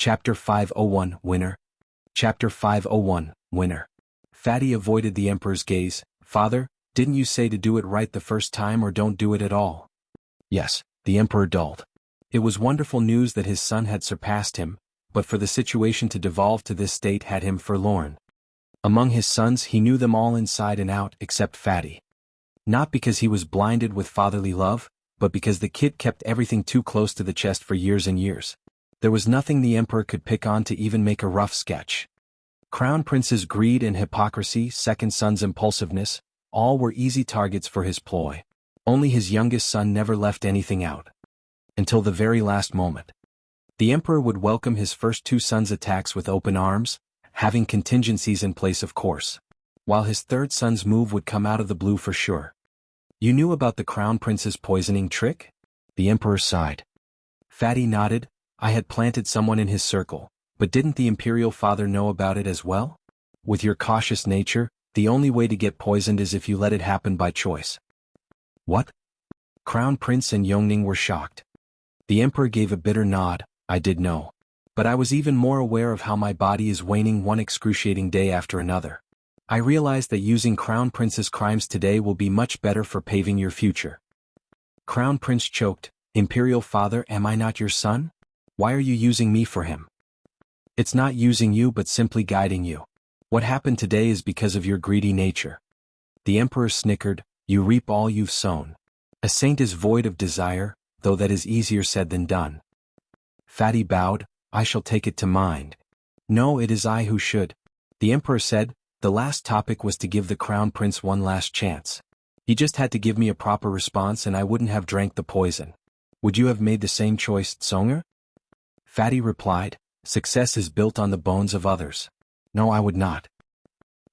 Chapter 501, Winner. Chapter 501, Winner. Fatty avoided the emperor's gaze. Father, didn't you say to do it right the first time or don't do it at all? Yes, the emperor dulled. It was wonderful news that his son had surpassed him, but for the situation to devolve to this state had him forlorn. Among his sons he knew them all inside and out except Fatty. Not because he was blinded with fatherly love, but because the kid kept everything too close to the chest for years and years. There was nothing the emperor could pick on to even make a rough sketch. Crown Prince's greed and hypocrisy, second son's impulsiveness, all were easy targets for his ploy. Only his youngest son never left anything out. Until the very last moment. The emperor would welcome his first two sons' attacks with open arms, having contingencies in place of course. While his third son's move would come out of the blue for sure. You knew about the Crown Prince's poisoning trick? The emperor sighed. Fatty nodded. I had planted someone in his circle, but didn't the imperial father know about it as well? With your cautious nature, the only way to get poisoned is if you let it happen by choice. What? Crown Prince and Yongning were shocked. The emperor gave a bitter nod. I did know. But I was even more aware of how my body is waning one excruciating day after another. I realized that using Crown Prince's crimes today will be much better for paving your future. Crown Prince choked. Imperial father, am I not your son? Why are you using me for him? It's not using you but simply guiding you. What happened today is because of your greedy nature. The emperor snickered. You reap all you've sown. A saint is void of desire, though that is easier said than done. Fatty bowed. I shall take it to mind. No, it is I who should. The emperor said. The last topic was to give the Crown Prince one last chance. He just had to give me a proper response and I wouldn't have drank the poison. Would you have made the same choice, Tsonger? Fatty replied, success is built on the bones of others. No, I would not.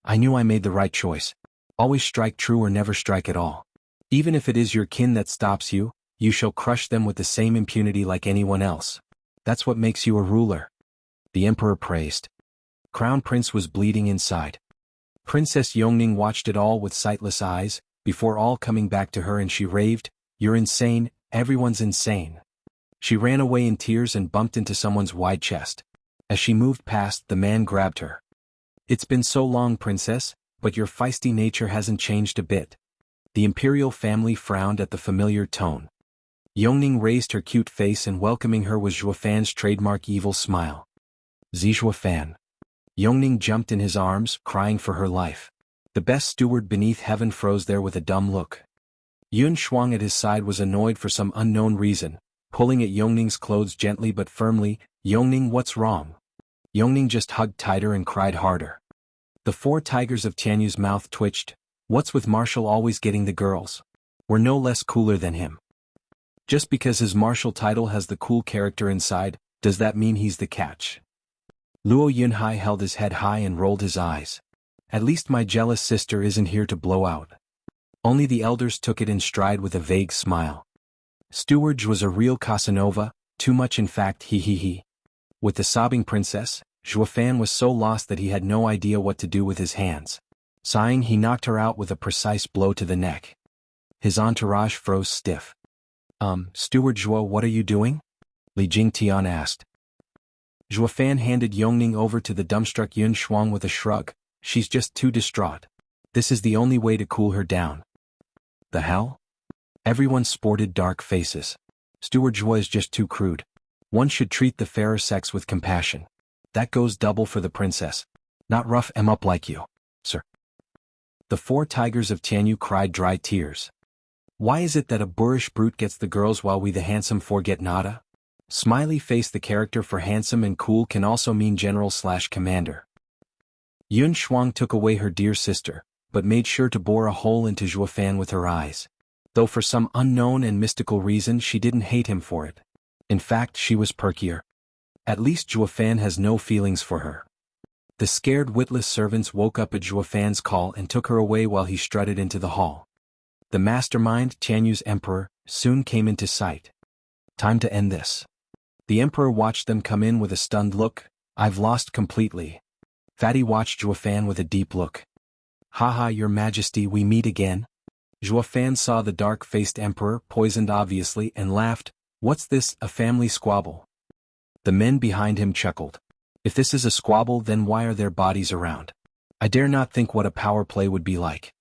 I knew I made the right choice. Always strike true or never strike at all. Even if it is your kin that stops you, you shall crush them with the same impunity like anyone else. That's what makes you a ruler. The emperor praised. Crown Prince was bleeding inside. Princess Yongning watched it all with sightless eyes, before all coming back to her and she raved, You're insane, everyone's insane. She ran away in tears and bumped into someone's wide chest. As she moved past, the man grabbed her. It's been so long, princess, but your feisty nature hasn't changed a bit. The imperial family frowned at the familiar tone. Yongning raised her cute face and welcoming her was Zhuofan's trademark evil smile. Zhuofan. Yongning jumped in his arms, crying for her life. The best steward beneath heaven froze there with a dumb look. Yun Shuang at his side was annoyed for some unknown reason, pulling at Yongning's clothes gently but firmly. Yongning, what's wrong? Yongning just hugged tighter and cried harder. The four tigers of Tianyu's mouth twitched. What's with Marshal always getting the girls? We're no less cooler than him. Just because his martial title has the cool character inside, does that mean he's the catch? Luo Yunhai held his head high and rolled his eyes. At least my jealous sister isn't here to blow out. Only the elders took it in stride with a vague smile. Steward was a real Casanova, too much in fact he. With the sobbing princess, Zhuofan was so lost that he had no idea what to do with his hands. Sighing, he knocked her out with a precise blow to the neck. His entourage froze stiff. Steward Zhuo, what are you doing? Li Jingtian asked. Zhuofan handed Yongning over to the dumbstruck Yun Shuang with a shrug. She's just too distraught. This is the only way to cool her down. The hell? Everyone sported dark faces. Steward Zhuo is just too crude. One should treat the fairer sex with compassion. That goes double for the princess. Not rough em up like you, sir. The four tigers of Tianyu cried dry tears. Why is it that a boorish brute gets the girls while we the handsome four get nada? Smiley face. The character for handsome and cool can also mean general/commander. Yun Shuang took away her dear sister, but made sure to bore a hole into Zhuofan with her eyes. Though for some unknown and mystical reason she didn't hate him for it. In fact, she was perkier. At least Zhuofan has no feelings for her. The scared witless servants woke up at Zhuofan's call and took her away while he strutted into the hall. The mastermind, Tianyu's emperor, soon came into sight. Time to end this. The emperor watched them come in with a stunned look. I've lost completely. Fatty watched Zhuofan with a deep look. Haha, your majesty, we meet again? Zhuofan saw the dark-faced emperor, poisoned obviously, and laughed. What's this, a family squabble? The men behind him chuckled. If this is a squabble, then why are there bodies around? I dare not think what a power play would be like.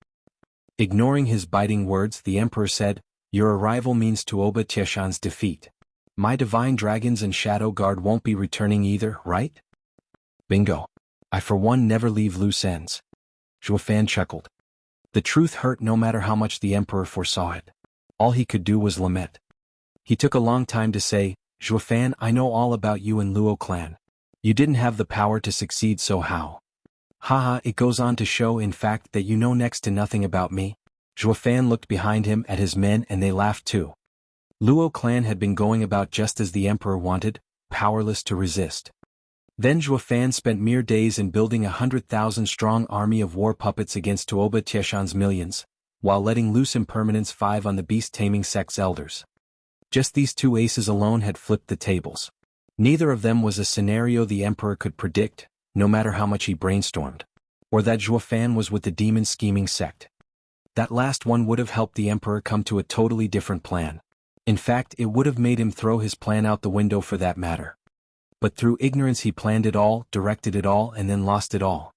Ignoring his biting words, the emperor said, your arrival means Tuoba Tieshan's defeat. My divine dragons and shadow guard won't be returning either, right? Bingo. I for one never leave loose ends. Zhuo Fan chuckled. The truth hurt no matter how much the emperor foresaw it. All he could do was lament. He took a long time to say, Zhuo Fan, I know all about you and Luo clan. You didn't have the power to succeed, so how? Haha, it goes on to show in fact that you know next to nothing about me. Zhuo Fan looked behind him at his men and they laughed too. Luo clan had been going about just as the emperor wanted, powerless to resist. Then Zhuo Fan spent mere days in building 100,000-strong army of war puppets against Tuoba Tieshan's millions, while letting loose impermanence 5 on the beast-taming sect's elders. Just these two aces alone had flipped the tables. Neither of them was a scenario the emperor could predict, no matter how much he brainstormed. Or that Zhuo Fan was with the demon-scheming sect. That last one would have helped the emperor come to a totally different plan. In fact, it would have made him throw his plan out the window for that matter. But through ignorance he planned it all, directed it all, and then lost it all.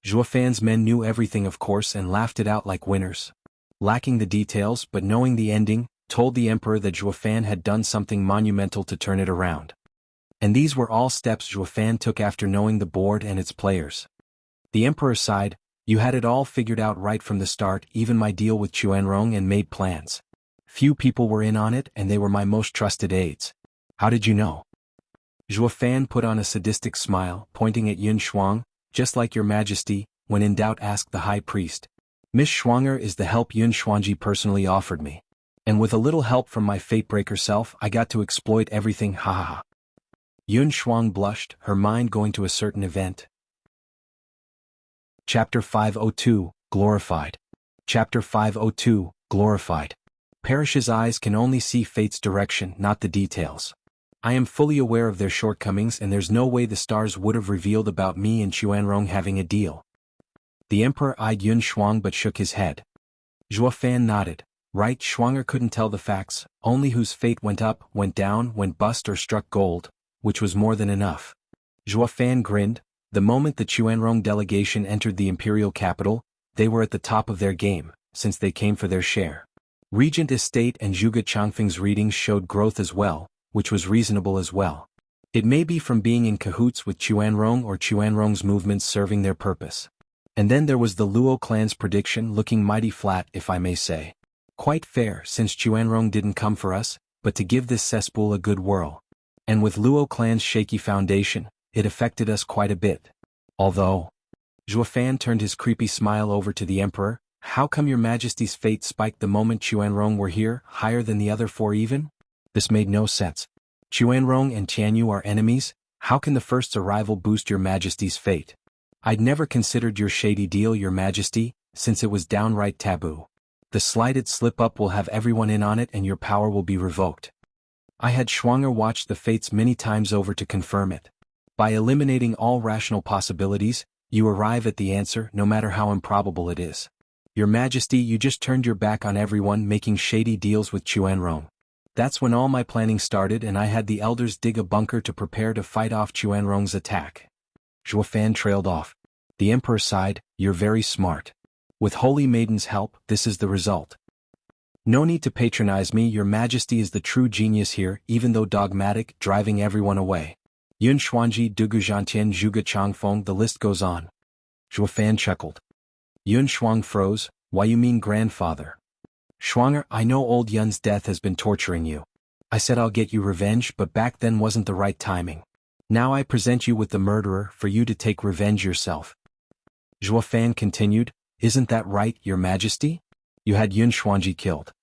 Zhuo Fan's men knew everything of course and laughed it out like winners. Lacking the details but knowing the ending, told the emperor that Zhuo Fan had done something monumental to turn it around. And these were all steps Zhuo Fan took after knowing the board and its players. The emperor sighed, you had it all figured out right from the start, even my deal with Chuanrong, and made plans. Few people were in on it and they were my most trusted aides. How did you know? Zhuo Fan put on a sadistic smile, pointing at Yun Shuang, just like your majesty, when in doubt ask the high priest. Miss Shuanger is the help Yun Xuanji personally offered me. And with a little help from my fate-breaker self, I got to exploit everything, ha ha ha. Yun Shuang blushed, her mind going to a certain event. Chapter 502, Glorified. Chapter 502, Glorified. Parish's eyes can only see fate's direction, not the details. I am fully aware of their shortcomings and there's no way the stars would have revealed about me and Chuanrong having a deal. The emperor eyed Yun Shuang but shook his head. Zhuo Fan nodded. Right, Shuanger couldn't tell the facts, only whose fate went up, went down, went bust or struck gold, which was more than enough. Zhuo Fan grinned. The moment the Chuanrong delegation entered the imperial capital, they were at the top of their game, since they came for their share. Regent Estate and Zhuge Changfeng's readings showed growth as well, which was reasonable as well. It may be from being in cahoots with Chuanrong or Chuanrong's movements serving their purpose. And then there was the Luo clan's prediction looking mighty flat, if I may say. Quite fair, since Chuanrong didn't come for us, but to give this cesspool a good whirl. And with Luo clan's shaky foundation, it affected us quite a bit. Although, Zhuo Fan turned his creepy smile over to the emperor, how come your majesty's fate spiked the moment Chuanrong were here, higher than the other 4 even? This made no sense. Chuanrong and Tianyu are enemies, how can the first's arrival boost your majesty's fate? I'd never considered your shady deal, your majesty, since it was downright taboo. The slightest slip-up will have everyone in on it and your power will be revoked. I had Shuanger watch the fates many times over to confirm it. By eliminating all rational possibilities, you arrive at the answer no matter how improbable it is. Your majesty, you just turned your back on everyone making shady deals with Chuanrong. That's when all my planning started and I had the elders dig a bunker to prepare to fight off Chuanrong's attack. Zhuo Fan trailed off. The emperor sighed, you're very smart. With Holy Maiden's help, this is the result. No need to patronize me, your majesty is the true genius here, even though dogmatic, driving everyone away. Yun Xuanji, Dugu Zhantian, Zhuge Changfeng, the list goes on. Zhuo Fan chuckled. Yun Shuang froze, why you mean grandfather? Shuanger, I know old Yun's death has been torturing you. I said I'll get you revenge, but back then wasn't the right timing. Now I present you with the murderer for you to take revenge yourself. Zhuo Fan continued, isn't that right, your majesty? You had Yun Xuanji killed.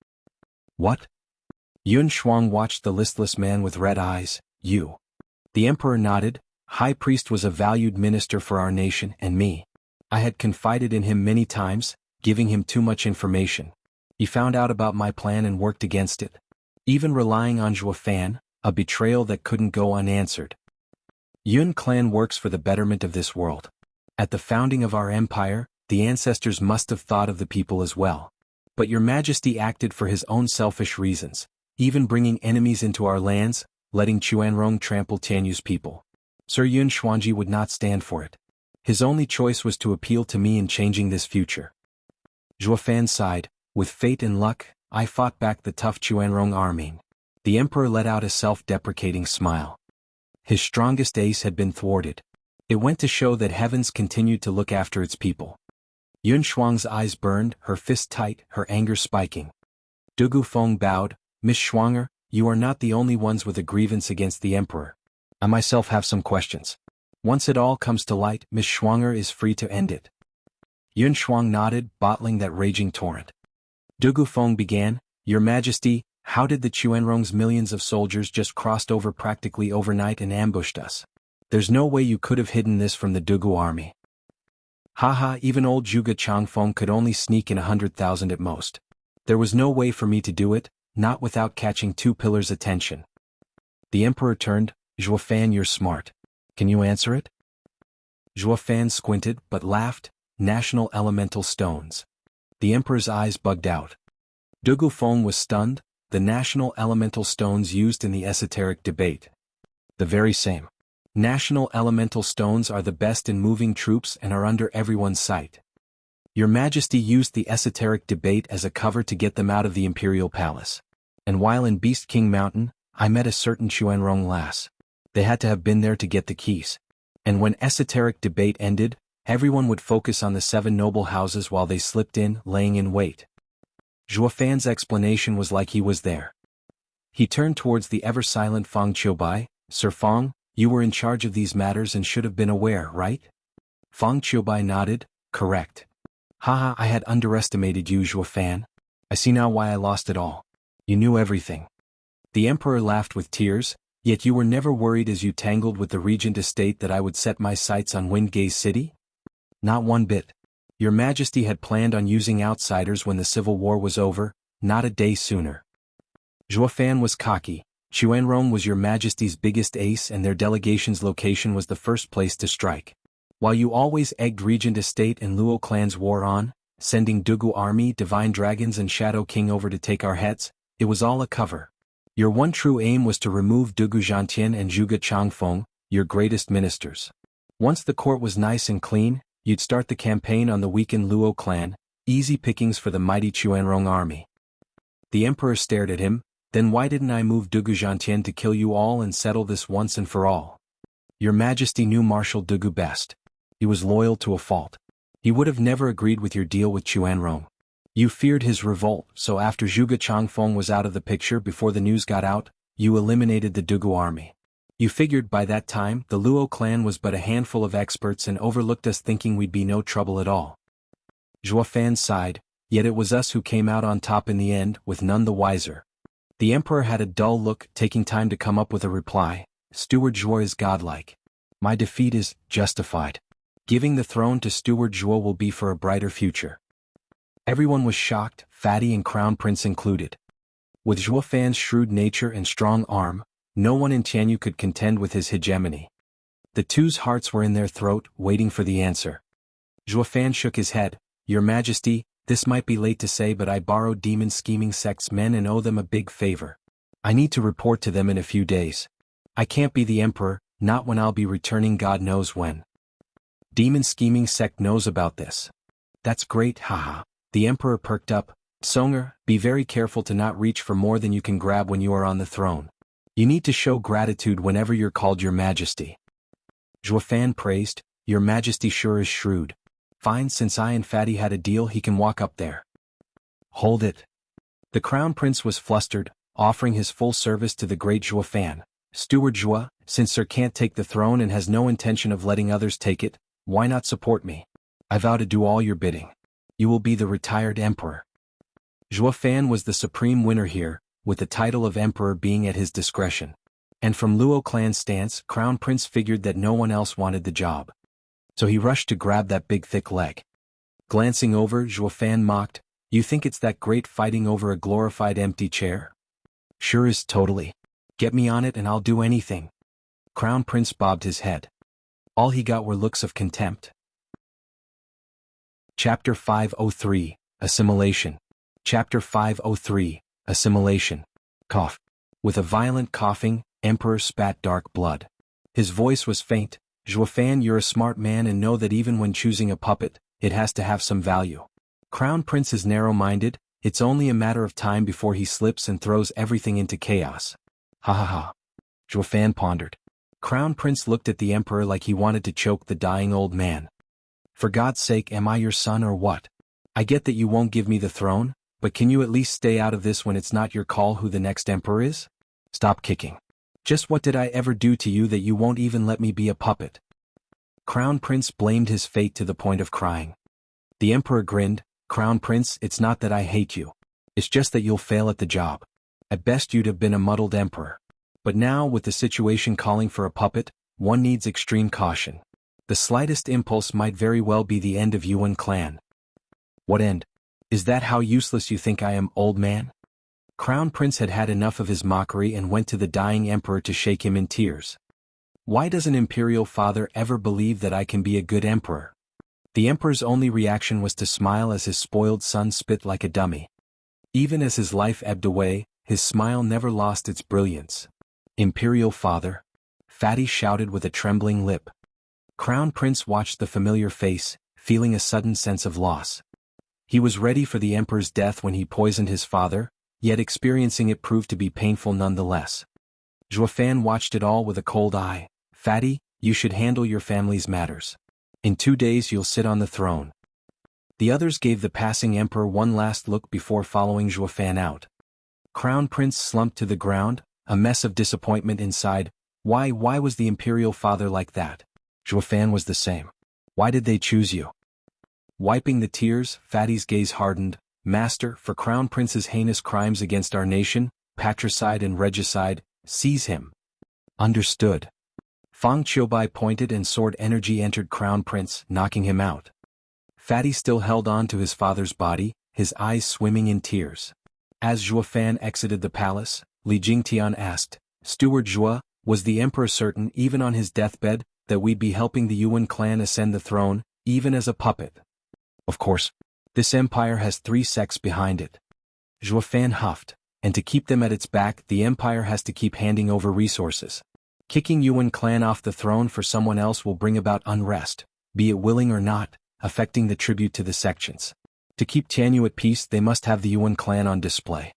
What? Yun Shuang watched the listless man with red eyes, you. The emperor nodded, High Priest was a valued minister for our nation and me. I had confided in him many times, giving him too much information. He found out about my plan and worked against it. Even relying on Zhuo Fan, a betrayal that couldn't go unanswered. Yun clan works for the betterment of this world. At the founding of our empire, the ancestors must have thought of the people as well. But your majesty acted for his own selfish reasons, even bringing enemies into our lands, letting Chuanrong trample Tianyu's people. Sir Yun Xuanji would not stand for it. His only choice was to appeal to me in changing this future. Zhuo Fan sighed, with fate and luck, I fought back the tough Chuanrong army. The emperor let out a self-deprecating smile. His strongest ace had been thwarted. It went to show that heavens continued to look after its people. Yun Shuang's eyes burned, her fist tight, her anger spiking. Du Gufeng bowed, Miss Schwanger, you are not the only ones with a grievance against the emperor. I myself have some questions. Once it all comes to light, Miss Schwanger is free to end it. Yun Shuang nodded, bottling that raging torrent. Du Gufeng began, Your Majesty, how did the Chuanrong's millions of soldiers just crossed over practically overnight and ambushed us? There's no way you could have hidden this from the Dugu army. Haha, even old Zhuge Changfeng could only sneak in 100,000 at most. There was no way for me to do it, not without catching two pillars' attention. The emperor turned, Zhuo Fan, you're smart. Can you answer it? Zhuo Fan squinted but laughed, national elemental stones. The emperor's eyes bugged out. Du Gufeng was stunned, the national elemental stones used in the esoteric debate. The very same. National elemental stones are the best in moving troops and are under everyone's sight. Your Majesty used the esoteric debate as a cover to get them out of the imperial palace. And while in Beast King Mountain, I met a certain Chuanrong lass. They had to have been there to get the keys. And when esoteric debate ended, everyone would focus on the 7 noble houses while they slipped in, laying in wait. Zhuo Fan's explanation was like he was there. He turned towards the ever-silent Fang Qiubai, Sir Fang, you were in charge of these matters and should have been aware, right? Fang Qiubai nodded, correct. Haha, I had underestimated you, Zhuo Fan. I see now why I lost it all. You knew everything. The emperor laughed with tears, yet you were never worried as you tangled with the regent estate that I would set my sights on Windgaze City? Not one bit. Your Majesty had planned on using outsiders when the civil war was over, not a day sooner. Zhuo Fan was cocky. Chuanrong was Your Majesty's biggest ace and their delegation's location was the first place to strike. While you always egged Regent Estate and Luo clan's war on, sending Dugu army, Divine Dragons and Shadow King over to take our heads, it was all a cover. Your one true aim was to remove Dugu Zhantian and Zhuge Changfeng, your greatest ministers. Once the court was nice and clean, you'd start the campaign on the weakened Luo clan, easy pickings for the mighty Chuanrong army. The emperor stared at him, then why didn't I move Dugu Zhantian to kill you all and settle this once and for all? Your Majesty knew Marshal Dugu best. He was loyal to a fault. He would have never agreed with your deal with Chuanrong. You feared his revolt, so after Zhuge Changfeng was out of the picture before the news got out, you eliminated the Dugu army. You figured by that time the Luo clan was but a handful of experts and overlooked us thinking we'd be no trouble at all. Zhuo Fan sighed, yet it was us who came out on top in the end, with none the wiser. The emperor had a dull look, taking time to come up with a reply. Steward Zhuo is godlike. My defeat is justified. Giving the throne to Steward Zhuo will be for a brighter future. Everyone was shocked, Fatty and Crown Prince included. With Zhuo Fan's shrewd nature and strong arm, no one in Tianyu could contend with his hegemony. The two's hearts were in their throat, waiting for the answer. Zhuo Fan shook his head. Your Majesty, this might be late to say but I borrowed demon scheming sect's men and owe them a big favor. I need to report to them in a few days. I can't be the emperor, not when I'll be returning God knows when. Demon scheming sect knows about this. That's great, haha. The emperor perked up. Songer, be very careful to not reach for more than you can grab when you are on the throne. You need to show gratitude whenever you're called Your Majesty. Zhuo Fan praised, Your Majesty sure is shrewd. Fine, since I and Fatty had a deal he can walk up there. Hold it. The Crown Prince was flustered, offering his full service to the great Zhuo Fan. Steward Zhuo, since Sir can't take the throne and has no intention of letting others take it, why not support me? I vow to do all your bidding. You will be the retired emperor. Zhuo Fan was the supreme winner here, with the title of emperor being at his discretion. And from Luo clan's stance, Crown Prince figured that no one else wanted the job. So he rushed to grab that big thick leg. Glancing over, Zhuo Fan mocked, you think it's that great fighting over a glorified empty chair? Sure is totally. Get me on it and I'll do anything. Crown Prince bobbed his head. All he got were looks of contempt. Chapter 503, Assimilation. Chapter 503, Assimilation. Cough. With a violent coughing, Emperor spat dark blood. His voice was faint. Zhuofan, you're a smart man and know that even when choosing a puppet, it has to have some value. Crown Prince is narrow-minded, it's only a matter of time before he slips and throws everything into chaos. Ha ha ha. Zhuofan pondered. Crown Prince looked at the Emperor like he wanted to choke the dying old man. For God's sake, am I your son or what? I get that you won't give me the throne, but can you at least stay out of this when it's not your call who the next emperor is? Stop kicking. Just what did I ever do to you that you won't even let me be a puppet? Crown Prince blamed his fate to the point of crying. The Emperor grinned. Crown Prince, it's not that I hate you. It's just that you'll fail at the job. At best you'd have been a muddled emperor. But now, with the situation calling for a puppet, one needs extreme caution. The slightest impulse might very well be the end of Yuan clan. What end? Is that how useless you think I am, old man? Crown Prince had had enough of his mockery and went to the dying emperor to shake him in tears. Why does an imperial father ever believe that I can be a good emperor? The emperor's only reaction was to smile as his spoiled son spit like a dummy. Even as his life ebbed away, his smile never lost its brilliance. Imperial father? Fatty shouted with a trembling lip. Crown Prince watched the familiar face, feeling a sudden sense of loss. He was ready for the emperor's death when he poisoned his father, yet experiencing it proved to be painful nonetheless. Zhuofan watched it all with a cold eye. Fatty, you should handle your family's matters. In 2 days you'll sit on the throne. The others gave the passing emperor one last look before following Zhuofan out. Crown Prince slumped to the ground, a mess of disappointment inside. Why was the imperial father like that? Zhuofan was the same. Why did they choose you? Wiping the tears, Fatty's gaze hardened. Master, for Crown Prince's heinous crimes against our nation, patricide and regicide, seize him. Understood. Fang Qiubai pointed and sword energy entered Crown Prince, knocking him out. Fatty still held on to his father's body, his eyes swimming in tears. As Zhuofan exited the palace, Li Jingtian asked, Steward Zhua, was the emperor certain even on his deathbed, that we'd be helping the Yuan clan ascend the throne, even as a puppet? Of course. This empire has 3 sects behind it. Zhuofan huffed, and to keep them at its back the empire has to keep handing over resources. Kicking Yuan clan off the throne for someone else will bring about unrest, be it willing or not, affecting the tribute to the sections. To keep Tianyu at peace they must have the Yuan clan on display.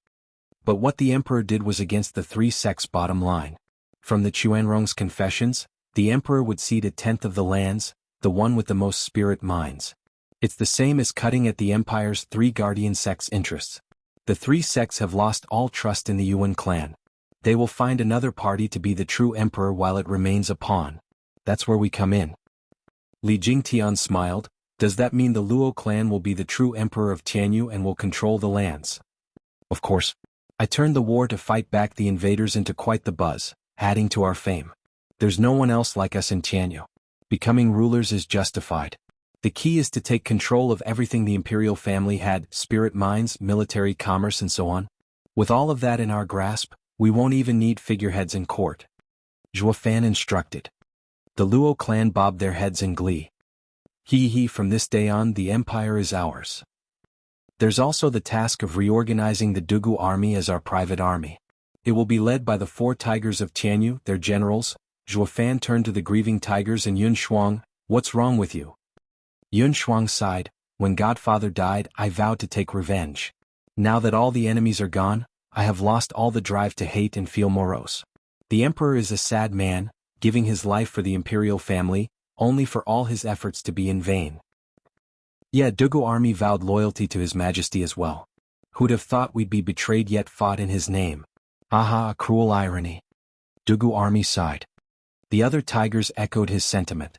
But what the emperor did was against the 3 sects' bottom line. From the Chuanrong's confessions, the emperor would cede 1/10 of the lands, the one with the most spirit minds. It's the same as cutting at the empire's 3 guardian sects' interests. The 3 sects have lost all trust in the Yuan clan. They will find another party to be the true emperor while it remains a pawn. That's where we come in. Li Jingtian smiled. Does that mean the Luo clan will be the true emperor of Tianyu and will control the lands? Of course. I turned the war to fight back the invaders into quite the buzz, adding to our fame. There's no one else like us in Tianyu. Becoming rulers is justified. The key is to take control of everything the imperial family had, spirit mines, military commerce and so on. With all of that in our grasp, we won't even need figureheads in court. Zhuofan instructed. The Luo clan bobbed their heads in glee. From this day on the empire is ours. There's also the task of reorganizing the Dugu army as our private army. It will be led by the 4 tigers of Tianyu, their generals. Zhuofan turned to the grieving tigers and Yun Shuang. What's wrong with you? Yun Shuang sighed. When Godfather died, I vowed to take revenge. Now that all the enemies are gone, I have lost all the drive to hate and feel morose. The emperor is a sad man, giving his life for the imperial family, only for all his efforts to be in vain. Yeah, Dugu army vowed loyalty to his majesty as well. Who'd have thought we'd be betrayed yet fought in his name? Aha, a cruel irony. Dugu army sighed. The other tigers echoed his sentiment.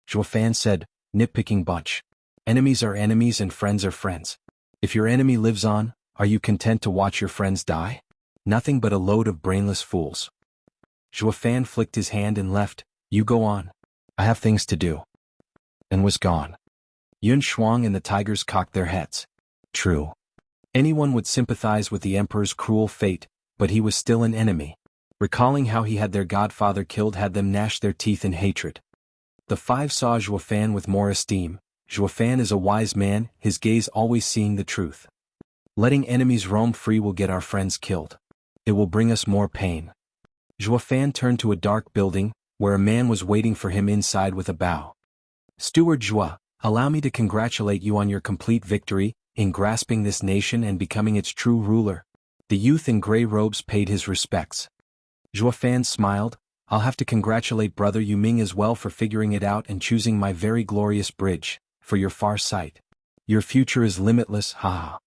Zhuofan said, nitpicking bunch. Enemies are enemies and friends are friends. If your enemy lives on, are you content to watch your friends die? Nothing but a load of brainless fools. Zhuofan flicked his hand and left. You go on. I have things to do. And was gone. Yun Shuang and the tigers cocked their heads. True. Anyone would sympathize with the emperor's cruel fate, but he was still an enemy. Recalling how he had their godfather killed had them gnash their teeth in hatred. The 5 saw Zhuofan with more esteem. Zhuofan is a wise man, his gaze always seeing the truth. Letting enemies roam free will get our friends killed. It will bring us more pain. Fan turned to a dark building, where a man was waiting for him inside with a bow. Steward Zhuo, allow me to congratulate you on your complete victory, in grasping this nation and becoming its true ruler. The youth in gray robes paid his respects. Fan smiled, I'll have to congratulate Brother Yuming as well for figuring it out and choosing my very glorious bridge, for your far sight. Your future is limitless, haha.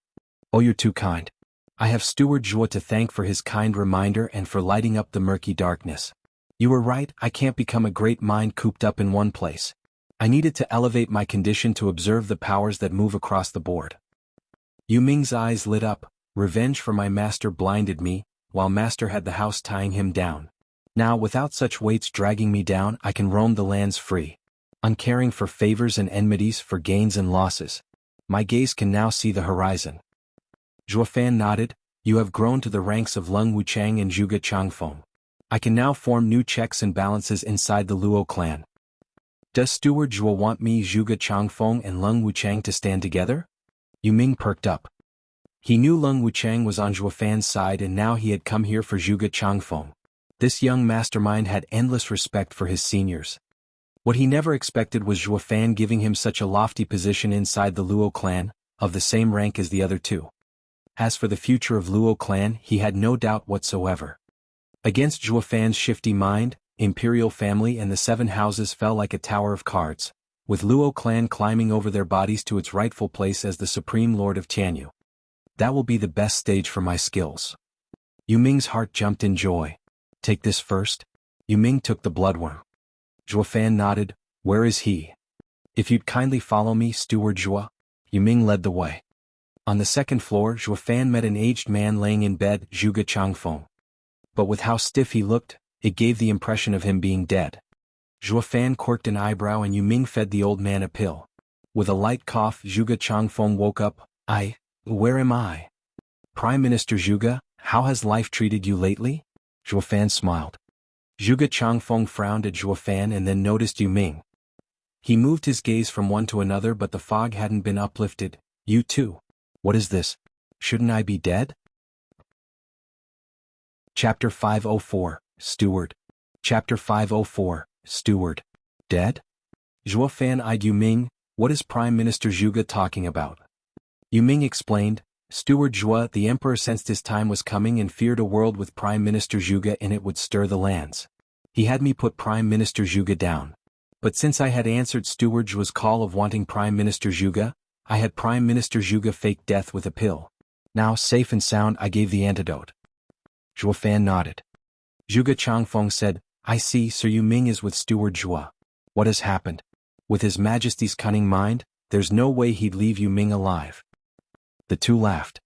Oh, you're too kind. I have Steward Zhuo to thank for his kind reminder and for lighting up the murky darkness. You were right, I can't become a great mind cooped up in one place. I needed to elevate my condition to observe the powers that move across the board. Yuming's eyes lit up, revenge for my master blinded me, while master had the house tying him down. Now without such weights dragging me down I can roam the lands free. Uncaring for favors and enmities for gains and losses. My gaze can now see the horizon. Fan nodded, you have grown to the ranks of Lung Wuchang and Zhuge Changfeng. I can now form new checks and balances inside the Luo clan. Does Steward Zhuo want me, Zhuge Changfeng and Lung Wuchang to stand together? Yuming perked up. He knew Lung Wuchang was on Fan's side and now he had come here for Zhuge Changfeng. This young mastermind had endless respect for his seniors. What he never expected was Fan giving him such a lofty position inside the Luo clan, of the same rank as the other two. As for the future of Luo clan, he had no doubt whatsoever. Against Fan's shifty mind, imperial family and the 7 houses fell like a tower of cards, with Luo clan climbing over their bodies to its rightful place as the supreme lord of Tianyu. That will be the best stage for my skills. Yuming's heart jumped in joy. Take this first? Yuming took the bloodworm. Fan nodded, where is he? If you'd kindly follow me, Steward Zhuo. Yuming led the way. On the second floor, Fan met an aged man laying in bed, Zhuge Changfeng. But with how stiff he looked, it gave the impression of him being dead. Fan quirked an eyebrow and Yuming fed the old man a pill. With a light cough, Zhuge Changfeng woke up. Where am I? Prime Minister Zhuge, how has life treated you lately? Fan smiled. Zhuge Changfeng frowned at Fan and then noticed Yuming. He moved his gaze from one to another but the fog hadn't been uplifted. You too. What is this? Shouldn't I be dead? Chapter 504, Steward. Chapter 504, Steward. Dead? Fan eyed Yuming, what is Prime Minister Zhuge talking about? Yuming explained, Steward Zhuo, the emperor sensed his time was coming and feared a world with Prime Minister Zhuge in it would stir the lands. He had me put Prime Minister Zhuge down. But since I had answered Steward Zhuo's call of wanting Prime Minister Zhuge, I had Prime Minister Zhuge fake death with a pill. Now, safe and sound, I gave the antidote. Fan nodded. Zhuge Changfeng said, I see, Sir Yuming is with Steward Zhuo. What has happened? With His Majesty's cunning mind, there's no way he'd leave Yuming alive. The two laughed.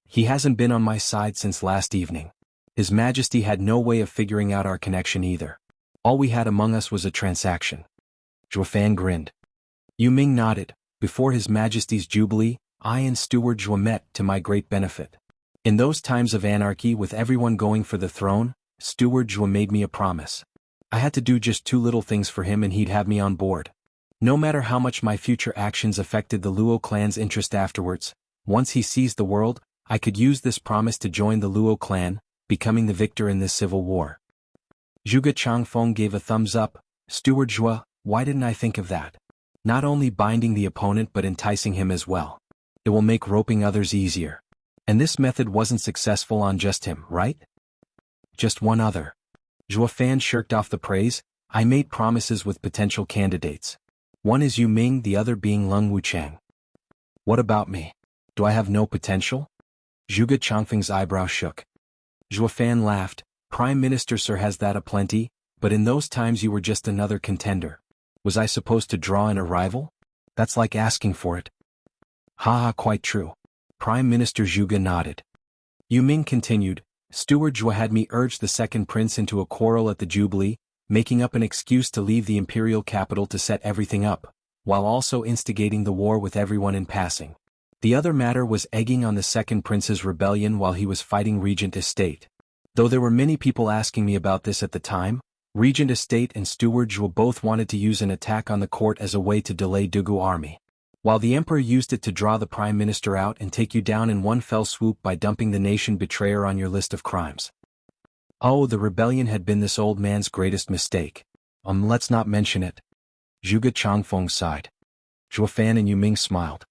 He hasn't been on my side since last evening. His Majesty had no way of figuring out our connection either. All we had among us was a transaction. Fan grinned. Yuming nodded. Before His Majesty's Jubilee, I and Steward Zhuo met to my great benefit. In those times of anarchy with everyone going for the throne, Steward Zhuo made me a promise. I had to do just 2 little things for him and he'd have me on board. No matter how much my future actions affected the Luo clan's interest afterwards, once he seized the world, I could use this promise to join the Luo clan, becoming the victor in this civil war. Zhuge Changfeng gave a thumbs up. Steward Zhuo, why didn't I think of that? Not only binding the opponent but enticing him as well. It will make roping others easier. And this method wasn't successful on just him, right? Just one other. Fan shirked off the praise. I made promises with potential candidates. One is Yuming, the other being Lung Wuchang. What about me? Do I have no potential? Zhuge Changfeng's eyebrow shook. Fan laughed. Prime Minister Sir has that aplenty, but in those times you were just another contender. Was I supposed to draw in a rival? That's like asking for it. Haha, quite true. Prime Minister Zhuge nodded. Yuming continued, Steward Zhuo had me urge the second prince into a quarrel at the Jubilee, making up an excuse to leave the imperial capital to set everything up, while also instigating the war with everyone in passing. The other matter was egging on the second prince's rebellion while he was fighting Regent Estate. Though there were many people asking me about this at the time, Regent Estate and Steward Zhuo both wanted to use an attack on the court as a way to delay Dugu army, while the emperor used it to draw the prime minister out and take you down in one fell swoop by dumping the nation betrayer on your list of crimes. Oh, the rebellion had been this old man's greatest mistake. Let's not mention it. Zhuge Changfeng sighed. Zhuo Fan and Yu Ming smiled.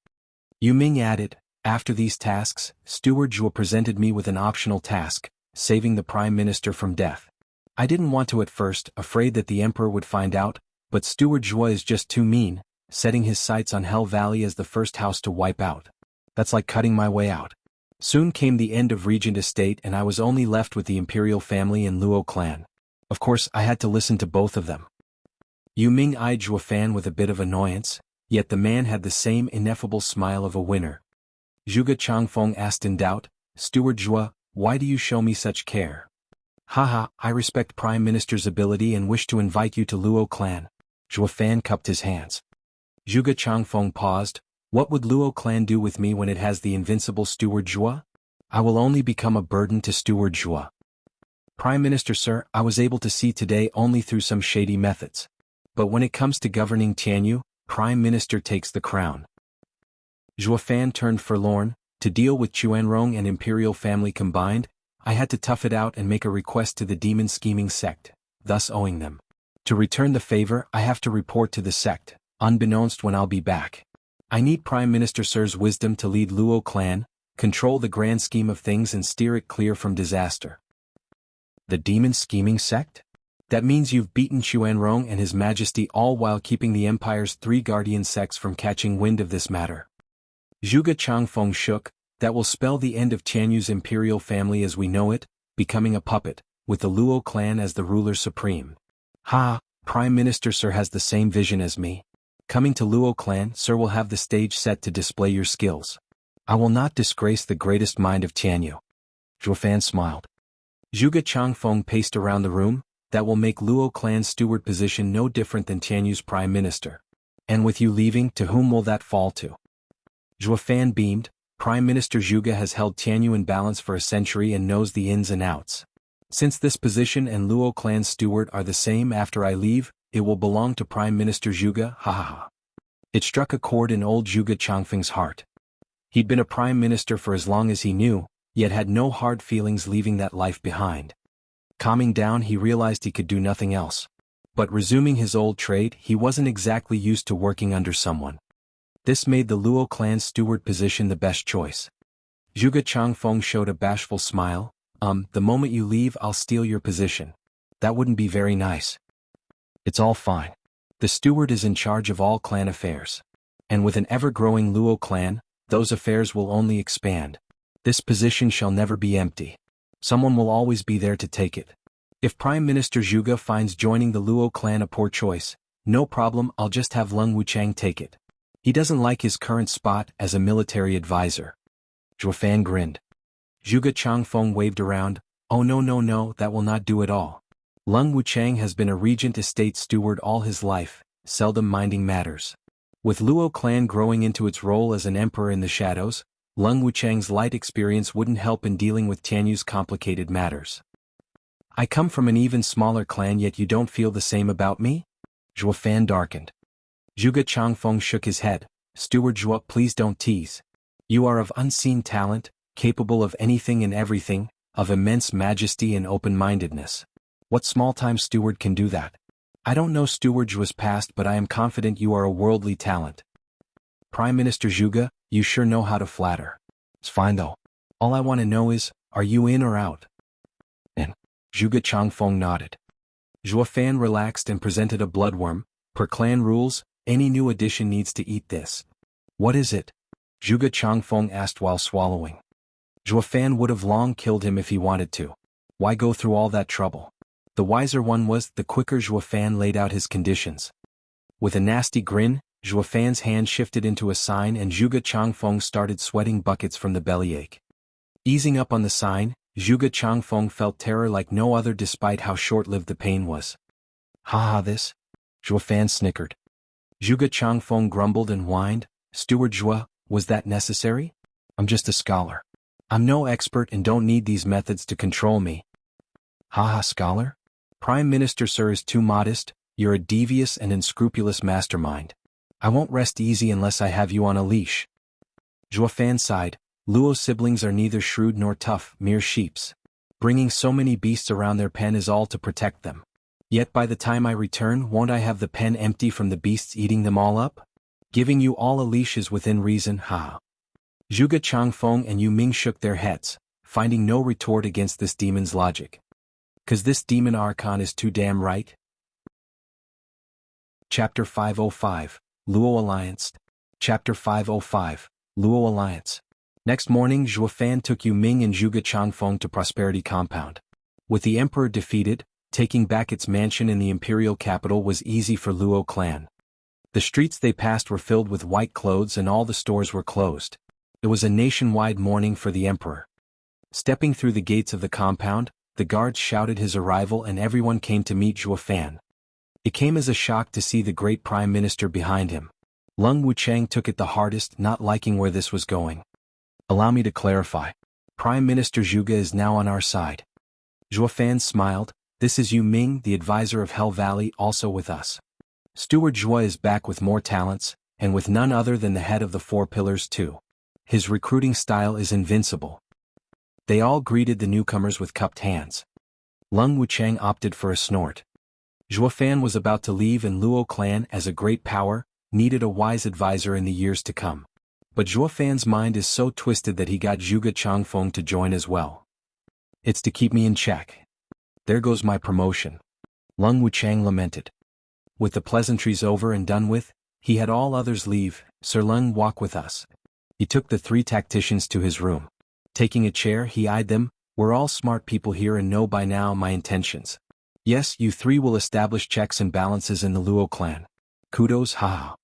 Yu Ming added, after these tasks, Steward Zhuo presented me with an optional task, saving the Prime Minister from death. I didn't want to at first, afraid that the Emperor would find out, but Steward Zhuo is just too mean, setting his sights on Hell Valley as the first house to wipe out. That's like cutting my way out. Soon came the end of Regent Estate and I was only left with the Imperial family and Luo clan. Of course, I had to listen to both of them. Yu Ming eyed Zhuo Fan with a bit of annoyance, yet the man had the same ineffable smile of a winner. Zhuge Changfeng asked in doubt, Steward Zhuo, why do you show me such care? Haha, I respect Prime Minister's ability and wish to invite you to Luo clan. Zhuo Fan cupped his hands. Zhuge Changfeng paused. What would Luo clan do with me when it has the invincible Steward Zhuo? I will only become a burden to Steward Zhuo. Prime Minister sir, I was able to see today only through some shady methods. But when it comes to governing Tianyu, Prime Minister takes the crown. Zhuo Fan turned forlorn. To deal with Chuanrong and Imperial family combined, I had to tough it out and make a request to the demon scheming sect, thus owing them. To return the favor, I have to report to the sect, unbeknownst when I'll be back. I need Prime Minister Sir's wisdom to lead Luo clan, control the grand scheme of things and steer it clear from disaster. The demon scheming sect? That means you've beaten Chuanrong and His Majesty all while keeping the Empire's 3 guardian sects from catching wind of this matter. Zhuge Changfeng shook. That will spell the end of Tianyu's imperial family as we know it, becoming a puppet, with the Luo clan as the ruler supreme. Ha, Prime Minister Sir has the same vision as me. Coming to Luo clan, Sir will have the stage set to display your skills. I will not disgrace the greatest mind of Tianyu. Zhuo Fan smiled. Zhuge Changfeng paced around the room. That will make Luo clan's steward position no different than Tianyu's Prime Minister. And with you leaving, to whom will that fall to? Zhuo Fan beamed. Prime Minister Zhuge has held Tianyu in balance for a century and knows the ins and outs. Since this position and Luo clan's steward are the same after I leave, it will belong to Prime Minister Zhuge, ha ha ha. It struck a chord in old Zhuge Changfeng's heart. He'd been a prime minister for as long as he knew, yet had no hard feelings leaving that life behind. Calming down, he realized he could do nothing else. But resuming his old trade, he wasn't exactly used to working under someone. This made the Luo clan's steward position the best choice. Zhuge Changfeng showed a bashful smile. The moment you leave, I'll steal your position. That wouldn't be very nice. It's all fine. The steward is in charge of all clan affairs. And with an ever-growing Luo clan, those affairs will only expand. This position shall never be empty. Someone will always be there to take it. If Prime Minister Zhuge finds joining the Luo clan a poor choice, no problem, I'll just have Lung Wuchang take it. He doesn't like his current spot as a military advisor. Zhuo Fan grinned. Zhuge Changfeng waved around. Oh no, that will not do at all. Lung Wuchang has been a regent estate steward all his life, seldom minding matters. With Luo clan growing into its role as an emperor in the shadows, Lung Wuchang's light experience wouldn't help in dealing with Tianyu's complicated matters. I come from an even smaller clan yet you don't feel the same about me? Zhuo Fan darkened. Zhuge Changfeng shook his head. Steward Zhuo, please don't tease. You are of unseen talent, capable of anything and everything, of immense majesty and open-mindedness. What small-time steward can do that? I don't know Steward Zhuo's past but I am confident you are a worldly talent. Prime Minister Zhuge, you sure know how to flatter. It's fine though. All I want to know is, are you in or out? In. Zhuge Changfeng nodded. Zhuo Fan relaxed and presented a bloodworm. Per clan rules, any new addition needs to eat this. What is it? Zhuge Changfeng asked while swallowing. Zhuo Fan would have long killed him if he wanted to. Why go through all that trouble? The wiser one was, the quicker Zhuo Fan laid out his conditions. With a nasty grin, Zhuo Fan's hand shifted into a sign and Zhuge Changfeng started sweating buckets from the bellyache. Easing up on the sign, Zhuge Changfeng felt terror like no other despite how short-lived the pain was. Ha this? Zhuo Fan snickered. Zhuge Changfeng grumbled and whined. Steward Zhuo, was that necessary? I'm just a scholar. I'm no expert and don't need these methods to control me. Scholar? Prime Minister Sir is too modest, you're a devious and unscrupulous mastermind. I won't rest easy unless I have you on a leash. Zhuo Fan sighed. Luo siblings are neither shrewd nor tough, mere sheeps. Bringing so many beasts around their pen is all to protect them. Yet by the time I return, won't I have the pen empty from the beasts eating them all up? Giving you all a leash is within reason, ha. Zhuge Changfeng and Yu Ming shook their heads, finding no retort against this demon's logic. 'Cause this demon archon is too damn right. Chapter 505, Luo Alliance. Chapter 505, Luo Alliance. Next morning, Zhuofan took Yu Ming and Zhuge Changfeng to Prosperity Compound. With the emperor defeated, taking back its mansion in the imperial capital was easy for Luo clan. The streets they passed were filled with white clothes and all the stores were closed. It was a nationwide mourning for the emperor. Stepping through the gates of the compound, the guards shouted his arrival and everyone came to meet Zhuofan. It came as a shock to see the great prime minister behind him. Lung Wuchang took it the hardest, not liking where this was going. Allow me to clarify. Prime Minister Zhuge is now on our side. Zhuofan smiled. This is Yu Ming, the advisor of Hell Valley, also with us. Steward Zhua is back with more talents, and with none other than the head of the Four Pillars too. His recruiting style is invincible. They all greeted the newcomers with cupped hands. Lung Wuchang opted for a snort. Zhuofan was about to leave and Luo clan, as a great power, needed a wise advisor in the years to come. But Zhuofan's mind is so twisted that he got Zhuge Changfeng to join as well. It's to keep me in check. There goes my promotion. Lung Wuchang lamented. With the pleasantries over and done with, he had all others leave. Sir Lung, walk with us. He took the three tacticians to his room. Taking a chair, he eyed them. We're all smart people here and know by now my intentions. Yes, you three will establish checks and balances in the Luo clan. Kudos, haha.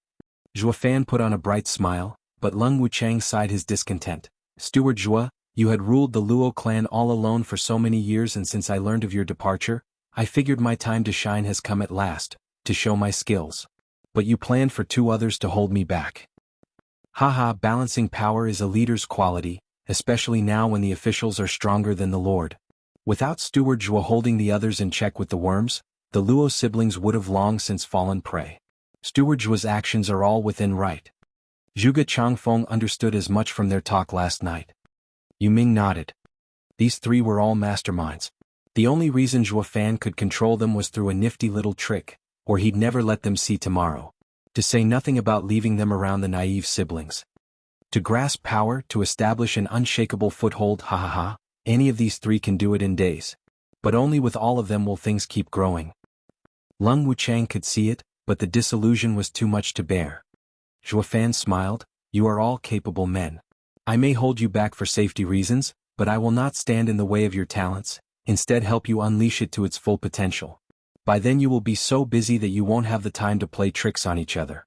Zhuofan put on a bright smile, but Lung Wuchang sighed his discontent. Steward Zhua, you had ruled the Luo clan all alone for so many years, and since I learned of your departure, I figured my time to shine has come at last, to show my skills. But you planned for two others to hold me back. Haha, balancing power is a leader's quality, especially now when the officials are stronger than the Lord. Without Steward Zhua holding the others in check with the worms, the Luo siblings would have long since fallen prey. Steward Zhua's actions are all within right. Zhuge Changfeng understood as much from their talk last night. Yu Ming nodded. These three were all masterminds. The only reason Zhuofan could control them was through a nifty little trick, or he'd never let them see tomorrow. To say nothing about leaving them around the naive siblings. To grasp power, to establish an unshakable foothold, ha ha ha, any of these three can do it in days. But only with all of them will things keep growing. Lung Wuchang could see it, but the disillusion was too much to bear. Zhuofan smiled. You are all capable men. I may hold you back for safety reasons, but I will not stand in the way of your talents, instead help you unleash it to its full potential. By then you will be so busy that you won't have the time to play tricks on each other.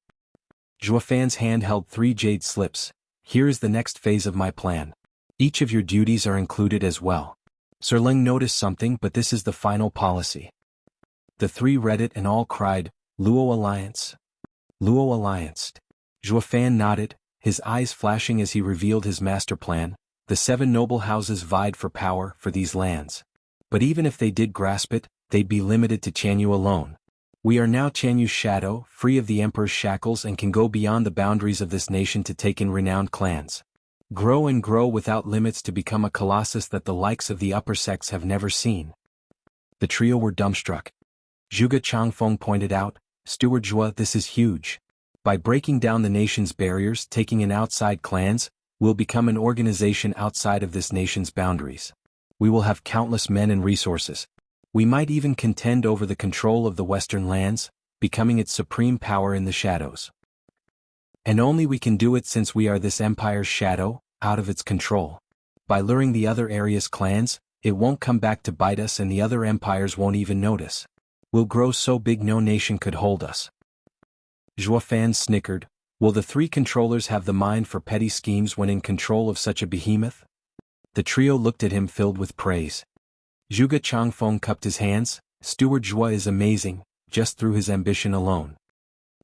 Zhuofan's hand held 3 jade slips. Here is the next phase of my plan. Each of your duties are included as well. Sir Ling noticed something, but this is the final policy. The three read it and all cried, Luo Alliance. Luo Alliance. Zhuofan nodded, his eyes flashing as he revealed his master plan. The 7 noble houses vied for power for these lands. But even if they did grasp it, they'd be limited to Chanyu alone. We are now Chanyu's shadow, free of the emperor's shackles, and can go beyond the boundaries of this nation to take in renowned clans. Grow and grow without limits to become a colossus that the likes of the upper sects have never seen. The trio were dumbstruck. Zhuge Changfeng pointed out, Steward Zhua, this is huge. By breaking down the nation's barriers, taking in outside clans, we'll become an organization outside of this nation's boundaries. We will have countless men and resources. We might even contend over the control of the western lands, becoming its supreme power in the shadows. And only we can do it since we are this empire's shadow, out of its control. By luring the other area's clans, it won't come back to bite us and the other empires won't even notice. We'll grow so big no nation could hold us. Zhuofan snickered. Will the 3 controllers have the mind for petty schemes when in control of such a behemoth? The trio looked at him filled with praise. Zhuge Changfeng cupped his hands. Steward Zhua is amazing, just through his ambition alone.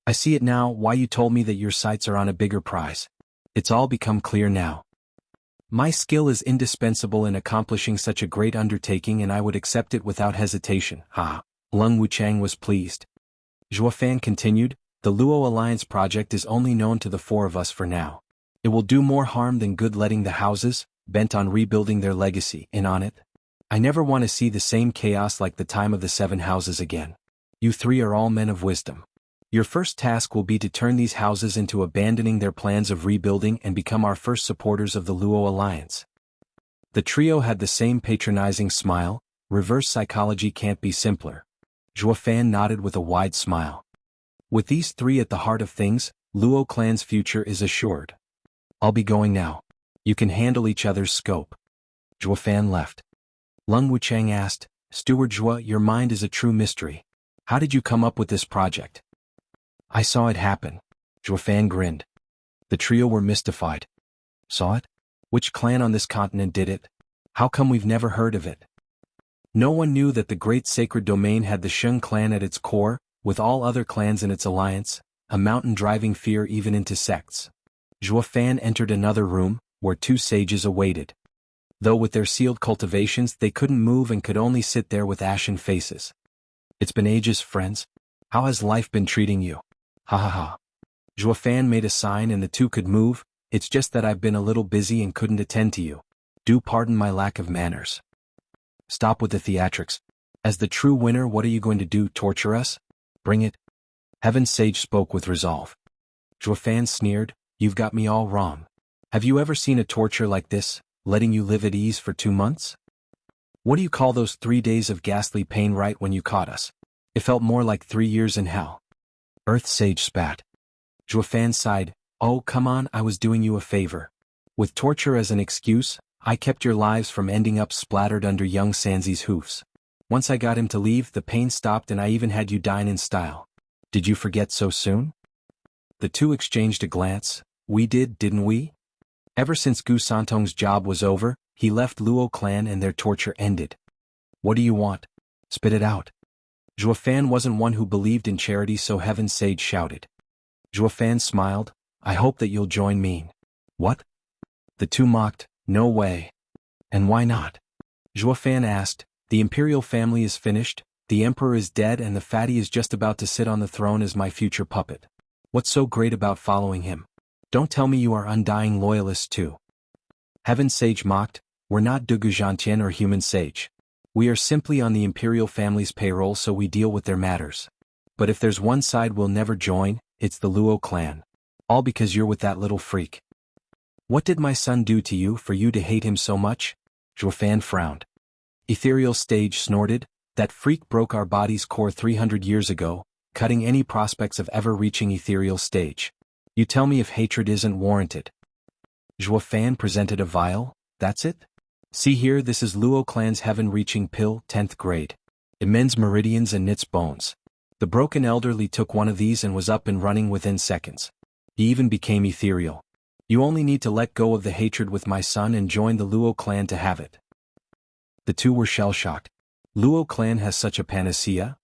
I see it now, why you told me that your sights are on a bigger prize. It's all become clear now. My skill is indispensable in accomplishing such a great undertaking and I would accept it without hesitation. Ha! Lung Wuchang was pleased. Zhuofan continued, the Luo Alliance project is only known to the 4 of us for now. It will do more harm than good letting the houses, bent on rebuilding their legacy, in on it. I never want to see the same chaos like the time of the 7 houses again. You 3 are all men of wisdom. Your first task will be to turn these houses into abandoning their plans of rebuilding and become our first supporters of the Luo Alliance. The trio had the same patronizing smile. Reverse psychology can't be simpler. Zhuo Fan nodded with a wide smile. With these 3 at the heart of things, Luo clan's future is assured. I'll be going now. You can handle each other's scope. Zhuo Fan left. Lung Wuchang asked, Steward Zhuo, your mind is a true mystery. How did you come up with this project? I saw it happen. Zhuo Fan grinned. The trio were mystified. Saw it? Which clan on this continent did it? How come we've never heard of it? No one knew that the great sacred domain had the Sheng clan at its core, with all other clans in its alliance, a mountain driving fear even into sects. Zhuo Fan entered another room, where 2 sages awaited. Though with their sealed cultivations they couldn't move and could only sit there with ashen faces. It's been ages, friends. How has life been treating you? Ha ha ha. Zhuo Fan made a sign and the 2 could move. It's just that I've been a little busy and couldn't attend to you. Do pardon my lack of manners. Stop with the theatrics. As the true winner, what are you going to do, torture us? Bring it. Heaven Sage spoke with resolve. Zhuo Fan sneered, you've got me all wrong. Have you ever seen a torture like this, letting you live at ease for 2 months? What do you call those 3 days of ghastly pain right when you caught us? It felt more like 3 years in hell. Earth Sage spat. Zhuo Fan sighed, oh come on, I was doing you a favor. With torture as an excuse, I kept your lives from ending up splattered under young Sanzi's hoofs. Once I got him to leave, the pain stopped and I even had you dine in style. Did you forget so soon? The 2 exchanged a glance. We did, didn't we? Ever since Gu Santong's job was over, he left Luo clan and their torture ended. What do you want? Spit it out. Zhuo Fan wasn't one who believed in charity, so Heaven Sage shouted. Zhuo Fan smiled, I hope that you'll join me. What? The 2 mocked, no way. And why not? Zhuo Fan asked, the imperial family is finished, the emperor is dead and the fatty is just about to sit on the throne as my future puppet. What's so great about following him? Don't tell me you are undying loyalists too. Heaven Sage mocked, we're not Dugu Zhantian or human sage. We are simply on the imperial family's payroll, so we deal with their matters. But if there's one side we'll never join, it's the Luo clan. All because you're with that little freak. What did my son do to you for you to hate him so much? Zhuo Fan frowned. Ethereal Sage snorted, that freak broke our body's core 300 years ago, cutting any prospects of ever reaching ethereal stage. You tell me if hatred isn't warranted. Zhuo Fan presented a vial, that's it? See here, this is Luo clan's heaven-reaching pill, 10th grade. It mends meridians and knits bones. The broken elderly took one of these and was up and running within seconds. He even became ethereal. You only need to let go of the hatred with my son and join the Luo clan to have it. The 2 were shell-shocked. Luo clan has such a panacea?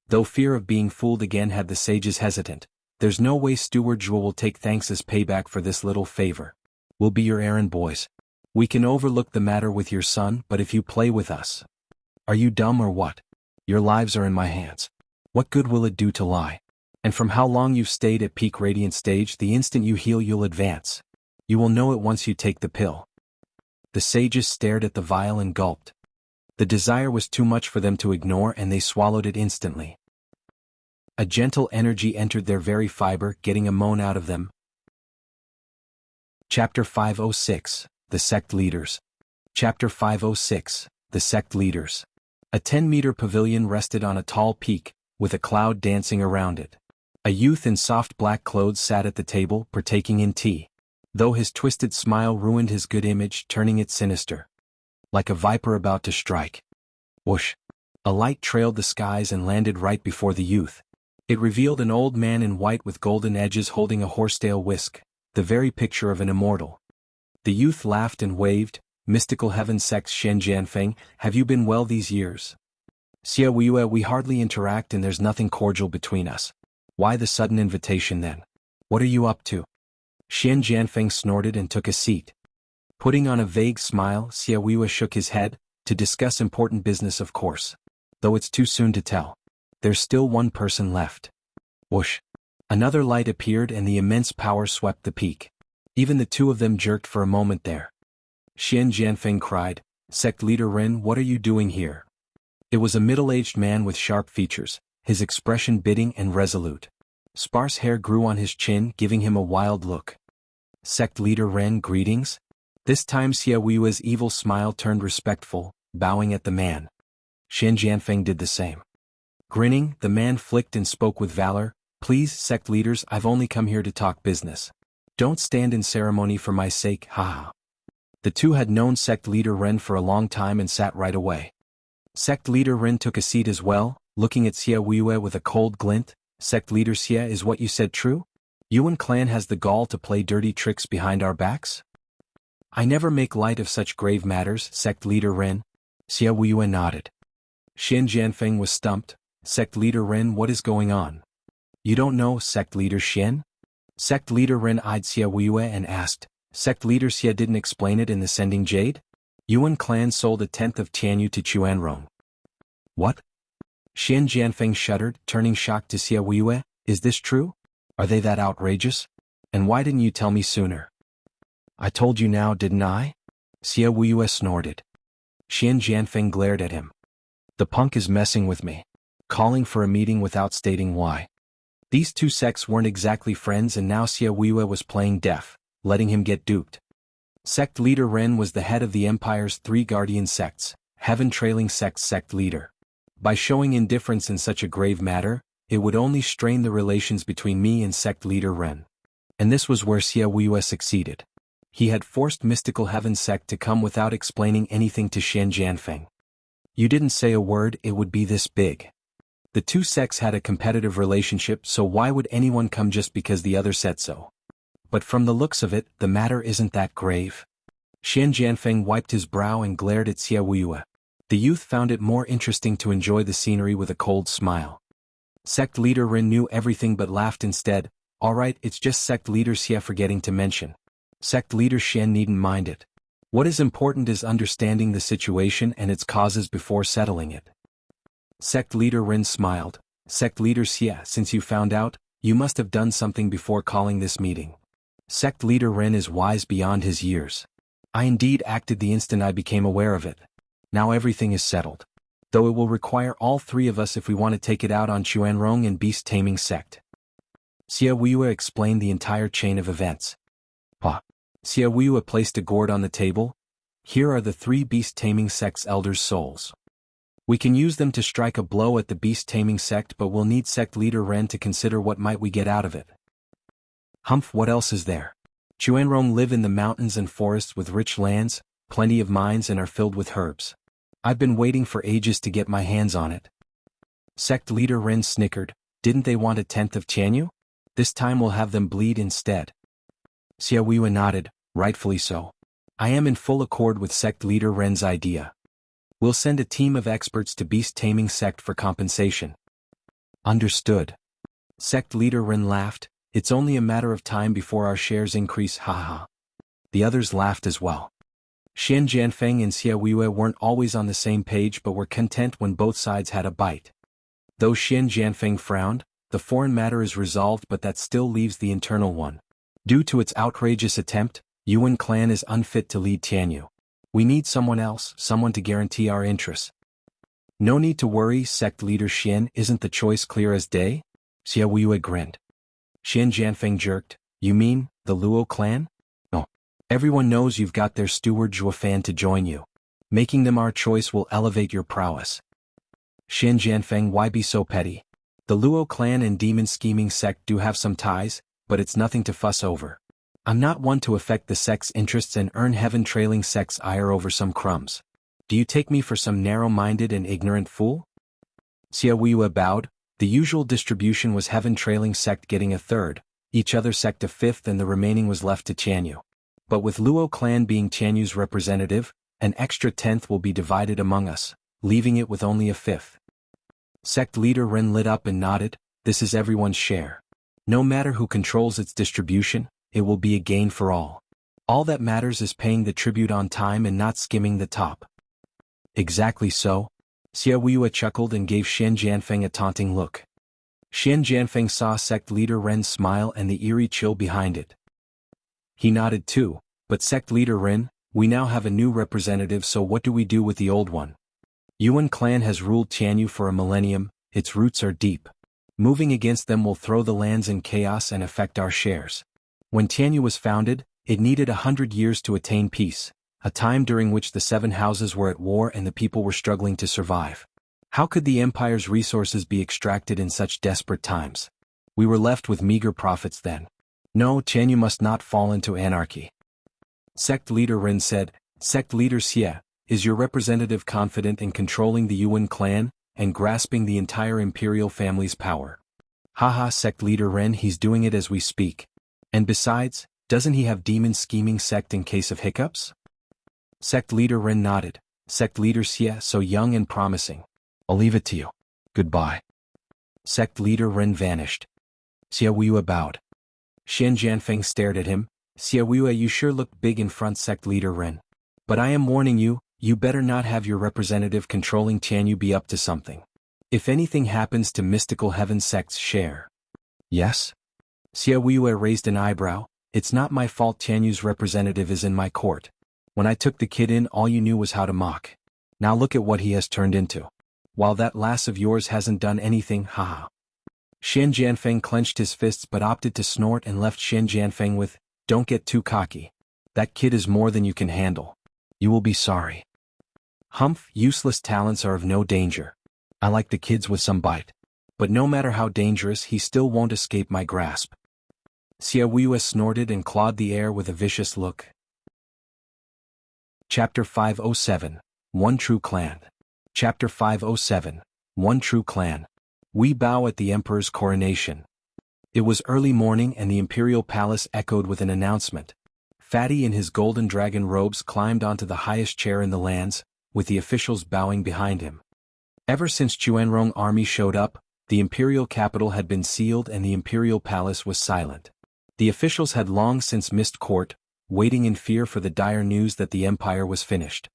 Though fear of being fooled again had the sages hesitant, there's no way Steward Zhuo will take thanks as payback for this little favor. We'll be your errand boys. We can overlook the matter with your son, but if you play with us. Are you dumb or what? Your lives are in my hands. What good will it do to lie? And from how long you've stayed at peak radiant stage, the instant you heal you'll advance. You will know it once you take the pill. The sages stared at the vial and gulped. The desire was too much for them to ignore and they swallowed it instantly. A gentle energy entered their very fiber, getting a moan out of them. Chapter 506, The Sect Leaders. Chapter 506, The Sect Leaders. A 10-meter pavilion rested on a tall peak, with a cloud dancing around it. A youth in soft black clothes sat at the table, partaking in tea. Though his twisted smile ruined his good image, turning it sinister. Like a viper about to strike. Whoosh! A light trailed the skies and landed right before the youth. It revealed an old man in white with golden edges holding a horsetail whisk, the very picture of an immortal. The youth laughed and waved, mystical heaven sex Shen Jianfeng, have you been well these years? Xia Weiyue, we hardly interact and there's nothing cordial between us. Why the sudden invitation then? What are you up to? Shen Jianfeng snorted and took a seat. Putting on a vague smile, Xia Weiyue shook his head, to discuss important business of course. Though it's too soon to tell. There's still one person left. Whoosh! Another light appeared and the immense power swept the peak. Even the 2 of them jerked for a moment there. Shen Jianfeng cried, Sect leader Ren, what are you doing here? It was a middle-aged man with sharp features, his expression biting and resolute. Sparse hair grew on his chin, giving him a wild look. Sect leader Ren, greetings? This time Xia Weiyue's evil smile turned respectful, bowing at the man. Xian Jianfeng did the same. Grinning, the man flicked and spoke with valor, please, sect leaders, I've only come here to talk business. Don't stand in ceremony for my sake, haha. The two had known sect leader Ren for a long time and sat right away. Sect leader Ren took a seat as well, looking at Xia Weiyue with a cold glint. Sect leader Xia, is what you said true? Yuan clan has the gall to play dirty tricks behind our backs? I never make light of such grave matters, sect leader Ren. Xia Weiyue nodded. Xian Jianfeng was stumped. Sect leader Ren, what is going on? You don't know, sect leader Xian? Sect leader Ren eyed Xia Weiyue and asked, sect leader Xia didn't explain it in the Sending Jade? Yuan clan sold 1/10 of Tianyu to Chuanrong. What? Xian Jianfeng shuddered, turning shocked to Xia Weiyue, is this true? Are they that outrageous? And why didn't you tell me sooner? I told you now, didn't I? Xia Weiyue snorted. Xian Jianfeng glared at him. The punk is messing with me. Calling for a meeting without stating why. These two sects weren't exactly friends and now Xia Weiyue was playing deaf, letting him get duped. Sect leader Ren was the head of the Empire's 3 guardian sects, Heaven Trailing Sect's sect leader. By showing indifference in such a grave matter, it would only strain the relations between me and sect leader Ren. And this was where Xia Weiyue succeeded. He had forced Mystical Heaven sect to come without explaining anything to Xian Jianfeng. You didn't say a word, it would be this big. The two sects had a competitive relationship, so why would anyone come just because the other said so? But from the looks of it, the matter isn't that grave. Xian Jianfeng wiped his brow and glared at Xia Weiyue. The youth found it more interesting to enjoy the scenery with a cold smile. Sect leader Ren knew everything but laughed instead. Alright, it's just sect leader Xia forgetting to mention. Sect leader Xian needn't mind it. What is important is understanding the situation and its causes before settling it. Sect leader Ren smiled. Sect leader Xia, since you found out, you must have done something before calling this meeting. Sect leader Ren is wise beyond his years. I indeed acted the instant I became aware of it. Now everything is settled. Though it will require all 3 of us if we want to take it out on Chuanrong and Beast Taming Sect. Xia Weiyue explained the entire chain of events. Xia Weiyue placed a gourd on the table. Here are the 3 Beast Taming Sect's elders' souls. We can use them to strike a blow at the Beast Taming Sect, but we'll need sect leader Ren to consider what might we get out of it. Humph, what else is there? Chuanrong live in the mountains and forests with rich lands, plenty of mines and are filled with herbs. I've been waiting for ages to get my hands on it. Sect leader Ren snickered. Didn't they want 1/10 of Tianyu? This time we'll have them bleed instead. Xia Weiyue nodded, rightfully so. I am in full accord with sect leader Ren's idea. We'll send a team of experts to Beast Taming Sect for compensation. Understood. Sect leader Ren laughed. It's only a matter of time before our shares increase, haha. The others laughed as well. Xian Jianfeng and Xia Weiyue weren't always on the same page but were content when both sides had a bite. Though Xian Jianfeng frowned, the foreign matter is resolved but that still leaves the internal one. Due to its outrageous attempt, Yuan clan is unfit to lead Tianyu. We need someone else, someone to guarantee our interests. No need to worry, sect leader Xian, isn't the choice clear as day? Xia Weiyue grinned. Xian Jianfeng jerked, you mean, the Luo clan? No. Everyone knows you've got their steward Zhuofan to join you. Making them our choice will elevate your prowess. Xian Jianfeng, why be so petty? The Luo clan and demon scheming sect do have some ties, but it's nothing to fuss over. I'm not one to affect the sect's interests and earn Heaven Trailing Sect's ire over some crumbs. Do you take me for some narrow-minded and ignorant fool? Xia Weiyue bowed. The usual distribution was Heaven Trailing Sect getting 1/3, each other sect 1/5 and the remaining was left to Tianyu. But with Luo clan being Tianyu's representative, an extra 1/10 will be divided among us, leaving it with only 1/5. Sect leader Ren lit up and nodded. This is everyone's share. No matter who controls its distribution, it will be a gain for all. All that matters is paying the tribute on time and not skimming the top. Exactly so. Xia Weiyue chuckled and gave Xian Jianfeng a taunting look. Xian Jianfeng saw sect leader Ren smile and the eerie chill behind it. He nodded too, but sect leader Ren, We now have a new representative, so what do we do with the old one? Yuan clan has ruled Tianyu for a millennium, its roots are deep. Moving against them will throw the lands in chaos and affect our shares. When Tianyu was founded, it needed 100 years to attain peace, a time during which the 7 houses were at war and the people were struggling to survive. How could the empire's resources be extracted in such desperate times? We were left with meager profits then. No, Tianyu must not fall into anarchy. Sect leader Ren said. Sect leader Xie, is your representative confident in controlling the Yuan clan and grasping the entire imperial family's power? Haha, sect leader Ren, he's doing it as we speak. And besides, doesn't he have demon scheming sect in case of hiccups? Sect leader Ren nodded. Sect leader Xie, so young and promising. I'll leave it to you. Goodbye. Sect leader Ren vanished. Xie Wei bowed. Xian Jianfeng stared at him. Xie Wei, you sure look big in front, sect leader Ren. But I am warning you, you better not have your representative controlling Tianyu be up to something. If anything happens to mystical heaven sect's share. Yes? Xie Wei raised an eyebrow. It's not my fault Tianyu's representative is in my court. When I took the kid in, all you knew was how to mock. Now look at what he has turned into. While that lass of yours hasn't done anything, haha. Xian Jianfeng clenched his fists but opted to snort and left Xian Jianfeng with, don't get too cocky. That kid is more than you can handle. You will be sorry. Humph, useless talents are of no danger. I like the kids with some bite. But no matter how dangerous, he still won't escape my grasp. Xie Wei snorted and clawed the air with a vicious look. Chapter 507, One True Clan. Chapter 507, One True Clan. We bow at the Emperor's coronation. It was early morning and the imperial palace echoed with an announcement. Fatty in his golden dragon robes climbed onto the highest chair in the lands, with the officials bowing behind him. Ever since Chuanrong army showed up, the imperial capital had been sealed and the imperial palace was silent. The officials had long since missed court, waiting in fear for the dire news that the empire was finished.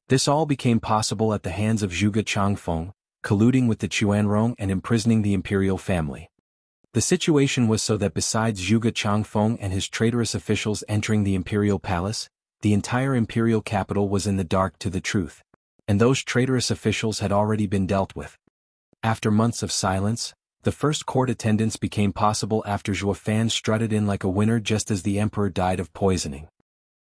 This all became possible at the hands of Zhuge Changfeng, colluding with the Chuanrong and imprisoning the imperial family. The situation was so that besides Zhuge Changfeng and his traitorous officials entering the imperial palace, the entire imperial capital was in the dark to the truth. And those traitorous officials had already been dealt with. After months of silence, the first court attendance became possible after Zhuge Fan strutted in like a winner just as the emperor died of poisoning.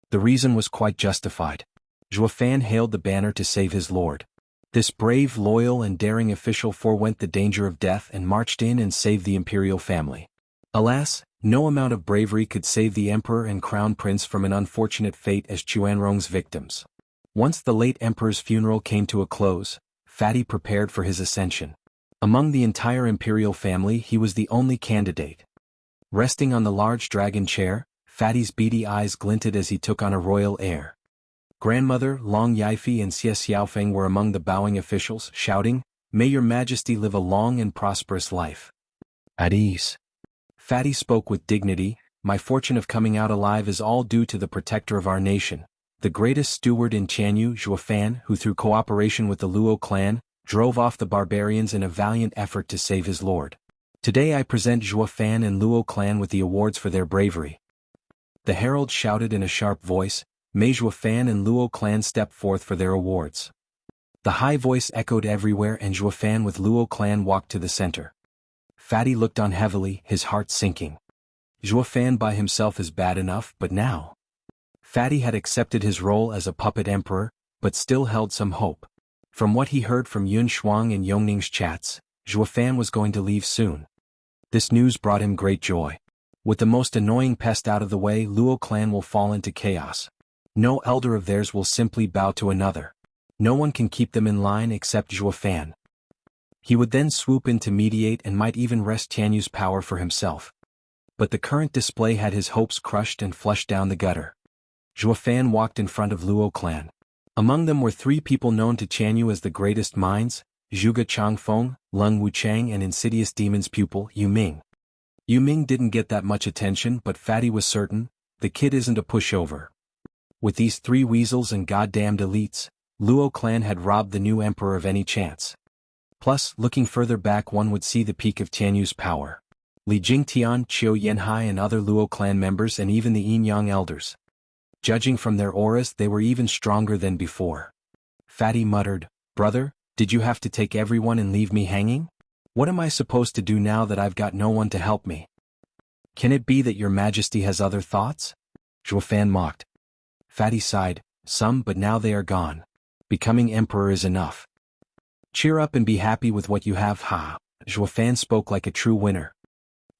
The reason was quite justified. Zhuge Fan hailed the banner to save his lord. This brave, loyal and daring official forewent the danger of death and marched in and saved the imperial family. Alas, no amount of bravery could save the emperor and crown prince from an unfortunate fate as Chuanrong's victims. Once the late emperor's funeral came to a close, Fatty prepared for his ascension. Among the entire imperial family he was the only candidate. Resting on the large dragon chair, Fatty's beady eyes glinted as he took on a royal air. Grandmother, Long Yifei and Xie Xiaofeng were among the bowing officials, shouting, "May your majesty live a long and prosperous life." At ease. Fatty spoke with dignity, "My fortune of coming out alive is all due to the protector of our nation, the greatest steward in Tianyu, Zhuge Fan, who through cooperation with the Luo clan, drove off the barbarians in a valiant effort to save his lord. Today I present Zhuge Fan and Luo clan with the awards for their bravery." The herald shouted in a sharp voice, "May Zhuge Fan and Luo clan step forth for their awards." The high voice echoed everywhere and Zhuge Fan with Luo clan walked to the center. Fatty looked on heavily, his heart sinking. Zhuge Fan by himself is bad enough, but now? Fatty had accepted his role as a puppet emperor, but still held some hope. From what he heard from Yun Shuang and Yongning's chats, Zhuge Fan was going to leave soon. This news brought him great joy. With the most annoying pest out of the way, Luo clan will fall into chaos. No elder of theirs will simply bow to another. No one can keep them in line except Zhuge Fan. He would then swoop in to mediate and might even wrest Tianyu's power for himself. But the current display had his hopes crushed and flushed down the gutter. Zhuge Fan walked in front of Luo clan. Among them were 3 people known to Tianyu as the greatest minds, Zhuge Changfeng, Lung Wuchang and insidious demon's pupil, Yu Ming. Yu Ming didn't get that much attention, but Fatty was certain, the kid isn't a pushover. With these 3 weasels and goddamned elites, Luo clan had robbed the new emperor of any chance. Plus, looking further back one would see the peak of Tianyu's power. Li Jingtian, Qiu Yanhai and other Luo clan members and even the Yin Yang elders. Judging from their auras, they were even stronger than before. Fatty muttered, "Brother, did you have to take everyone and leave me hanging? What am I supposed to do now that I've got no one to help me? Can it be that your majesty has other thoughts?" Zhuofan mocked. Fatty sighed, "Some, but now they are gone. Becoming emperor is enough. Cheer up and be happy with what you have, ha." Zhuofan spoke like a true winner.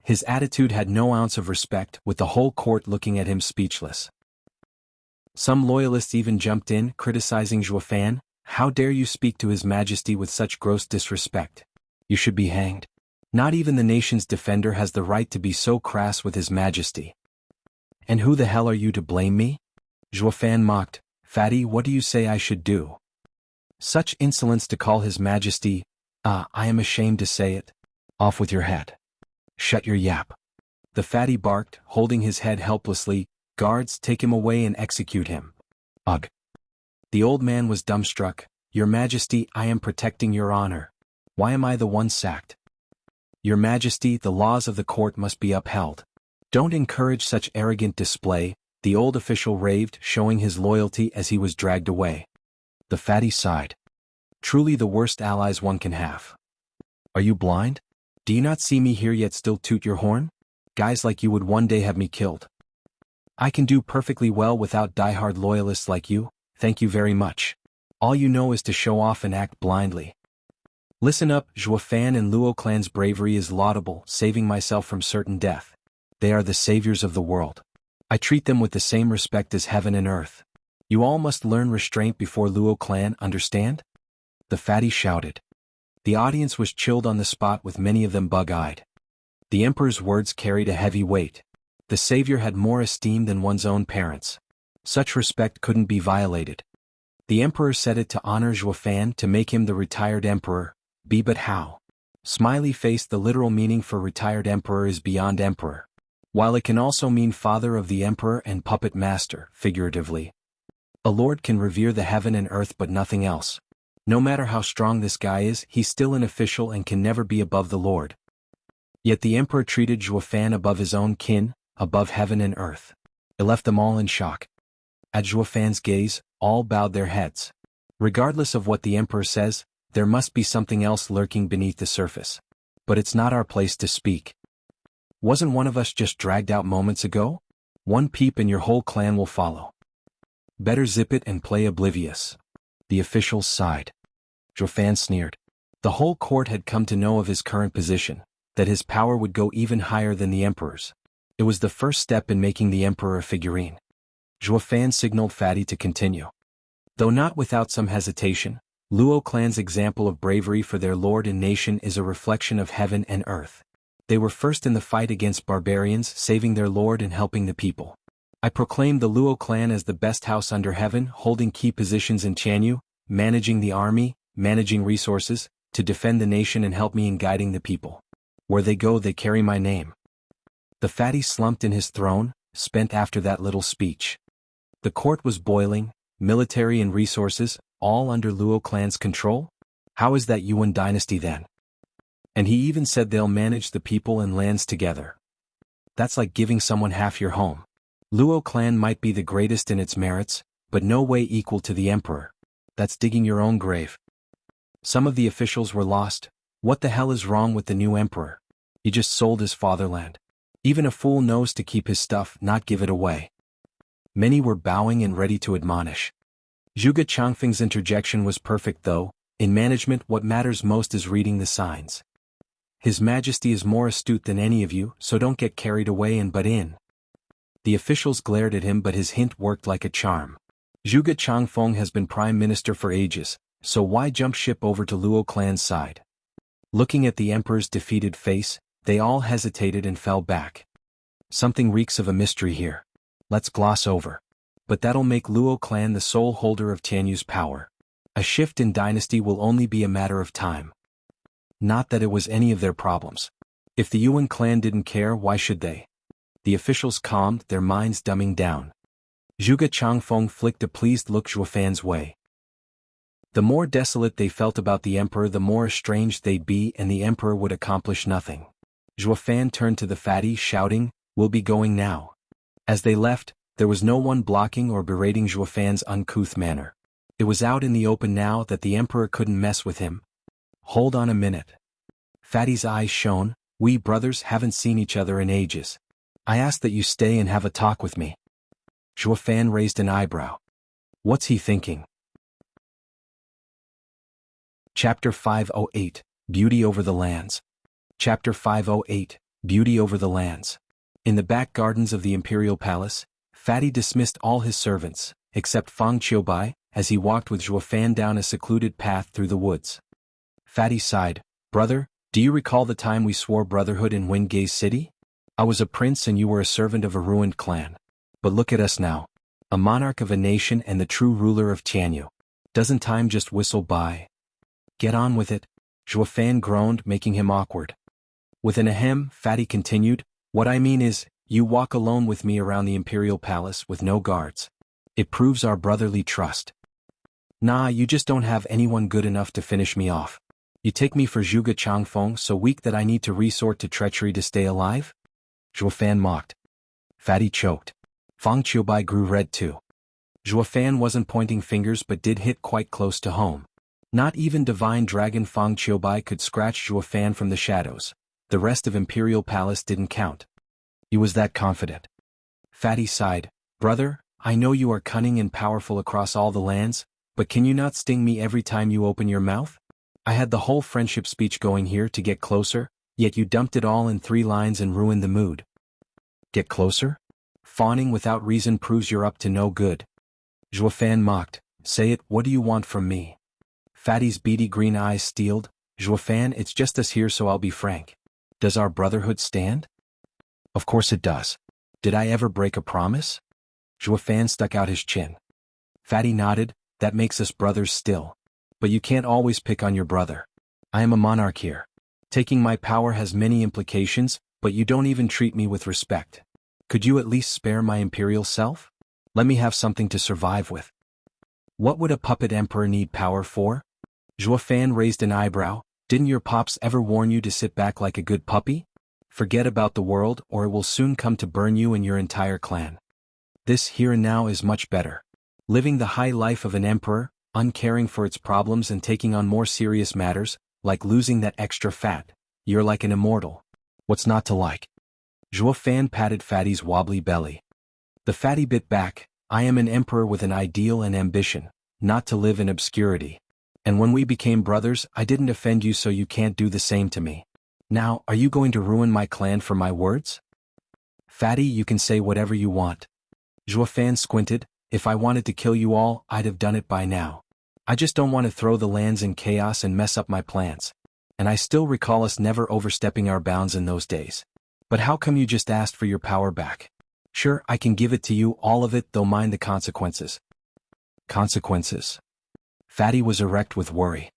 His attitude had no ounce of respect, with the whole court looking at him speechless. Some loyalists even jumped in, criticizing Zhuofan. "How dare you speak to His Majesty with such gross disrespect? You should be hanged. Not even the nation's defender has the right to be so crass with His Majesty." "And who the hell are you to blame me?" Zhuofan mocked. "Fatty, what do you say I should do? Such insolence to call His Majesty, I am ashamed to say it. Off with your head. Shut your yap." The fatty barked, holding his head helplessly. "Guards, take him away and execute him." Ugh. The old man was dumbstruck. "Your Majesty, I am protecting your honor. Why am I the one sacked?" "Your Majesty, the laws of the court must be upheld. Don't encourage such arrogant display," the old official raved, showing his loyalty as he was dragged away. The fatty sighed. "Truly the worst allies one can have. Are you blind? Do you not see me here yet still toot your horn? Guys like you would one day have me killed. I can do perfectly well without die-hard loyalists like you, thank you very much. All you know is to show off and act blindly. Listen up, Zhuofan and Luo clan's bravery is laudable, saving myself from certain death. They are the saviors of the world. I treat them with the same respect as heaven and earth. You all must learn restraint before Luo clan, understand?" The fatty shouted. The audience was chilled on the spot, with many of them bug-eyed. The emperor's words carried a heavy weight. The savior had more esteem than one's own parents. Such respect couldn't be violated. The emperor said it to honor Zhuofan, to make him the retired emperor. But how? Smiley face. The literal meaning for retired emperor is beyond emperor. While it can also mean father of the emperor and puppet master, figuratively. A lord can revere the heaven and earth but nothing else. No matter how strong this guy is, he's still an official and can never be above the lord. Yet the emperor treated Zhuofan above his own kin, above heaven and earth. It left them all in shock. At Zhuofan's gaze, all bowed their heads. Regardless of what the emperor says, there must be something else lurking beneath the surface. But it's not our place to speak. Wasn't one of us just dragged out moments ago? One peep and your whole clan will follow. Better zip it and play oblivious. The officials sighed. Zhuofan sneered. The whole court had come to know of his current position, that his power would go even higher than the emperor's. It was the first step in making the emperor a figurine. Zhuofan signaled Fatty to continue. Though not without some hesitation, Luo clan's example of bravery for their lord and nation is a reflection of heaven and earth. They were first in the fight against barbarians, saving their lord and helping the people. I proclaim the Luo clan as the best house under heaven, holding key positions in Chanyu, managing the army, managing resources, to defend the nation and help me in guiding the people. Where they go they carry my name. The fatty slumped in his throne, spent after that little speech. The court was boiling, military and resources, all under Luo clan's control? How is that Yuan dynasty then? And he even said they'll manage the people and lands together. That's like giving someone half your home. Luo clan might be the greatest in its merits, but no way equal to the emperor. That's digging your own grave. Some of the officials were lost. What the hell is wrong with the new emperor? He just sold his fatherland. Even a fool knows to keep his stuff, not give it away. Many were bowing and ready to admonish. Zhuge Changfeng's interjection was perfect though. In management what matters most is reading the signs. His Majesty is more astute than any of you, so don't get carried away and butt in. The officials glared at him, but his hint worked like a charm. Zhuge Changfeng has been prime minister for ages, so why jump ship over to Luo clan's side? Looking at the emperor's defeated face, they all hesitated and fell back. Something reeks of a mystery here. Let's gloss over. But that'll make Luo clan the sole holder of Tianyu's power. A shift in dynasty will only be a matter of time. Not that it was any of their problems. If the Yuan clan didn't care, why should they? The officials calmed, their minds dumbing down. Zhuge Changfeng flicked a pleased look Zhuofan's way. The more desolate they felt about the emperor, the more estranged they'd be, and the emperor would accomplish nothing. Zhuofan turned to the fatty, shouting, "We'll be going now." As they left, There was no one blocking or berating Zhuofan's uncouth manner. It was out in the open now that the emperor couldn't mess with him. Hold on a minute. Fatty's eyes shone. We brothers haven't seen each other in ages. I ask that you stay and have a talk with me. Zhuofan raised an eyebrow. What's he thinking? Chapter 508, Beauty Over the Lands. Chapter 508, Beauty Over the Lands. In the back gardens of the imperial palace, Fatty dismissed all his servants, except Fang Qiubai, as he walked with Zhuofan down a secluded path through the woods. Fatty sighed. Brother, do you recall the time we swore brotherhood in Wingate City? I was a prince and you were a servant of a ruined clan. But look at us now. A monarch of a nation and the true ruler of Tianyu. Doesn't time just whistle by? Get on with it. Zhuofan groaned, making him awkward. With an ahem, Fatty continued, what I mean is, you walk alone with me around the imperial palace with no guards. It proves our brotherly trust. Nah, you just don't have anyone good enough to finish me off. You take me for Zhuge Changfeng, so weak that I need to resort to treachery to stay alive? Zhuofan mocked. Fatty choked. Fang Qiubai grew red too. Zhuofan wasn't pointing fingers but did hit quite close to home. Not even divine dragon Fang Qiubai could scratch Zhuofan from the shadows. The rest of Imperial Palace didn't count. He was that confident. Fatty sighed. Brother, I know you are cunning and powerful across all the lands, but can you not sting me every time you open your mouth? I had the whole friendship speech going here to get closer, yet you dumped it all in 3 lines and ruined the mood. Get closer? Fawning without reason proves you're up to no good. Zhuofan mocked. Say it, what do you want from me? Fatty's beady green eyes steeled. Zhuofan, it's just us here, so I'll be frank. Does our brotherhood stand? Of course it does. Did I ever break a promise? Zhuofan stuck out his chin. Fatty nodded. That makes us brothers still. But you can't always pick on your brother. I am a monarch here. Taking my power has many implications, but you don't even treat me with respect. Could you at least spare my imperial self? Let me have something to survive with. What would a puppet emperor need power for? Zhuofan raised an eyebrow. Didn't your pops ever warn you to sit back like a good puppy? Forget about the world or it will soon come to burn you and your entire clan. This here and now is much better. Living the high life of an emperor, uncaring for its problems and taking on more serious matters, like losing that extra fat. You're like an immortal. What's not to like? Zhuofan patted Fatty's wobbly belly. The Fatty bit back. I am an emperor with an ideal and ambition, not to live in obscurity. And when we became brothers, I didn't offend you, so you can't do the same to me. Now, are you going to ruin my clan for my words? Fatty, you can say whatever you want. Zhuofan squinted. If I wanted to kill you all, I'd have done it by now. I just don't want to throw the lands in chaos and mess up my plans. And I still recall us never overstepping our bounds in those days. But how come you just asked for your power back? Sure, I can give it to you, all of it, though mind the consequences. Consequences? Fatty was erect with worry.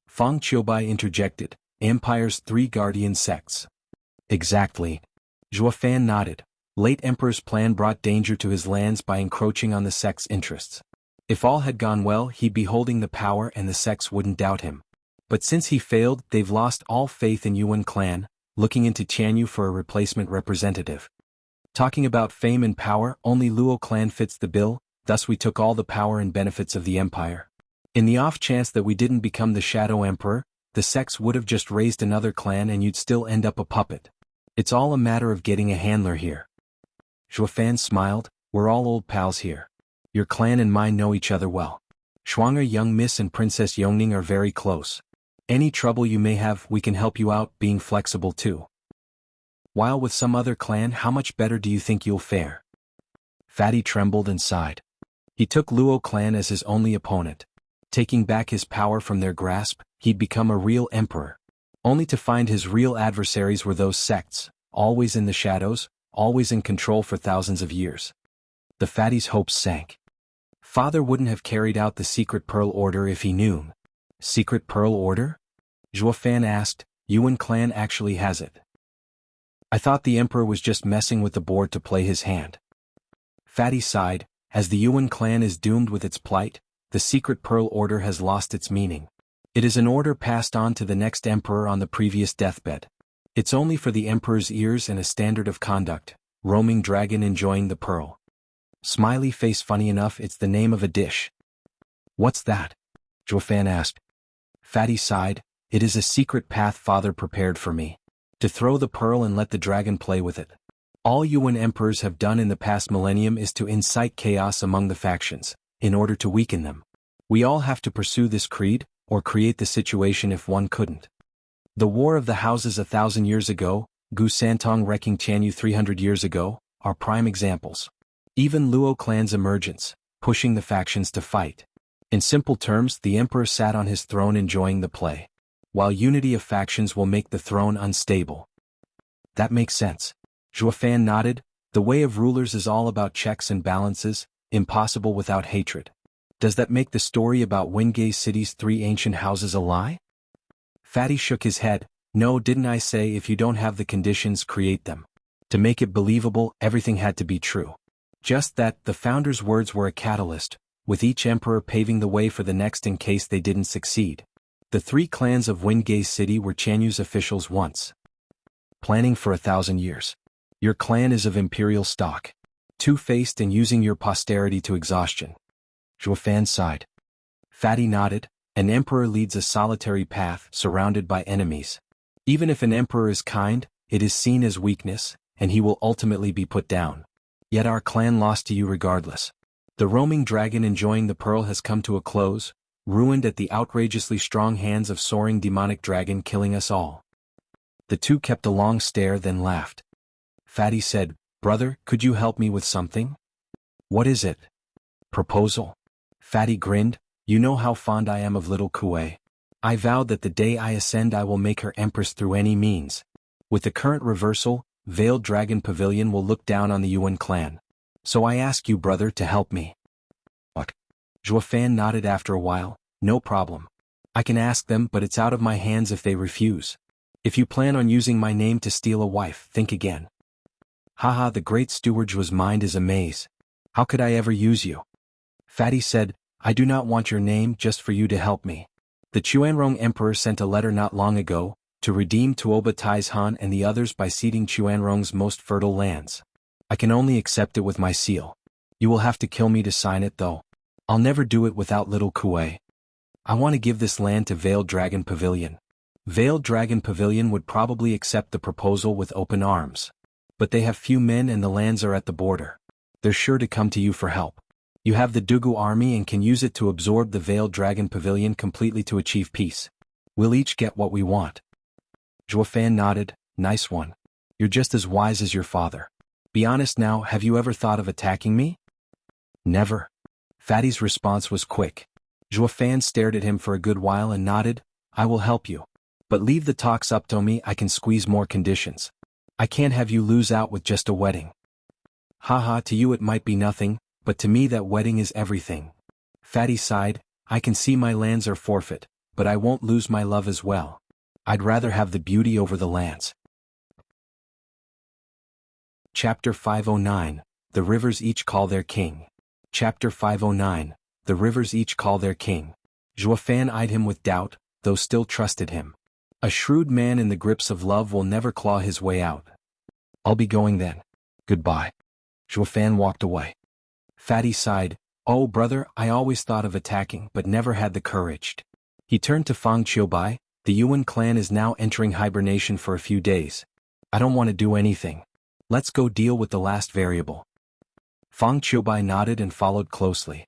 Fang Qiubai interjected. Empire's 3 guardian sects. Exactly. Zhuofan nodded. Late emperor's plan brought danger to his lands by encroaching on the sect's interests. If all had gone well, he'd be holding the power and the sects wouldn't doubt him. But since he failed, they've lost all faith in Yuan clan, looking into Tianyu for a replacement representative. Talking about fame and power, only Luo clan fits the bill, thus we took all the power and benefits of the empire. In the off chance that we didn't become the Shadow Emperor, the sects would have just raised another clan and you'd still end up a puppet. It's all a matter of getting a handler here. Zhuofan smiled. We're all old pals here. Your clan and mine know each other well. Shuang'er, young Miss and Princess Yongning are very close. Any trouble you may have, we can help you out, being flexible too. While with some other clan, how much better do you think you'll fare? Fatty trembled and sighed. He took Luo clan as his only opponent. Taking back his power from their grasp, he'd become a real emperor. Only to find his real adversaries were those sects, always in the shadows, always in control for thousands of years. The Fatty's hopes sank. Father wouldn't have carried out the secret pearl order if he knew. Secret pearl order? Zhuofan asked. Yuan clan actually has it. I thought the emperor was just messing with the board to play his hand. Fatty sighed. As the Yuan clan is doomed with its plight, the secret pearl order has lost its meaning. It is an order passed on to the next emperor on the previous deathbed. It's only for the emperor's ears and a standard of conduct, roaming dragon enjoying the pearl. Smiley face funny enough, it's the name of a dish. What's that? Zhuofan asked. Fatty sighed, it is a secret path father prepared for me. To throw the pearl and let the dragon play with it. All Yuan emperors have done in the past millennium is to incite chaos among the factions, in order to weaken them. We all have to pursue this creed, or create the situation if one couldn't. The War of the Houses 1,000 years ago, Gu Santong wrecking Tianyu 300 years ago, are prime examples. Even Luo clan's emergence, pushing the factions to fight. In simple terms, the emperor sat on his throne enjoying the play. While unity of factions will make the throne unstable. That makes sense. Zhuofan nodded, the way of rulers is all about checks and balances, impossible without hatred. Does that make the story about Wengay City's 3 ancient houses a lie? Fatty shook his head, no, didn't I say if you don't have the conditions, create them. To make it believable, everything had to be true. Just that, the founder's words were a catalyst, with each emperor paving the way for the next in case they didn't succeed. The 3 clans of Wengay City were Tianyu's officials once. Planning for 1,000 years. Your clan is of imperial stock. Two-faced and using your posterity to exhaustion. Zhuofan sighed. Fatty nodded, an emperor leads a solitary path surrounded by enemies. Even if an emperor is kind, it is seen as weakness, and he will ultimately be put down. Yet our clan lost to you regardless. The roaming dragon enjoying the pearl has come to a close, ruined at the outrageously strong hands of soaring demonic dragon killing us all. The two kept a long stare then laughed. Fatty said, brother, could you help me with something? What is it? Proposal. Fatty grinned, you know how fond I am of little Kuei. I vowed that the day I ascend I will make her empress through any means. With the current reversal, Veiled Dragon Pavilion will look down on the Yuan clan. So I ask you brother to help me. What? Zhuofan nodded after a while, no problem. I can ask them but it's out of my hands if they refuse. If you plan on using my name to steal a wife, think again. Haha, the great Steward's mind is a maze. How could I ever use you? Fatty said, I do not want your name just for you to help me. The Chuanrong Emperor sent a letter not long ago, to redeem Tuoba Taizhan and the others by ceding Chuanrong's most fertile lands. I can only accept it with my seal. You will have to kill me to sign it though. I'll never do it without little Kuei. I want to give this land to Veiled Dragon Pavilion. Veiled Dragon Pavilion would probably accept the proposal with open arms. But they have few men and the lands are at the border. They're sure to come to you for help. You have the Dugu army and can use it to absorb the Veiled Dragon Pavilion completely to achieve peace. We'll each get what we want. Zhuofan nodded, nice one. You're just as wise as your father. Be honest now, have you ever thought of attacking me? Never. Fatty's response was quick. Zhuofan stared at him for a good while and nodded, I will help you. But leave the talks up to me, I can squeeze more conditions. I can't have you lose out with just a wedding. Haha, to you it might be nothing, but to me that wedding is everything. Fatty sighed, I can see my lands are forfeit, but I won't lose my love as well. I'd rather have the beauty over the lands. Chapter 509, The Rivers Each Call Their King. Chapter 509, The Rivers Each Call Their King. Zhuofan eyed him with doubt, though still trusted him. A shrewd man in the grips of love will never claw his way out. I'll be going then. Goodbye. Zhuofan walked away. Fatty sighed, oh brother, I always thought of attacking but never had the courage. He turned to Fang Qiubai, the Yuan clan is now entering hibernation for a few days. I don't want to do anything. Let's go deal with the last variable. Fang Qiubai nodded and followed closely.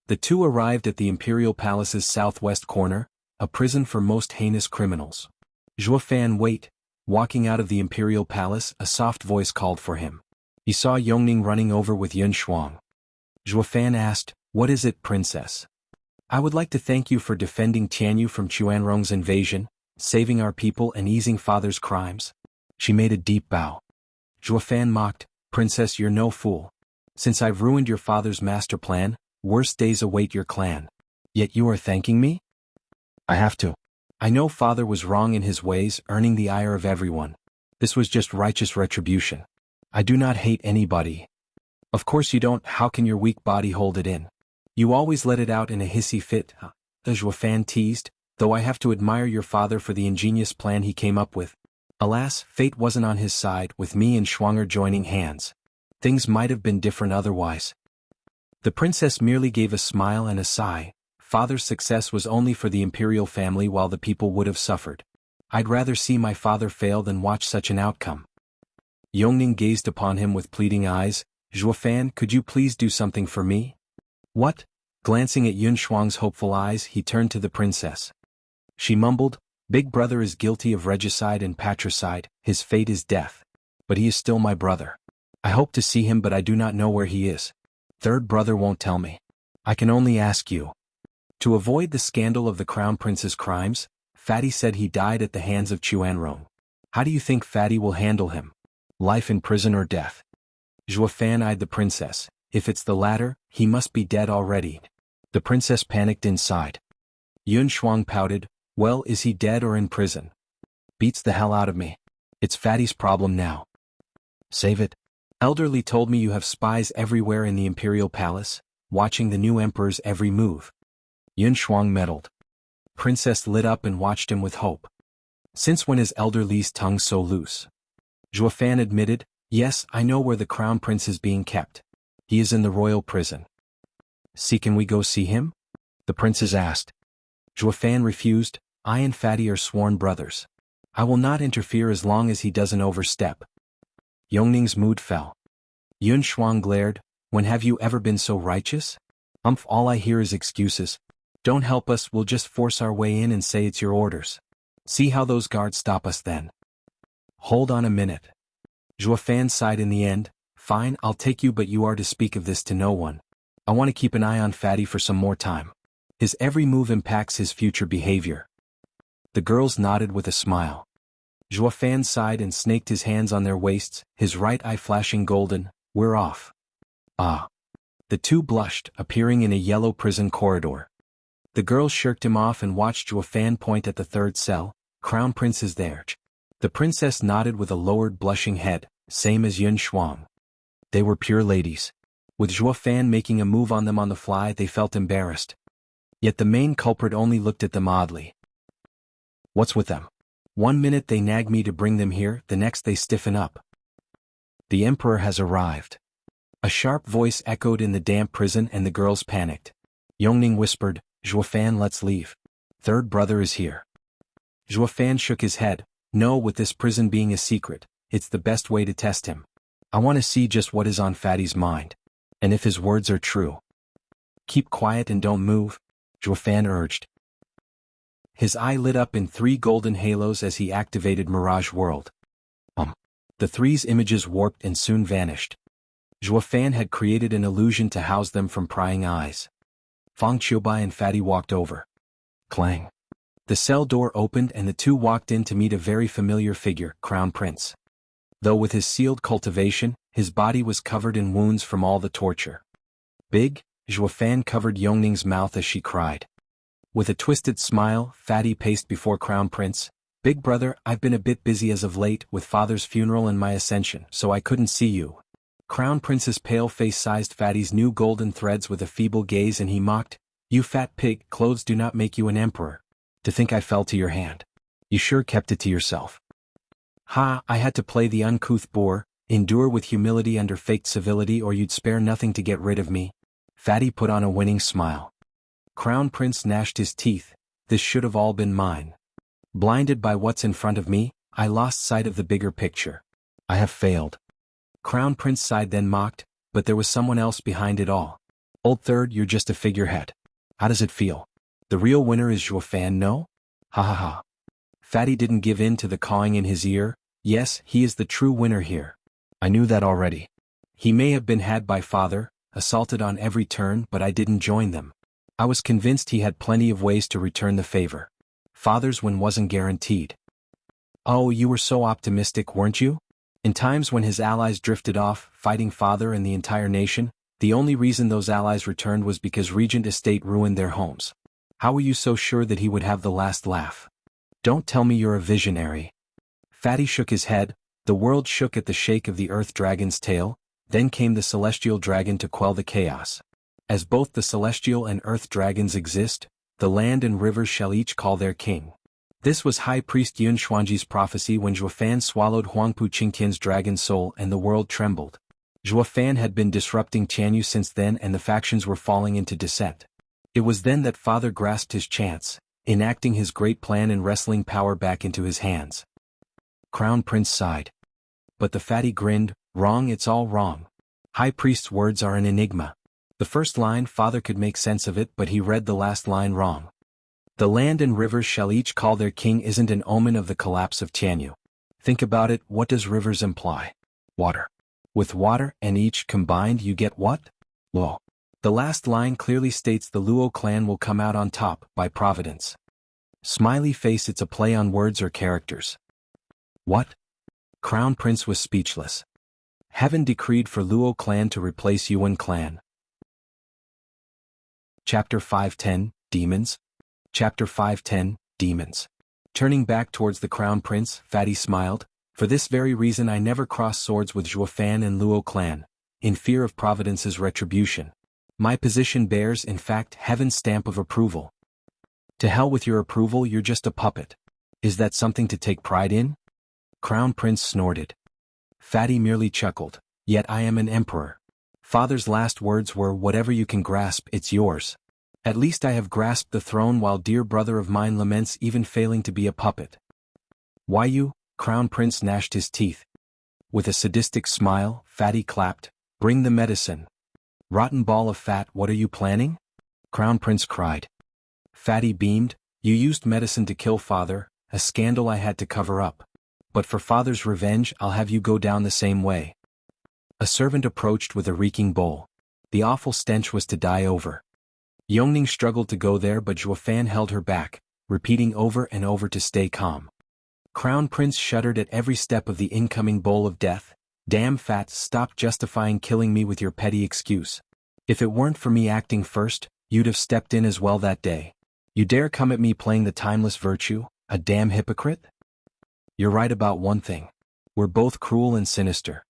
The two arrived at the Imperial Palace's southwest corner, a prison for most heinous criminals. Zhuofan, wait. Walking out of the Imperial Palace, a soft voice called for him. He saw Yongning running over with Yun Shuang. Zhuofan asked, what is it, princess? I would like to thank you for defending Tianyu from Chuanrong's invasion, saving our people and easing father's crimes. She made a deep bow. Zhuofan mocked, princess, you're no fool. Since I've ruined your father's master plan, worse days await your clan. Yet you are thanking me? I have to. I know father was wrong in his ways, earning the ire of everyone. This was just righteous retribution. I do not hate anybody. Of course you don't, how can your weak body hold it in? You always let it out in a hissy fit, Zhuofan teased, though I have to admire your father for the ingenious plan he came up with. Alas, fate wasn't on his side, with me and Schwanger joining hands. Things might have been different otherwise. The princess merely gave a smile and a sigh. Father's success was only for the imperial family while the people would have suffered. I'd rather see my father fail than watch such an outcome. Yongning gazed upon him with pleading eyes. Zhuofan, could you please do something for me? What? Glancing at Yun Shuang's hopeful eyes, he turned to the princess. She mumbled, Big brother is guilty of regicide and patricide, his fate is death. But he is still my brother. I hope to see him but I do not know where he is. Third brother won't tell me. I can only ask you. To avoid the scandal of the crown prince's crimes, Fatty said he died at the hands of Chuanrong. How do you think Fatty will handle him? Life in prison or death? Zhuofan eyed the princess. If it's the latter, he must be dead already. The princess panicked inside. Yun Shuang pouted, well, is he dead or in prison? Beats the hell out of me. It's Fatty's problem now. Save it. Elderly told me you have spies everywhere in the imperial palace, watching the new emperor's every move. Yun Shuang meddled. Princess lit up and watched him with hope. Since when is Elder Li's tongue so loose? Zhuofan admitted, yes, I know where the crown prince is being kept. He is in the royal prison. See, can we go see him? The princess asked. Zhuofan refused, I and Fatty are sworn brothers. I will not interfere as long as he doesn't overstep. Yongning's mood fell. Yun Shuang glared, when have you ever been so righteous? All I hear is excuses. Don't help us, we'll just force our way in and say it's your orders. See how those guards stop us then. Hold on a minute. Zhuofan sighed in the end, fine, I'll take you but you are to speak of this to no one. I want to keep an eye on Fatty for some more time. His every move impacts his future behavior. The girls nodded with a smile. Zhuofan sighed and snaked his hands on their waists, his right eye flashing golden, we're off. Ah. The two blushed, appearing in a yellow prison corridor. The girls shirked him off and watched Zhuofan point at the third cell. Crown Prince is there. The princess nodded with a lowered blushing head, same as Yun Shuang. They were pure ladies. With Zhuofan making a move on them on the fly, they felt embarrassed. Yet the main culprit only looked at them oddly. What's with them? One minute they nag me to bring them here, the next they stiffen up. The emperor has arrived. A sharp voice echoed in the damp prison and the girls panicked. Yongning whispered, Zhuofan, let's leave. Third brother is here. Zhuofan shook his head, no, with this prison being a secret, it's the best way to test him. I want to see just what is on Fatty's mind. And if his words are true. Keep quiet and don't move, Zhuofan urged. His eye lit up in 3 golden halos as he activated Mirage World. The 3's images warped and soon vanished. Zhuofan had created an illusion to house them from prying eyes. Fang Qiubai and Fatty walked over. Clang. The cell door opened and the two walked in to meet a very familiar figure, Crown Prince. Though with his sealed cultivation, his body was covered in wounds from all the torture. Big, Zhuofan covered Yongning's mouth as she cried. With a twisted smile, Fatty paced before Crown Prince. Big brother, I've been a bit busy as of late with father's funeral and my ascension, so I couldn't see you. Crown Prince's pale face sized Fatty's new golden threads with a feeble gaze and he mocked, you fat pig, clothes do not make you an emperor. To think I fell to your hand. You sure kept it to yourself. Ha, I had to play the uncouth boor, endure with humility under faked civility or you'd spare nothing to get rid of me. Fatty put on a winning smile. Crown Prince gnashed his teeth, this should have all been mine. Blinded by what's in front of me, I lost sight of the bigger picture. I have failed. Crown Prince sighed then mocked, but there was someone else behind it all. Old third, you're just a figurehead. How does it feel? The real winner is Zhuofan, no? Ha ha ha. Fatty didn't give in to the cawing in his ear, yes, he is the true winner here. I knew that already. He may have been had by father, assaulted on every turn but I didn't join them. I was convinced he had plenty of ways to return the favor. Father's win wasn't guaranteed. Oh, you were so optimistic, weren't you? In times when his allies drifted off, fighting father and the entire nation, the only reason those allies returned was because Regent Estate ruined their homes. How were you so sure that he would have the last laugh? Don't tell me you're a visionary. Fatty shook his head, the world shook at the shake of the earth dragon's tail, then came the celestial dragon to quell the chaos. As both the celestial and earth dragons exist, the land and rivers shall each call their king. This was High Priest Yun Xuanji's prophecy when Zhuofan swallowed Huangpu Qingtian's dragon soul and the world trembled. Fan had been disrupting Tianyu since then and the factions were falling into dissent. It was then that father grasped his chance, enacting his great plan and wrestling power back into his hands. Crown Prince sighed. But the fatty grinned, wrong, it's all wrong. High Priest's words are an enigma. The first line father could make sense of it but he read the last line wrong. The land and rivers shall each call their king isn't an omen of the collapse of Tianyu. Think about it, what does rivers imply? Water. With water and each combined you get what? Luo. The last line clearly states the Luo clan will come out on top, by providence. Smiley face, it's a play on words or characters. What? Crown Prince was speechless. Heaven decreed for Luo clan to replace Yuan clan. Chapter 510, Demons. Chapter 510, Demons. Turning back towards the Crown Prince, Fatty smiled. For this very reason I never cross swords with Fan and Luo clan, in fear of Providence's retribution. My position bears in fact Heaven's stamp of approval. To hell with your approval, you're just a puppet. Is that something to take pride in? Crown Prince snorted. Fatty merely chuckled. Yet I am an emperor. Father's last words were, whatever you can grasp, it's yours. At least I have grasped the throne while dear brother of mine laments even failing to be a puppet. Why you? Crown Prince gnashed his teeth. With a sadistic smile, Fatty clapped. Bring the medicine. Rotten ball of fat, what are you planning? Crown Prince cried. Fatty beamed. You used medicine to kill father, a scandal I had to cover up. But for father's revenge I'll have you go down the same way. A servant approached with a reeking bowl. The awful stench was to die over. Yongning struggled to go there but Fan held her back, repeating over and over to stay calm. Crown Prince shuddered at every step of the incoming bowl of death. Damn fat, stop justifying killing me with your petty excuse. If it weren't for me acting first, you'd have stepped in as well that day. You dare come at me playing the timeless virtue, a damn hypocrite? You're right about one thing. We're both cruel and sinister.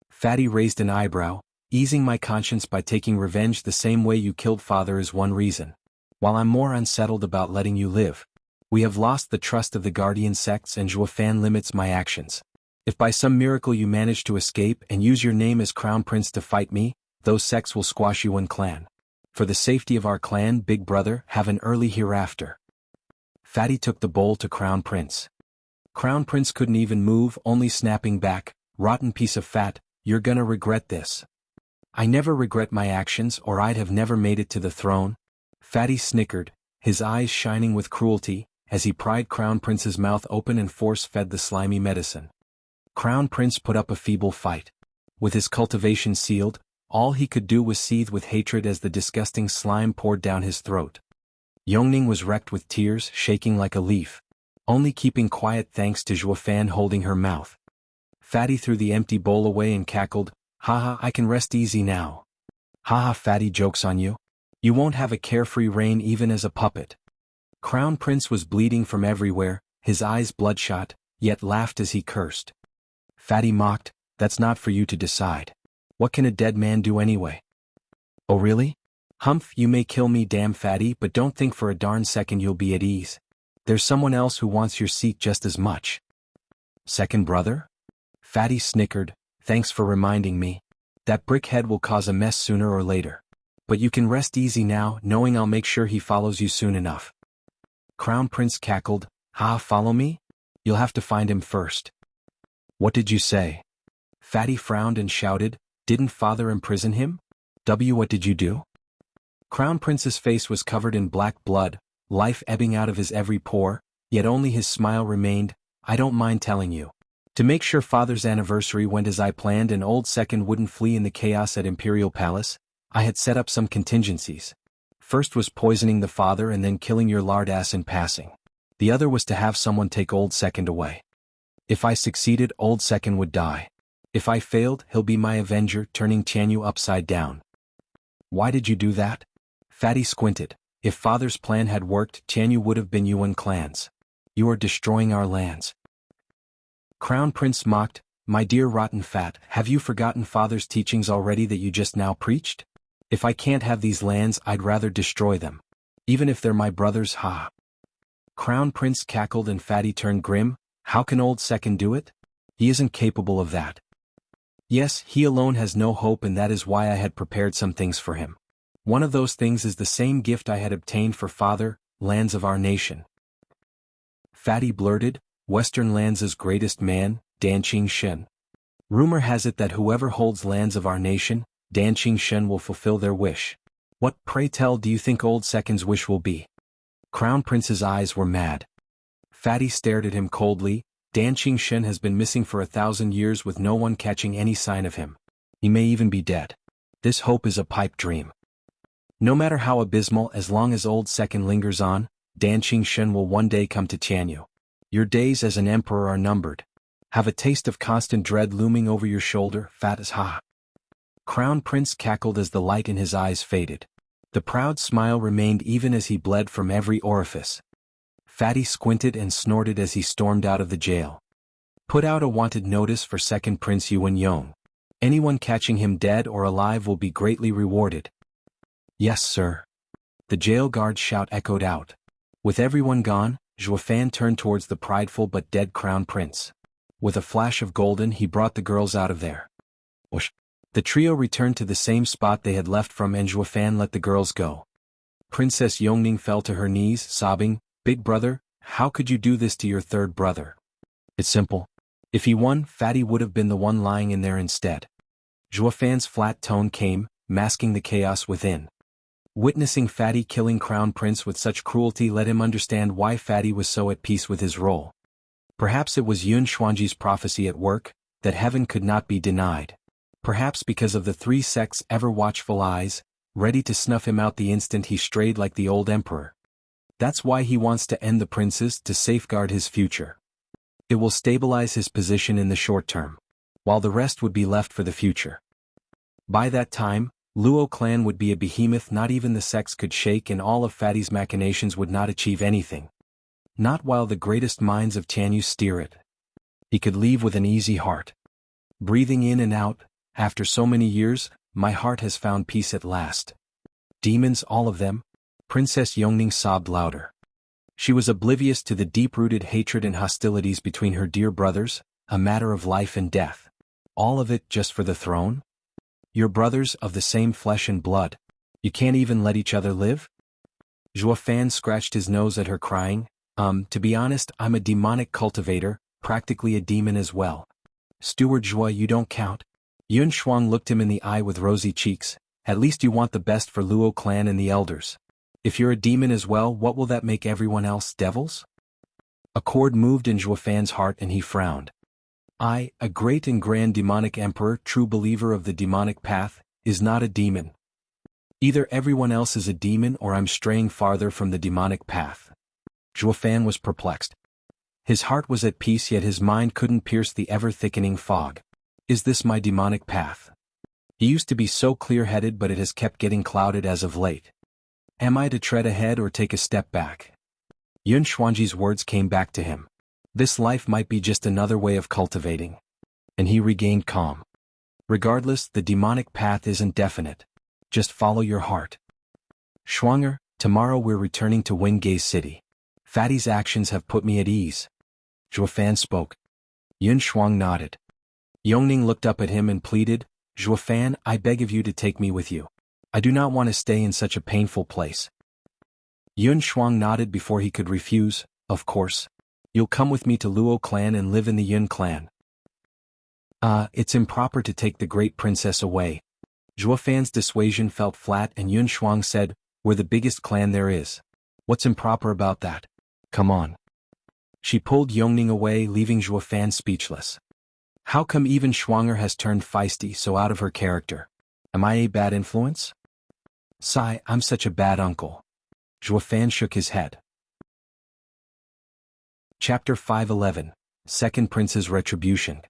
Fatty raised an eyebrow. Easing my conscience by taking revenge the same way you killed father is one reason. While I'm more unsettled about letting you live. We have lost the trust of the guardian sects and Fan limits my actions. If by some miracle you manage to escape and use your name as Crown Prince to fight me, those sects will squash Yuan clan. For the safety of our clan, big brother, have an early hereafter. Fatty took the bowl to Crown Prince. Crown Prince couldn't even move, only snapping back, rotten piece of fat, you're gonna regret this. I never regret my actions or I'd have never made it to the throne. Fatty snickered, his eyes shining with cruelty, as he pried Crown Prince's mouth open and force-fed the slimy medicine. Crown Prince put up a feeble fight. With his cultivation sealed, all he could do was seethe with hatred as the disgusting slime poured down his throat. Yongning was wrecked with tears, shaking like a leaf, only keeping quiet thanks to Fan holding her mouth. Fatty threw the empty bowl away and cackled, haha, I can rest easy now. Haha, Fatty, joke's on you. You won't have a carefree reign even as a puppet. Crown Prince was bleeding from everywhere, his eyes bloodshot, yet laughed as he cursed. Fatty mocked, that's not for you to decide. What can a dead man do anyway? Oh really? Humph, you may kill me damn Fatty, but don't think for a darn second you'll be at ease. There's someone else who wants your seat just as much. Second brother? Fatty snickered, thanks for reminding me. That brickhead will cause a mess sooner or later. But you can rest easy now, knowing I'll make sure he follows you soon enough. Crown Prince cackled, follow me? You'll have to find him first. What did you say? Fatty frowned and shouted, didn't father imprison him? What did you do? Crown Prince's face was covered in black blood, life ebbing out of his every pore, yet only his smile remained. I don't mind telling you. To make sure father's anniversary went as I planned and old second wouldn't flee in the chaos at Imperial Palace, I had set up some contingencies. First was poisoning the father and then killing your lard ass in passing. The other was to have someone take old second away. If I succeeded, old second would die. If I failed, he'll be my avenger, turning Tianyu upside down. Why did you do that? Fatty squinted. If father's plan had worked, Tianyu would have been Yuan clans. You are destroying our lands. Crown Prince mocked, my dear rotten fat, have you forgotten father's teachings already that you just now preached? If I can't have these lands, I'd rather destroy them. Even if they're my brother's, ha. Crown Prince cackled and Fatty turned grim. How can old second do it? He isn't capable of that. Yes, he alone has no hope, and that is why I had prepared some things for him. One of those things is the same gift I had obtained for father, lands of our nation. Fatty blurted, Western lands' greatest man, Dan Shen. Rumor has it that whoever holds lands of our nation, Dan Shen will fulfill their wish. What, pray tell, do you think old Second's wish will be? Crown Prince's eyes were mad. Fatty stared at him coldly. Dan Shen has been missing for 1,000 years with no one catching any sign of him. He may even be dead. This hope is a pipe dream. No matter how abysmal, as long as old Second lingers on, Dan Shen will one day come to Tianyu. Your days as an emperor are numbered. Have a taste of constant dread looming over your shoulder, fat as ha. Crown Prince cackled as the light in his eyes faded. The proud smile remained even as he bled from every orifice. Fatty squinted and snorted as he stormed out of the jail. Put out a wanted notice for Second Prince Yuan Yong. Anyone catching him dead or alive will be greatly rewarded. Yes, sir. The jail guard's shout echoed out. With everyone gone, Zhuofan turned towards the prideful but dead Crown Prince. With a flash of golden, he brought the girls out of there. Whoosh. The trio returned to the same spot they had left from, and Zhuofan let the girls go. Princess Yongning fell to her knees, sobbing, "Big brother, how could you do this to your third brother?" It's simple. If he won, Fatty would have been the one lying in there instead. Zhuofan's flat tone came, masking the chaos within. Witnessing Fatty killing Crown Prince with such cruelty let him understand why Fatty was so at peace with his role. Perhaps it was Yun Xuanji's prophecy at work, that heaven could not be denied. Perhaps because of the three sects' ever-watchful eyes, ready to snuff him out the instant he strayed like the old emperor. That's why he wants to end the princes, to safeguard his future. It will stabilize his position in the short term, while the rest would be left for the future. By that time, Luo clan would be a behemoth not even the sects could shake, and all of Fatty's machinations would not achieve anything. Not while the greatest minds of Tianyu steer it. He could leave with an easy heart. Breathing in and out, after so many years, my heart has found peace at last. Demons, all of them? Princess Yongning sobbed louder. She was oblivious to the deep-rooted hatred and hostilities between her dear brothers, a matter of life and death. All of it just for the throne? Your brothers of the same flesh and blood. You can't even let each other live? Zhuofan scratched his nose at her, crying, to be honest, I'm a demonic cultivator, practically a demon as well. Steward Zhuo, you don't count. Yun Shuang looked him in the eye with rosy cheeks. At least you want the best for Luo clan and the elders. If you're a demon as well, what will that make everyone else, devils? A chord moved in Zhuofan's heart and he frowned. I, a great and grand demonic emperor, true believer of the demonic path, is not a demon. Either everyone else is a demon or I'm straying farther from the demonic path. Zhuofan was perplexed. His heart was at peace, yet his mind couldn't pierce the ever-thickening fog. Is this my demonic path? He used to be so clear-headed, but it has kept getting clouded as of late. Am I to tread ahead or take a step back? Yun Xuanji's words came back to him. This life might be just another way of cultivating. And he regained calm. Regardless, the demonic path isn't definite. Just follow your heart. Shuanger, tomorrow we're returning to Wingay's city. Fatty's actions have put me at ease. Zhuofan spoke. Yun Shuang nodded. Yongning looked up at him and pleaded, Zhuofan, I beg of you to take me with you. I do not want to stay in such a painful place. Yun Shuang nodded before he could refuse. Of course. You'll come with me to Luo clan and live in the Yun clan. It's improper to take the great princess away. Zhuofan's dissuasion felt flat, and Yun Shuang said, we're the biggest clan there is. What's improper about that? Come on. She pulled Yongning away, leaving Zhuofan speechless. How come even Shuanger has turned feisty, so out of her character? Am I a bad influence? Sigh, I'm such a bad uncle. Zhuofan shook his head. Chapter 511, Second Prince's Retribution.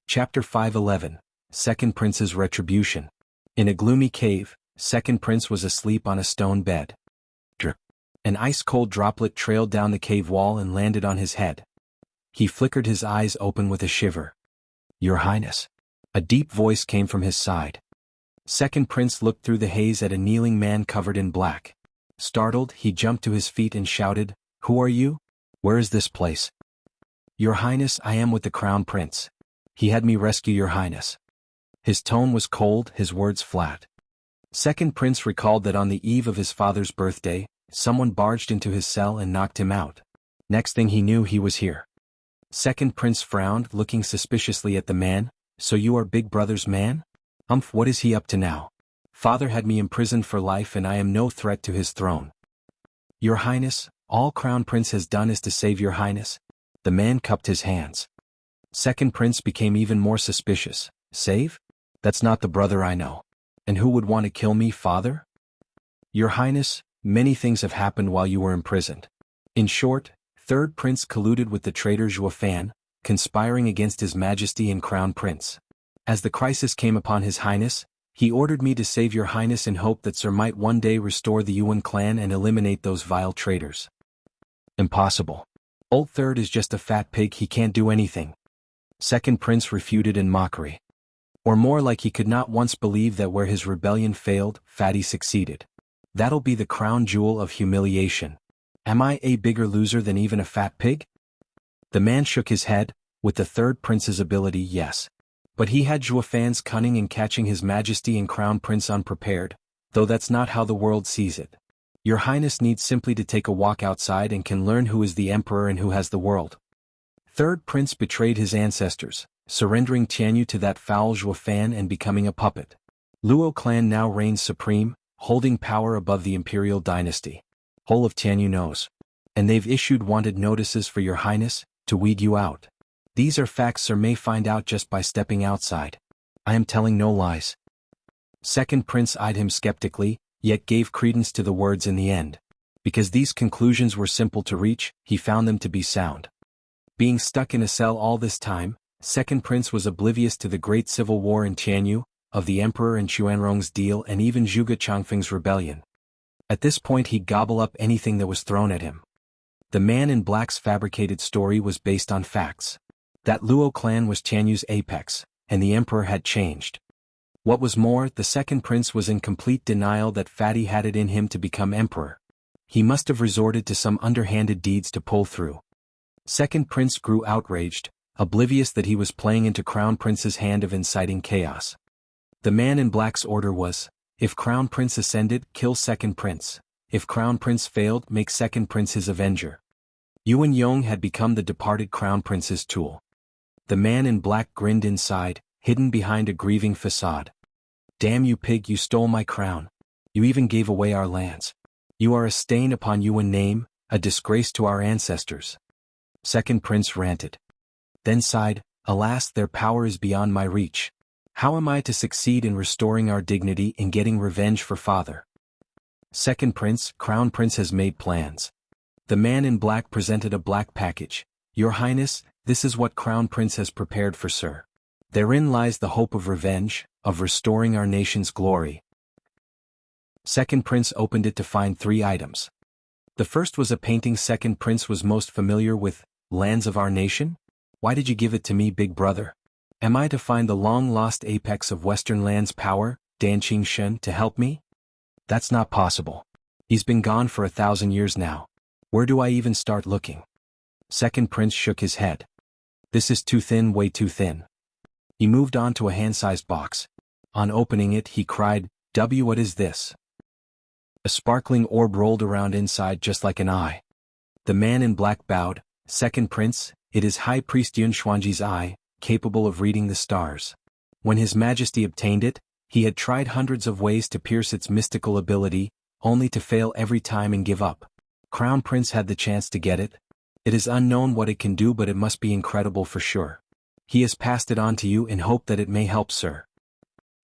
Chapter 511, Second Prince's Retribution. In a gloomy cave, Second Prince was asleep on a stone bed. Drip. An ice-cold droplet trailed down the cave wall and landed on his head. He flickered his eyes open with a shiver. Your Highness. A deep voice came from his side. Second Prince looked through the haze at a kneeling man covered in black. Startled, he jumped to his feet and shouted, Who are you? Where is this place? Your Highness, I am with the Crown Prince. He had me rescue Your Highness. His tone was cold, his words flat. Second Prince recalled that on the eve of his father's birthday, someone barged into his cell and knocked him out. Next thing he knew, he was here. Second Prince frowned, looking suspiciously at the man. So you are Big Brother's man? What is he up to now? Father had me imprisoned for life and I am no threat to his throne. Your Highness, all Crown Prince has done is to save your Highness. The man cupped his hands. Second Prince became even more suspicious. Save? That's not the brother I know. And who would want to kill me, father? Your Highness, many things have happened while you were imprisoned. In short, Third Prince colluded with the traitor Zhuofan, conspiring against His Majesty and Crown Prince. As the crisis came upon His Highness, he ordered me to save your Highness in hope that Sir might one day restore the Yuan clan and eliminate those vile traitors. Impossible. Old Third is just a fat pig, he can't do anything. Second Prince refuted in mockery. Or more like he could not once believe that where his rebellion failed, Fatty succeeded. That'll be the crown jewel of humiliation. Am I a bigger loser than even a fat pig? The man shook his head. With the Third Prince's ability, yes. But he had Zhuofan's cunning in catching His Majesty and Crown Prince unprepared, though that's not how the world sees it. Your Highness needs simply to take a walk outside and can learn who is the Emperor and who has the world. Third Prince betrayed his ancestors, surrendering Tianyu to that foul Zhuofan and becoming a puppet. Luo clan now reigns supreme, holding power above the imperial dynasty. Whole of Tianyu knows. And they've issued wanted notices for your Highness, to weed you out. These are facts Sir may find out just by stepping outside. I am telling no lies. Second Prince eyed him skeptically, yet gave credence to the words in the end. Because these conclusions were simple to reach, he found them to be sound. Being stuck in a cell all this time, Second Prince was oblivious to the great civil war in Tianyu, of the Emperor and Xuanrong's deal and even Zhuge Changfeng's rebellion. At this point he'd gobble up anything that was thrown at him. The Man in Black's fabricated story was based on facts. That Luo clan was Tianyu's apex, and the Emperor had changed. What was more, the Second Prince was in complete denial that Fatty had it in him to become Emperor. He must have resorted to some underhanded deeds to pull through. Second Prince grew outraged, oblivious that he was playing into Crown Prince's hand of inciting chaos. The Man in Black's order was, if Crown Prince ascended, kill Second Prince. If Crown Prince failed, make Second Prince his avenger. Yuan Yong had become the departed Crown Prince's tool. The Man in Black grinned inside, hidden behind a grieving facade. Damn you pig, you stole my crown. You even gave away our lands. You are a stain upon Yuan name, a disgrace to our ancestors. Second Prince ranted. Then sighed, alas, their power is beyond my reach. How am I to succeed in restoring our dignity and getting revenge for father? Second Prince, Crown Prince has made plans. The Man in Black presented a black package. Your Highness, this is what Crown Prince has prepared for Sir. Therein lies the hope of revenge, of restoring our nation's glory. Second Prince opened it to find 3 items. The first was a painting Second Prince was most familiar with, lands of our nation? Why did you give it to me, big brother? Am I to find the long-lost apex of Western lands power, Dan Shen, to help me? That's not possible. He's been gone for 1,000 years now. Where do I even start looking? Second Prince shook his head. This is too thin, way too thin. He moved on to a hand-sized box. On opening it, he cried, what is this? A sparkling orb rolled around inside just like an eye. The Man in Black bowed. Second Prince, it is High Priest Yun Xuanji's eye, capable of reading the stars. When His Majesty obtained it, he had tried hundreds of ways to pierce its mystical ability, only to fail every time and give up. Crown Prince had the chance to get it. It is unknown what it can do, but it must be incredible for sure. He has passed it on to you in hope that it may help Sir.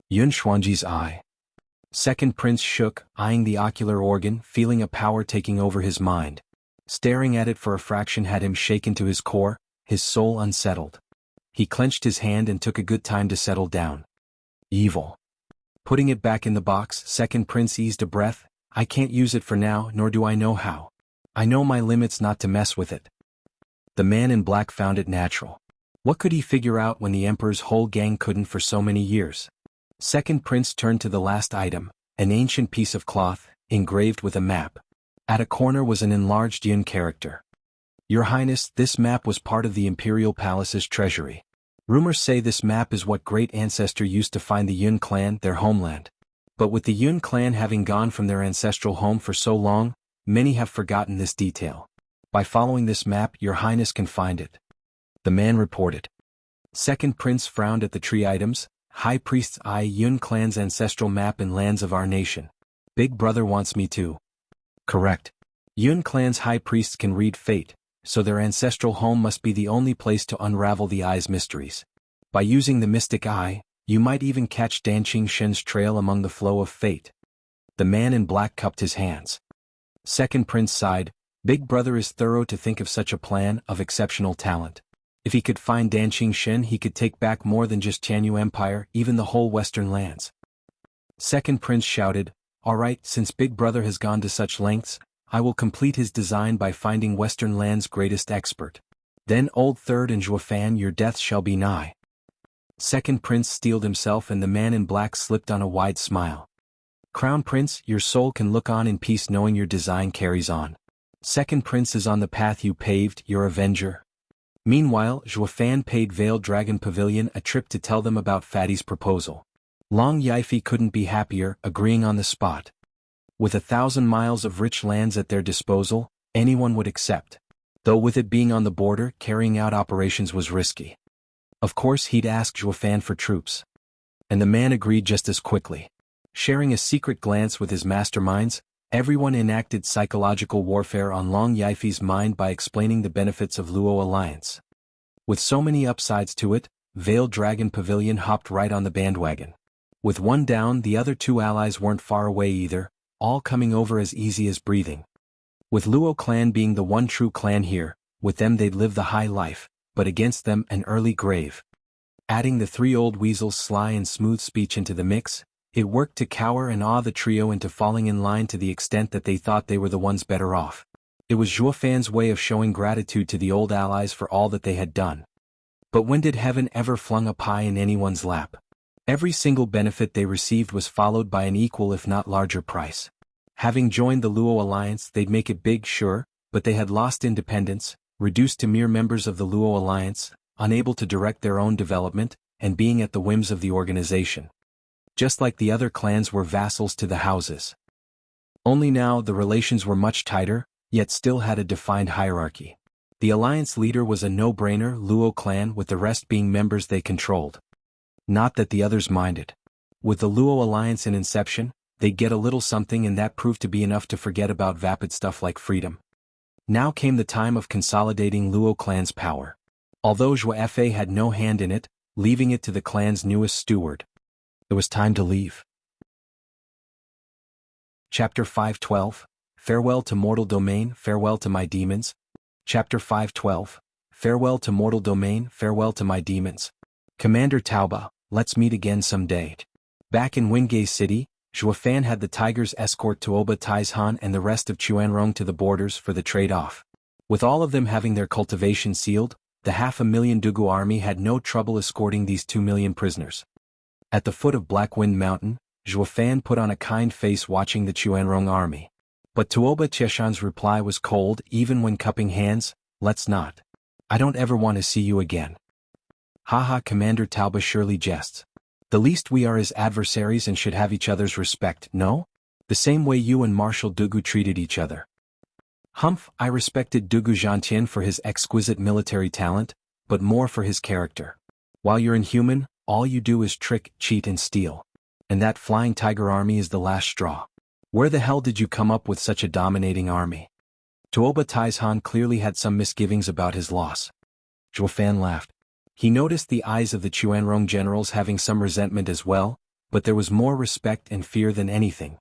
Yun Xuanji's eye. Second Prince shook, eyeing the ocular organ, feeling a power taking over his mind. Staring at it for a fraction had him shaken to his core, his soul unsettled. He clenched his hand and took a good time to settle down. Evil. Putting it back in the box, Second Prince eased a breath. I can't use it for now, nor do I know how. I know my limits not to mess with it. The Man in Black found it natural. What could he figure out when the Emperor's whole gang couldn't for so many years? Second Prince turned to the last item, an ancient piece of cloth, engraved with a map. At a corner was an enlarged Yun character. Your Highness, this map was part of the Imperial Palace's treasury. Rumors say this map is what great ancestor used to find the Yun clan their homeland. But with the Yun clan having gone from their ancestral home for so long, many have forgotten this detail. By following this map, your highness can find it. The man reported. Second prince frowned at the tree items. High priest's eye, Yun clan's ancestral map and lands of our nation. Big brother wants me to. Correct. Yun clan's high priests can read fate, so their ancestral home must be the only place to unravel the eye's mysteries. By using the mystic eye, you might even catch Danqing Shen's trail among the flow of fate. The man in black cupped his hands. Second prince sighed. Big brother is thorough to think of such a plan of exceptional talent. If he could find Danqing Shen, he could take back more than just Tianyu Empire, even the whole western lands. Second prince shouted, all right, since Big brother has gone to such lengths, I will complete his design by finding western land's greatest expert. Then old third and Zhuofan, your death shall be nigh. Second prince steeled himself and the man in black slipped on a wide smile. Crown prince, your soul can look on in peace knowing your design carries on. Second prince is on the path you paved, your avenger. Meanwhile, Zhuofan paid Veiled Dragon Pavilion a trip to tell them about Fatty's proposal. Long Yifi couldn't be happier, agreeing on the spot. With 1,000 miles of rich lands at their disposal, anyone would accept. Though with it being on the border, carrying out operations was risky. Of course he'd ask Zhuofan for troops. And the man agreed just as quickly. Sharing a secret glance with his masterminds, everyone enacted psychological warfare on Long Yifi's mind by explaining the benefits of Luo alliance. With so many upsides to it, Veiled Dragon Pavilion hopped right on the bandwagon. With one down, the other two allies weren't far away either, all coming over as easy as breathing. With Luo clan being the one true clan here, with them they'd live the high life, but against them an early grave. Adding the three old weasels' sly and smooth speech into the mix, it worked to cower and awe the trio into falling in line to the extent that they thought they were the ones better off. It was Zhuofan's way of showing gratitude to the old allies for all that they had done. But when did heaven ever flung a pie in anyone's lap? Every single benefit they received was followed by an equal if not larger price. Having joined the Luo alliance, they'd make it big, sure, but they had lost independence, reduced to mere members of the Luo alliance, unable to direct their own development, and being at the whims of the organization. Just like the other clans were vassals to the houses. Only now the relations were much tighter, yet still had a defined hierarchy. The alliance leader was a no-brainer Luo clan, with the rest being members they controlled. Not that the others minded. With the Luo alliance in inception, they'd get a little something and that proved to be enough to forget about vapid stuff like freedom. Now came the time of consolidating Luo clan's power. Although Zhuo had no hand in it, leaving it to the clan's newest steward. It was time to leave. Chapter 5:12, Farewell to Mortal Domain, Farewell to My Demons. Chapter 5:12, Farewell to Mortal Domain, Farewell to My Demons. Commander Taoba, let's meet again someday. Back in Wingay City, Zhuofan had the Tigers escort Tuoba Taizhan and the rest of Chuanrong to the borders for the trade-off. With all of them having their cultivation sealed, the 500,000 Dugu army had no trouble escorting these 2 million prisoners. At the foot of Blackwind Mountain, Zhuofan put on a kind face watching the Chuanrong army. But Tuoba Cheshan's reply was cold, even when cupping hands, let's not. I don't ever want to see you again. Haha, Commander Taoba surely jests. The least we are is adversaries and should have each other's respect, no? The same way you and Marshal Dugu treated each other. Humph, I respected Dugu Zhantian for his exquisite military talent, but more for his character. While you're inhuman, all you do is trick, cheat and steal. And that flying tiger army is the last straw. Where the hell did you come up with such a dominating army? Tuoba Taizhan clearly had some misgivings about his loss. Zhuofan laughed. He noticed the eyes of the Chuanrong generals having some resentment as well, but there was more respect and fear than anything.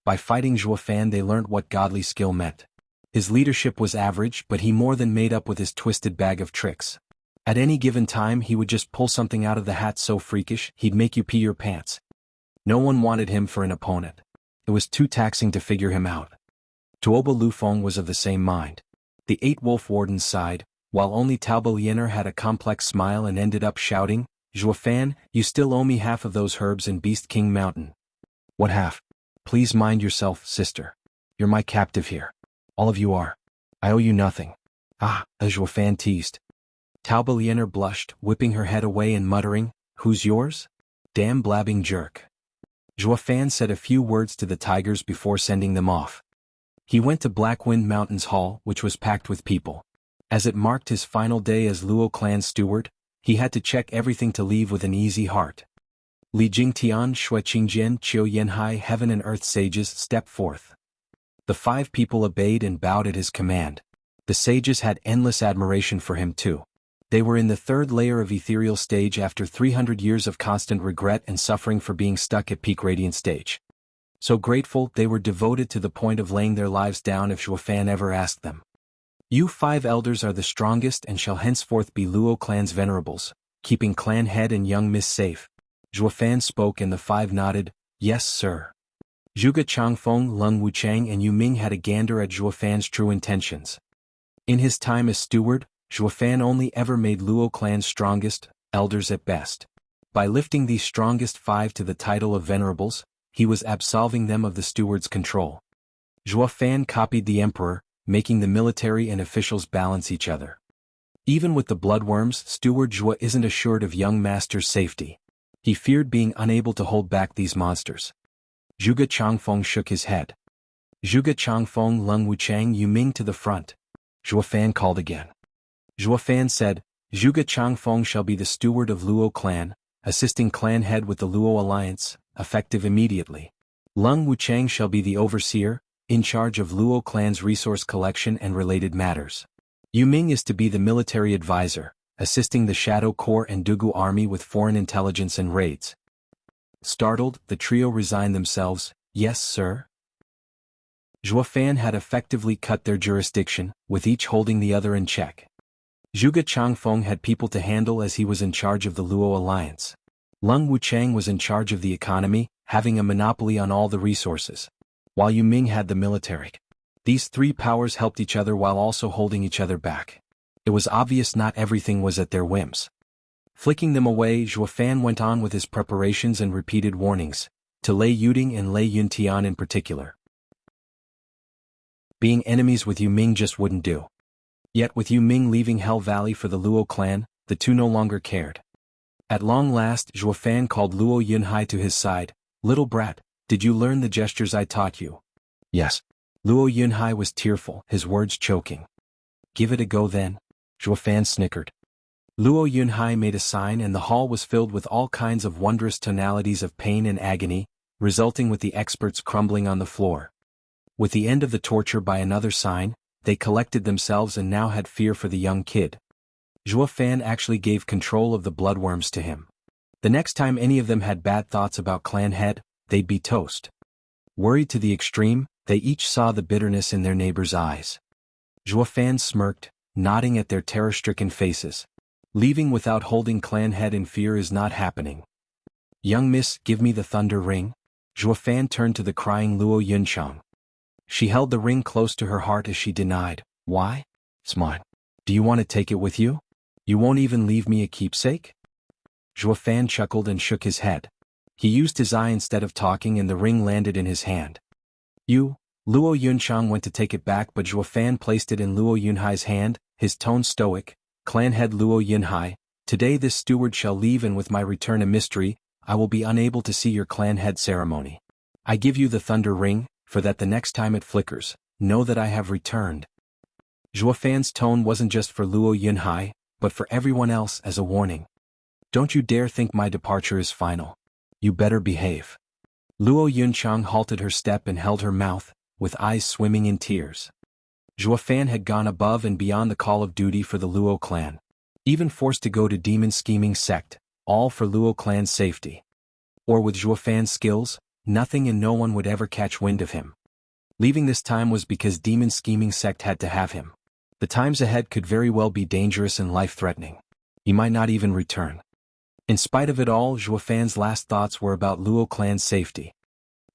By fighting Zhuofan they learnt what godly skill meant. His leadership was average, but he more than made up with his twisted bag of tricks. At any given time he would just pull something out of the hat so freakish he'd make you pee your pants. No one wanted him for an opponent. It was too taxing to figure him out. Tuoba Lufeng was of the same mind. The 8 wolf wardens sighed, while only Taoba Liener had a complex smile and ended up shouting, Zhuofan, you still owe me half of those herbs in Beast King Mountain. What half? Please mind yourself, sister. You're my captive here. All of you are. I owe you nothing. Ah, Zhuofan teased. Taubalianer blushed, whipping her head away and muttering, "Who's yours? Damn blabbing jerk." Zhuofan said a few words to the tigers before sending them off. He went to Blackwind Mountains Hall, which was packed with people. As it marked his final day as Luo clan's steward, he had to check everything to leave with an easy heart. Li Jingtian, Shui Qingjian, Qiu Yanhai, heaven and earth sages stepped forth. The 5 people obeyed and bowed at his command. The sages had endless admiration for him too. They were in the 3rd layer of ethereal stage after 300 years of constant regret and suffering for being stuck at peak radiant stage. So grateful, they were devoted to the point of laying their lives down if Zhuofan ever asked them. "You 5 elders are the strongest and shall henceforth be Luo clan's venerables, keeping clan head and young miss safe." Zhuofan spoke and the 5 nodded, "Yes, sir." Zhuge Changfeng, Lung Wuchang and Yu Ming had a gander at Zhuofan's true intentions. In his time as steward, Zhuofan only ever made Luo clan's strongest, elders at best. By lifting these strongest 5 to the title of venerables, he was absolving them of the steward's control. Zhuofan copied the emperor, making the military and officials balance each other. Even with the bloodworms, Steward Zhuo isn't assured of young master's safety. He feared being unable to hold back these monsters. Zhuge Changfeng shook his head. "Zhuge Changfeng, Lung Wuchang, Yu Ming to the front." Zhuofan called again. Zhuofan said, "Zhuge Changfeng shall be the steward of Luo clan, assisting clan head with the Luo alliance, effective immediately. Lung Wuchang shall be the overseer, in charge of Luo clan's resource collection and related matters. Yu Ming is to be the military advisor, assisting the Shadow Corps and Dugu army with foreign intelligence and raids." Startled, the trio resigned themselves. "Yes, sir." Zhuofan had effectively cut their jurisdiction, with each holding the other in check. Zhuge Changfeng had people to handle as he was in charge of the Luo alliance. Lung Wuchang was in charge of the economy, having a monopoly on all the resources, while Yu Ming had the military. These 3 powers helped each other while also holding each other back. It was obvious not everything was at their whims. Flicking them away, Zhuofan went on with his preparations and repeated warnings, to Lei Yuding and Lei Yuntian in particular. Being enemies with Yu Ming just wouldn't do. Yet with Yu Ming leaving Hell Valley for the Luo clan, the 2 no longer cared. At long last, Zhuofan called Luo Yunhai to his side. "Little brat, did you learn the gestures I taught you?" "Yes." Luo Yunhai was tearful, his words choking. "Give it a go then." Zhuofan snickered. Luo Yunhai made a sign and the hall was filled with all kinds of wondrous tonalities of pain and agony, resulting with the experts crumbling on the floor. With the end of the torture by another sign, they collected themselves and now had fear for the young kid. Zhuofan actually gave control of the bloodworms to him. The next time any of them had bad thoughts about clan head, they'd be toast. Worried to the extreme, they each saw the bitterness in their neighbors' eyes. Zhuofan smirked, nodding at their terror-stricken faces. Leaving without holding clan head in fear is not happening. "Young miss, give me the thunder ring." Zhuofan turned to the crying Luo Yunchang. She held the ring close to her heart as she denied. "Why? It's mine. Do you want to take it with you? You won't even leave me a keepsake?" Zhuofan chuckled and shook his head. He used his eye instead of talking and the ring landed in his hand. Luo Yunchang went to take it back but Zhuofan placed it in Luo Yunhai's hand, his tone stoic. "Clan head Luo Yunhai, today this steward shall leave and with my return a mystery, I will be unable to see your clan head ceremony. I give you the thunder ring, for that the next time it flickers, know that I have returned." Zhuofan's tone wasn't just for Luo Yunhai, but for everyone else as a warning. "Don't you dare think my departure is final. You better behave." Luo Yunchang halted her step and held her mouth, with eyes swimming in tears. Zhuofan had gone above and beyond the call of duty for the Luo clan. Even forced to go to demon scheming sect, all for Luo clan's safety. Or with Zhuofan's skills, nothing and no one would ever catch wind of him. Leaving this time was because demon scheming sect had to have him. The times ahead could very well be dangerous and life-threatening. He might not even return. In spite of it all, Zhuofan's last thoughts were about Luo clan's safety.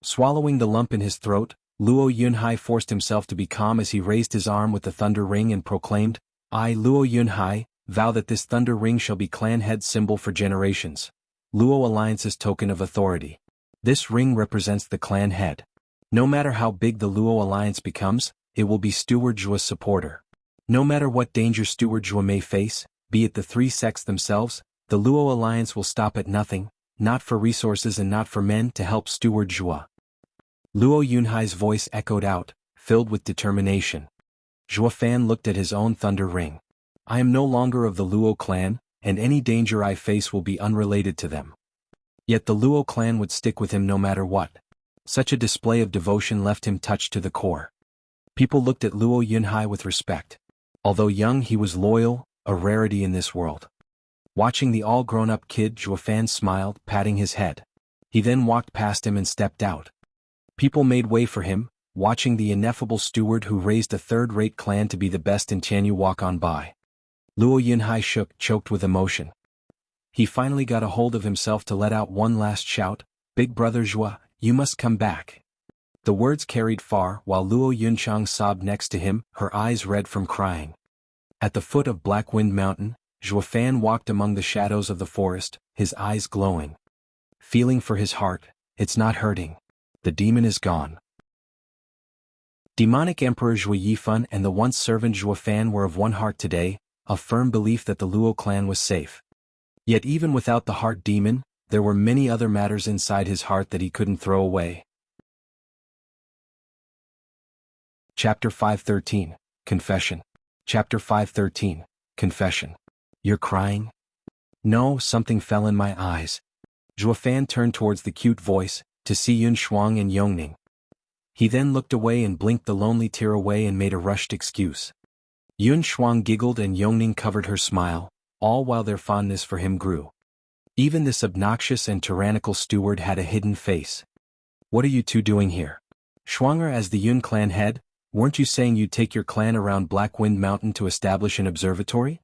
Swallowing the lump in his throat, Luo Yunhai forced himself to be calm as he raised his arm with the thunder ring and proclaimed, "I, Luo Yunhai, vow that this thunder ring shall be clan head symbol for generations. Luo Alliance's token of authority. This ring represents the clan head. No matter how big the Luo Alliance becomes, it will be Steward Zhuo's supporter. No matter what danger Steward Zhuo may face, be it the three sects themselves, the Luo alliance will stop at nothing, not for resources and not for men to help Steward Zhua. Luo Yunhai's voice echoed out, filled with determination. Zhua Fan looked at his own thunder ring. I am no longer of the Luo clan, and any danger I face will be unrelated to them. Yet the Luo clan would stick with him no matter what. Such a display of devotion left him touched to the core. People looked at Luo Yunhai with respect. Although young, he was loyal, a rarity in this world. Watching the all-grown-up kid, Zhua Fan smiled, patting his head. He then walked past him and stepped out. People made way for him, watching the ineffable steward who raised a third-rate clan to be the best in Tianyu walk on by. Luo Yunhai choked with emotion. He finally got a hold of himself to let out one last shout, "Big brother Zhua, you must come back." The words carried far while Luo Yunchang sobbed next to him, her eyes red from crying. At the foot of Black Wind Mountain, Zhua Fan walked among the shadows of the forest, his eyes glowing. Feeling for his heart, it's not hurting. The demon is gone. Demonic Emperor Zhua Yifan and the once servant Zhua Fan were of one heart today, a firm belief that the Luo clan was safe. Yet even without the heart demon, there were many other matters inside his heart that he couldn't throw away. Chapter 513, Confession. Chapter 513, Confession. You're crying? No, something fell in my eyes. Zhua Fan turned towards the cute voice, to see Yun Shuang and Yongning. He then looked away and blinked the lonely tear away and made a rushed excuse. Yun Shuang giggled and Yongning covered her smile, all while their fondness for him grew. Even this obnoxious and tyrannical steward had a hidden face. What are you two doing here? Shuanger, as the Yun clan head, weren't you saying you'd take your clan around Black Wind Mountain to establish an observatory?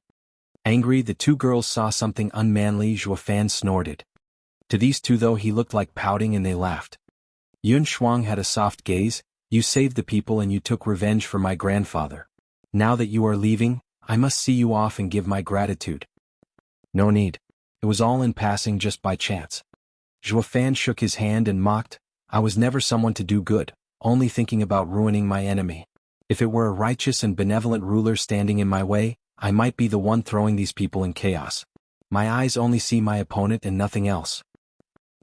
Angry, the two girls saw something unmanly. Zhua Fan snorted. To these two though he looked like pouting and they laughed. Yun Shuang had a soft gaze. You saved the people and you took revenge for my grandfather. Now that you are leaving, I must see you off and give my gratitude. No need. It was all in passing, just by chance. Zhua Fan shook his hand and mocked. I was never someone to do good, only thinking about ruining my enemy. If it were a righteous and benevolent ruler standing in my way, I might be the one throwing these people in chaos. My eyes only see my opponent and nothing else.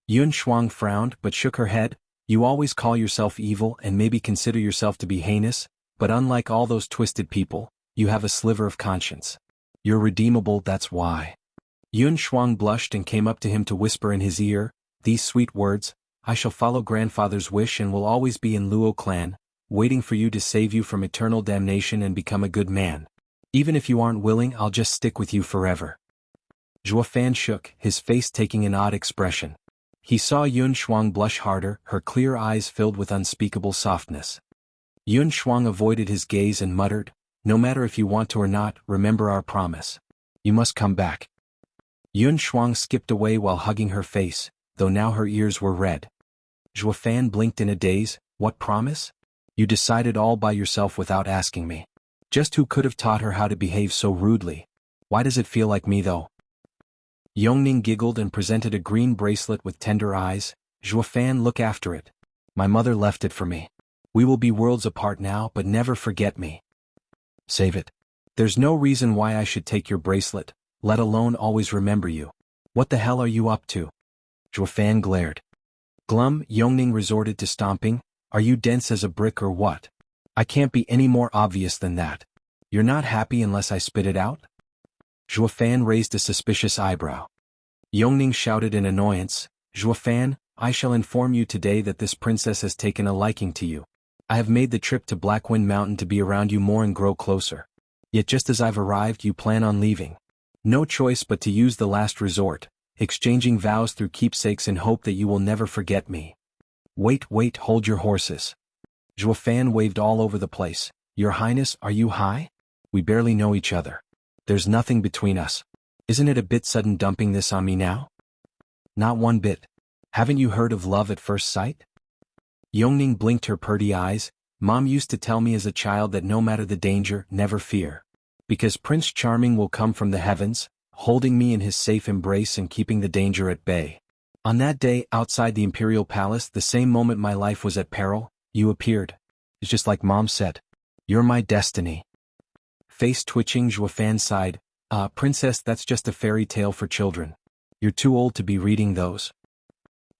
Yun Shuang frowned but shook her head. You always call yourself evil and maybe consider yourself to be heinous, but unlike all those twisted people, you have a sliver of conscience. You're redeemable, that's why. Yun Shuang blushed and came up to him to whisper in his ear, these sweet words, I shall follow grandfather's wish and will always be in Luo clan, waiting for you to save you from eternal damnation and become a good man. Even if you aren't willing, I'll just stick with you forever. Zhua Fan shook, his face taking an odd expression. He saw Yun Shuang blush harder, her clear eyes filled with unspeakable softness. Yun Shuang avoided his gaze and muttered, no matter if you want to or not, remember our promise. You must come back. Yun Shuang skipped away while hugging her face, though now her ears were red. Zhua Fan blinked in a daze. What promise? You decided all by yourself without asking me. Just who could have taught her how to behave so rudely? Why does it feel like me though? Yongning giggled and presented a green bracelet with tender eyes. Zhua Fan, look after it. My mother left it for me. We will be worlds apart now, but never forget me. Save it. There's no reason why I should take your bracelet, let alone always remember you. What the hell are you up to? Zhua Fan glared. Glum, Yongning resorted to stomping. Are you dense as a brick or what? I can't be any more obvious than that. You're not happy unless I spit it out? Zhua Fan raised a suspicious eyebrow. Yongning shouted in annoyance, Zhua Fan, I shall inform you today that this princess has taken a liking to you. I have made the trip to Blackwind Mountain to be around you more and grow closer. Yet just as I've arrived, you plan on leaving. No choice but to use the last resort, exchanging vows through keepsakes in hope that you will never forget me. Wait, hold your horses. Zhua Fan waved all over the place. Your Highness, are you high? We barely know each other. There's nothing between us. Isn't it a bit sudden dumping this on me now? Not one bit. Haven't you heard of love at first sight? Yongning blinked her purty eyes. Mom used to tell me as a child that no matter the danger, never fear. Because Prince Charming will come from the heavens, holding me in his safe embrace and keeping the danger at bay. On that day, outside the Imperial Palace, the same moment my life was at peril, you appeared. It's just like Mom said. You're my destiny. Face twitching, Zhua Fan sighed. Princess, that's just a fairy tale for children. You're too old to be reading those.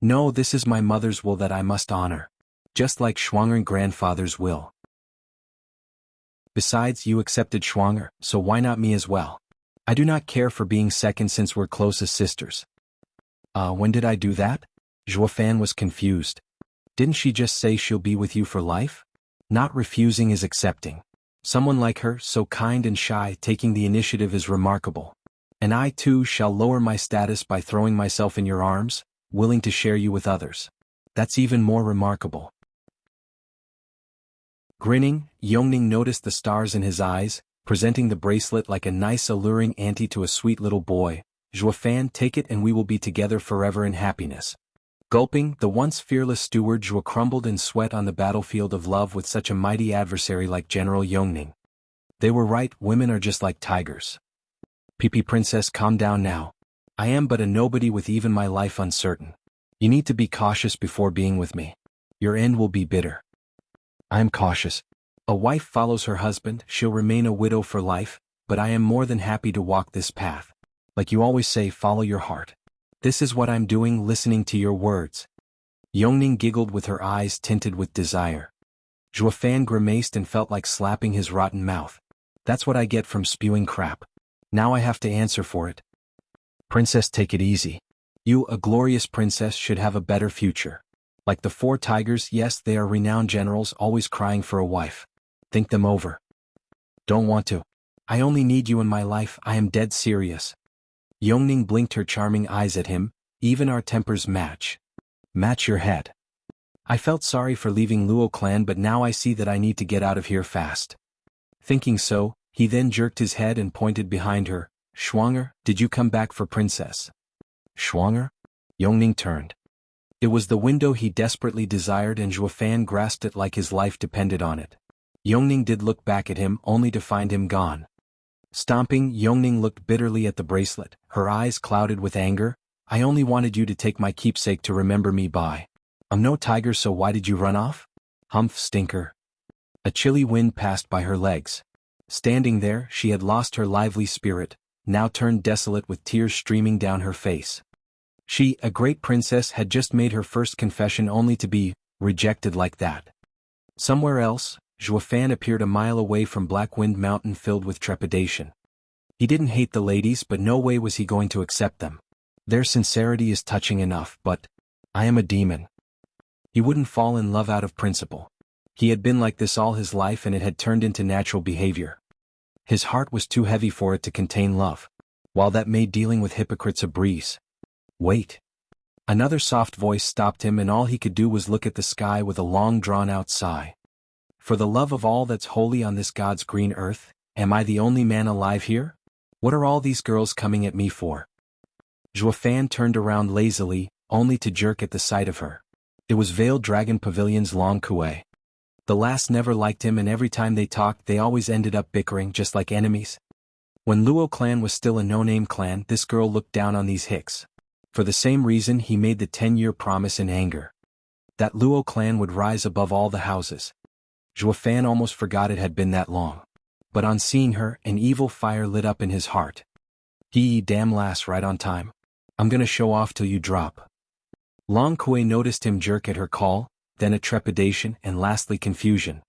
No, this is my mother's will that I must honor. Just like Schwanger grandfather's will. Besides, you accepted Schwanger, so why not me as well? I do not care for being second since we're close as sisters. When did I do that? Zhuofan was confused. Didn't she just say she'll be with you for life? Not refusing is accepting. Someone like her, so kind and shy, taking the initiative is remarkable. And I too shall lower my status by throwing myself in your arms, willing to share you with others. That's even more remarkable. Grinning, Yongning noticed the stars in his eyes, presenting the bracelet like a nice alluring auntie to a sweet little boy. Zhuofan, take it and we will be together forever in happiness. Gulping, the once fearless steward Zhuo crumbled in sweat on the battlefield of love with such a mighty adversary like General Yongning. They were right, women are just like tigers. PP Princess, calm down now. I am but a nobody with even my life uncertain. You need to be cautious before being with me. Your end will be bitter. I am cautious. A wife follows her husband, she'll remain a widow for life, but I am more than happy to walk this path. Like you always say, follow your heart. This is what I'm doing, listening to your words. Yongning giggled with her eyes tinted with desire. Zhuofan grimaced and felt like slapping his rotten mouth. That's what I get from spewing crap. Now I have to answer for it. Princess, take it easy. You, a glorious princess, should have a better future. Like the 4 tigers, yes, they are renowned generals always crying for a wife. Think them over. Don't want to. I only need you in my life, I am dead serious. Yongning blinked her charming eyes at him, even our tempers match. Match your head. I felt sorry for leaving Luo clan, but now I see that I need to get out of here fast. Thinking so, he then jerked his head and pointed behind her. Schwanger, did you come back for Princess? Schwanger? Yongning turned. It was the window he desperately desired, and Zhuofan grasped it like his life depended on it. Yongning did look back at him, only to find him gone. Stomping, Yongning looked bitterly at the bracelet, her eyes clouded with anger. I only wanted you to take my keepsake to remember me by. I'm no tiger, so why did you run off? Humph, stinker. A chilly wind passed by her legs. Standing there, she had lost her lively spirit, now turned desolate with tears streaming down her face. She, a great princess, had just made her first confession only to be rejected like that. Somewhere else, Zhuofan appeared a mile away from Blackwind Mountain filled with trepidation. He didn't hate the ladies, but no way was he going to accept them. Their sincerity is touching enough, but I am a demon. He wouldn't fall in love out of principle. He had been like this all his life and it had turned into natural behavior. His heart was too heavy for it to contain love, while that made dealing with hypocrites a breeze. Wait. Another soft voice stopped him, and all he could do was look at the sky with a long drawn-out sigh. For the love of all that's holy on this God's green earth, am I the only man alive here? What are all these girls coming at me for? Zhuofan turned around lazily, only to jerk at the sight of her. It was Veiled Dragon Pavilion's Long Kuei. The lass never liked him, and every time they talked they always ended up bickering just like enemies. When Luo clan was still a no-name clan, this girl looked down on these hicks. For the same reason he made the 10-year promise in anger. That Luo clan would rise above all the houses. Zhuofan almost forgot it had been that long. But on seeing her, an evil fire lit up in his heart. Damn lass, right on time. I'm gonna show off till you drop. Long Kuei noticed him jerk at her call, then a trepidation and lastly confusion.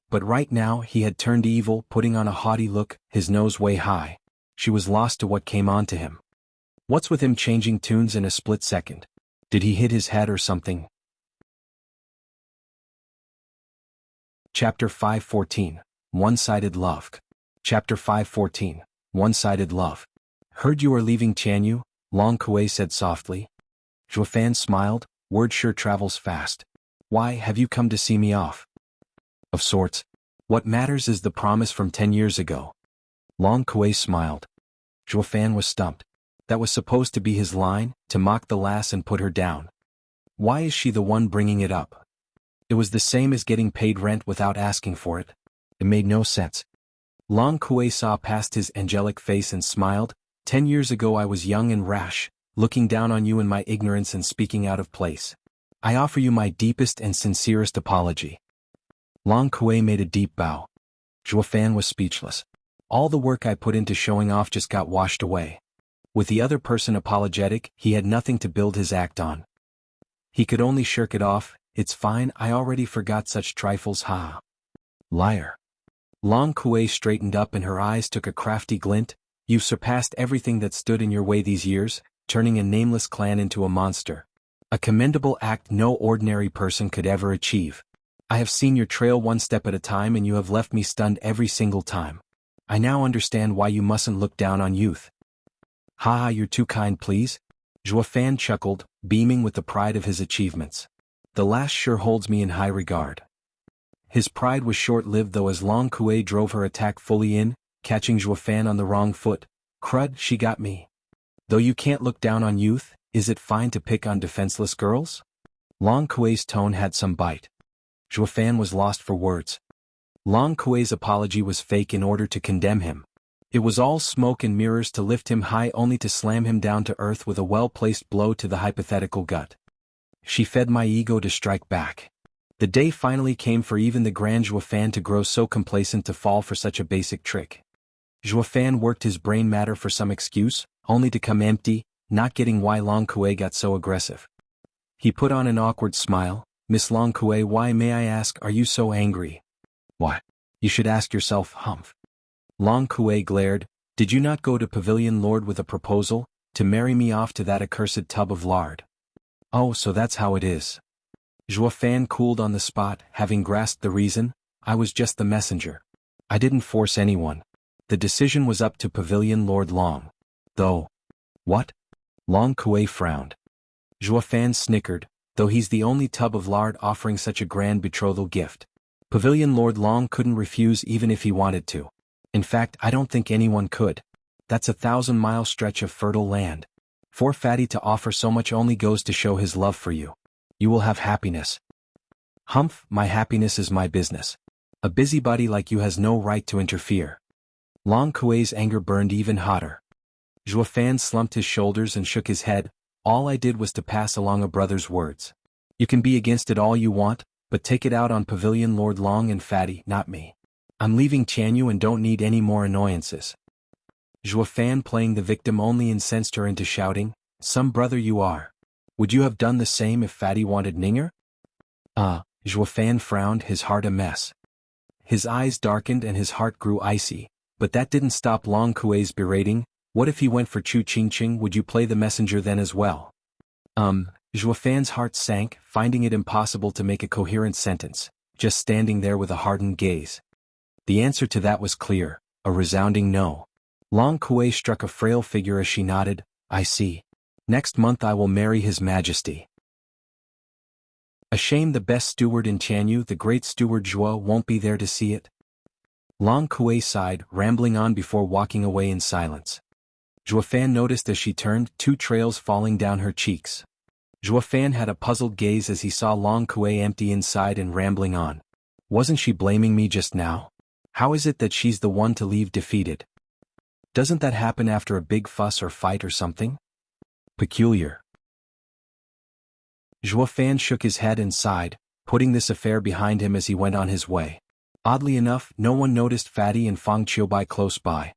But right now he had turned evil, putting on a haughty look, his nose way high. She was lost to what came on to him. What's with him changing tunes in a split second? Did he hit his head or something? Chapter 514, One-Sided Love. Chapter 514, One-Sided Love. Heard you are leaving Chanyu, Long Kuei said softly. Zhuofan smiled, word sure travels fast. Why, have you come to see me off? Of sorts. What matters is the promise from 10 years ago. Long Kuei smiled. Zhuofan was stumped. That was supposed to be his line, to mock the lass and put her down. Why is she the one bringing it up? It was the same as getting paid rent without asking for it. It made no sense. Long Kuei saw past his angelic face and smiled. 10 years ago I was young and rash, looking down on you in my ignorance and speaking out of place. I offer you my deepest and sincerest apology. Long Kuei made a deep bow. Zhuofan was speechless. All the work I put into showing off just got washed away. With the other person apologetic, he had nothing to build his act on. He could only shirk it off. It's fine, I already forgot such trifles, ha. Liar. Long Kuei straightened up and her eyes took a crafty glint. You've surpassed everything that stood in your way these years, turning a nameless clan into a monster. A commendable act no ordinary person could ever achieve. I have seen your trail one step at a time and you have left me stunned every single time. I now understand why you mustn't look down on youth. Ha, you're too kind, please. Zhuo Fan chuckled, beaming with the pride of his achievements. The last sure holds me in high regard. His pride was short-lived though as Long Kuei drove her attack fully in, catching Zhuo Fan on the wrong foot. Crud, she got me. Though you can't look down on youth, is it fine to pick on defenseless girls? Long Kuei's tone had some bite. Zhuo Fan was lost for words. Long Kuei's apology was fake in order to condemn him. It was all smoke and mirrors to lift him high only to slam him down to earth with a well-placed blow to the hypothetical gut. She fed my ego to strike back. The day finally came for even the grand Zhuo Fan to grow so complacent to fall for such a basic trick. Zhuo Fan worked his brain matter for some excuse, only to come empty, not getting why Long Kuei got so aggressive. He put on an awkward smile. Miss Long Kuei, why may I ask, are you so angry? Why? You should ask yourself, humph. Long Kuei glared. Did you not go to Pavilion Lord with a proposal, to marry me off to that accursed tub of lard? Oh, so that's how it is. Zhuo Fan cooled on the spot, having grasped the reason. I was just the messenger. I didn't force anyone. The decision was up to Pavilion Lord Long. Though. What? Long Kuei frowned. Zhuo Fan snickered, though he's the only tub of lard offering such a grand betrothal gift. Pavilion Lord Long couldn't refuse even if he wanted to. In fact, I don't think anyone could. That's a 1,000-mile stretch of fertile land. For Fatty to offer so much only goes to show his love for you. You will have happiness. Humph, my happiness is my business. A busybody like you has no right to interfere. Long Kuei's anger burned even hotter. Zhuo Fan slumped his shoulders and shook his head. All I did was to pass along a brother's words. You can be against it all you want, but take it out on Pavilion Lord Long and Fatty, not me. I'm leaving Tianyu and don't need any more annoyances. Zhuo Fan playing the victim only incensed her into shouting, some brother you are. Would you have done the same if Fatty wanted Ninger? Zhuo Fan frowned, his heart a mess. His eyes darkened and his heart grew icy, but that didn't stop Long Kuei's berating. What if he went for Chu Qingqing, would you play the messenger then as well? Zhuo Fan's heart sank, finding it impossible to make a coherent sentence, just standing there with a hardened gaze. The answer to that was clear, a resounding no. Long Kuei struck a frail figure as she nodded, I see. Next month I will marry His Majesty. A shame the best steward in Tianyu, the great Steward Zhuo, won't be there to see it. Long Kuei sighed, rambling on before walking away in silence. Zhuo Fan noticed as she turned, 2 trails falling down her cheeks. Zhuo Fan had a puzzled gaze as he saw Long Kuei empty inside and rambling on. Wasn't she blaming me just now? How is it that she's the one to leave defeated? Doesn't that happen after a big fuss or fight or something? Peculiar. Zhuo Fan shook his head and sighed, putting this affair behind him as he went on his way. Oddly enough, no one noticed Fatty and Fang Qiubai close by.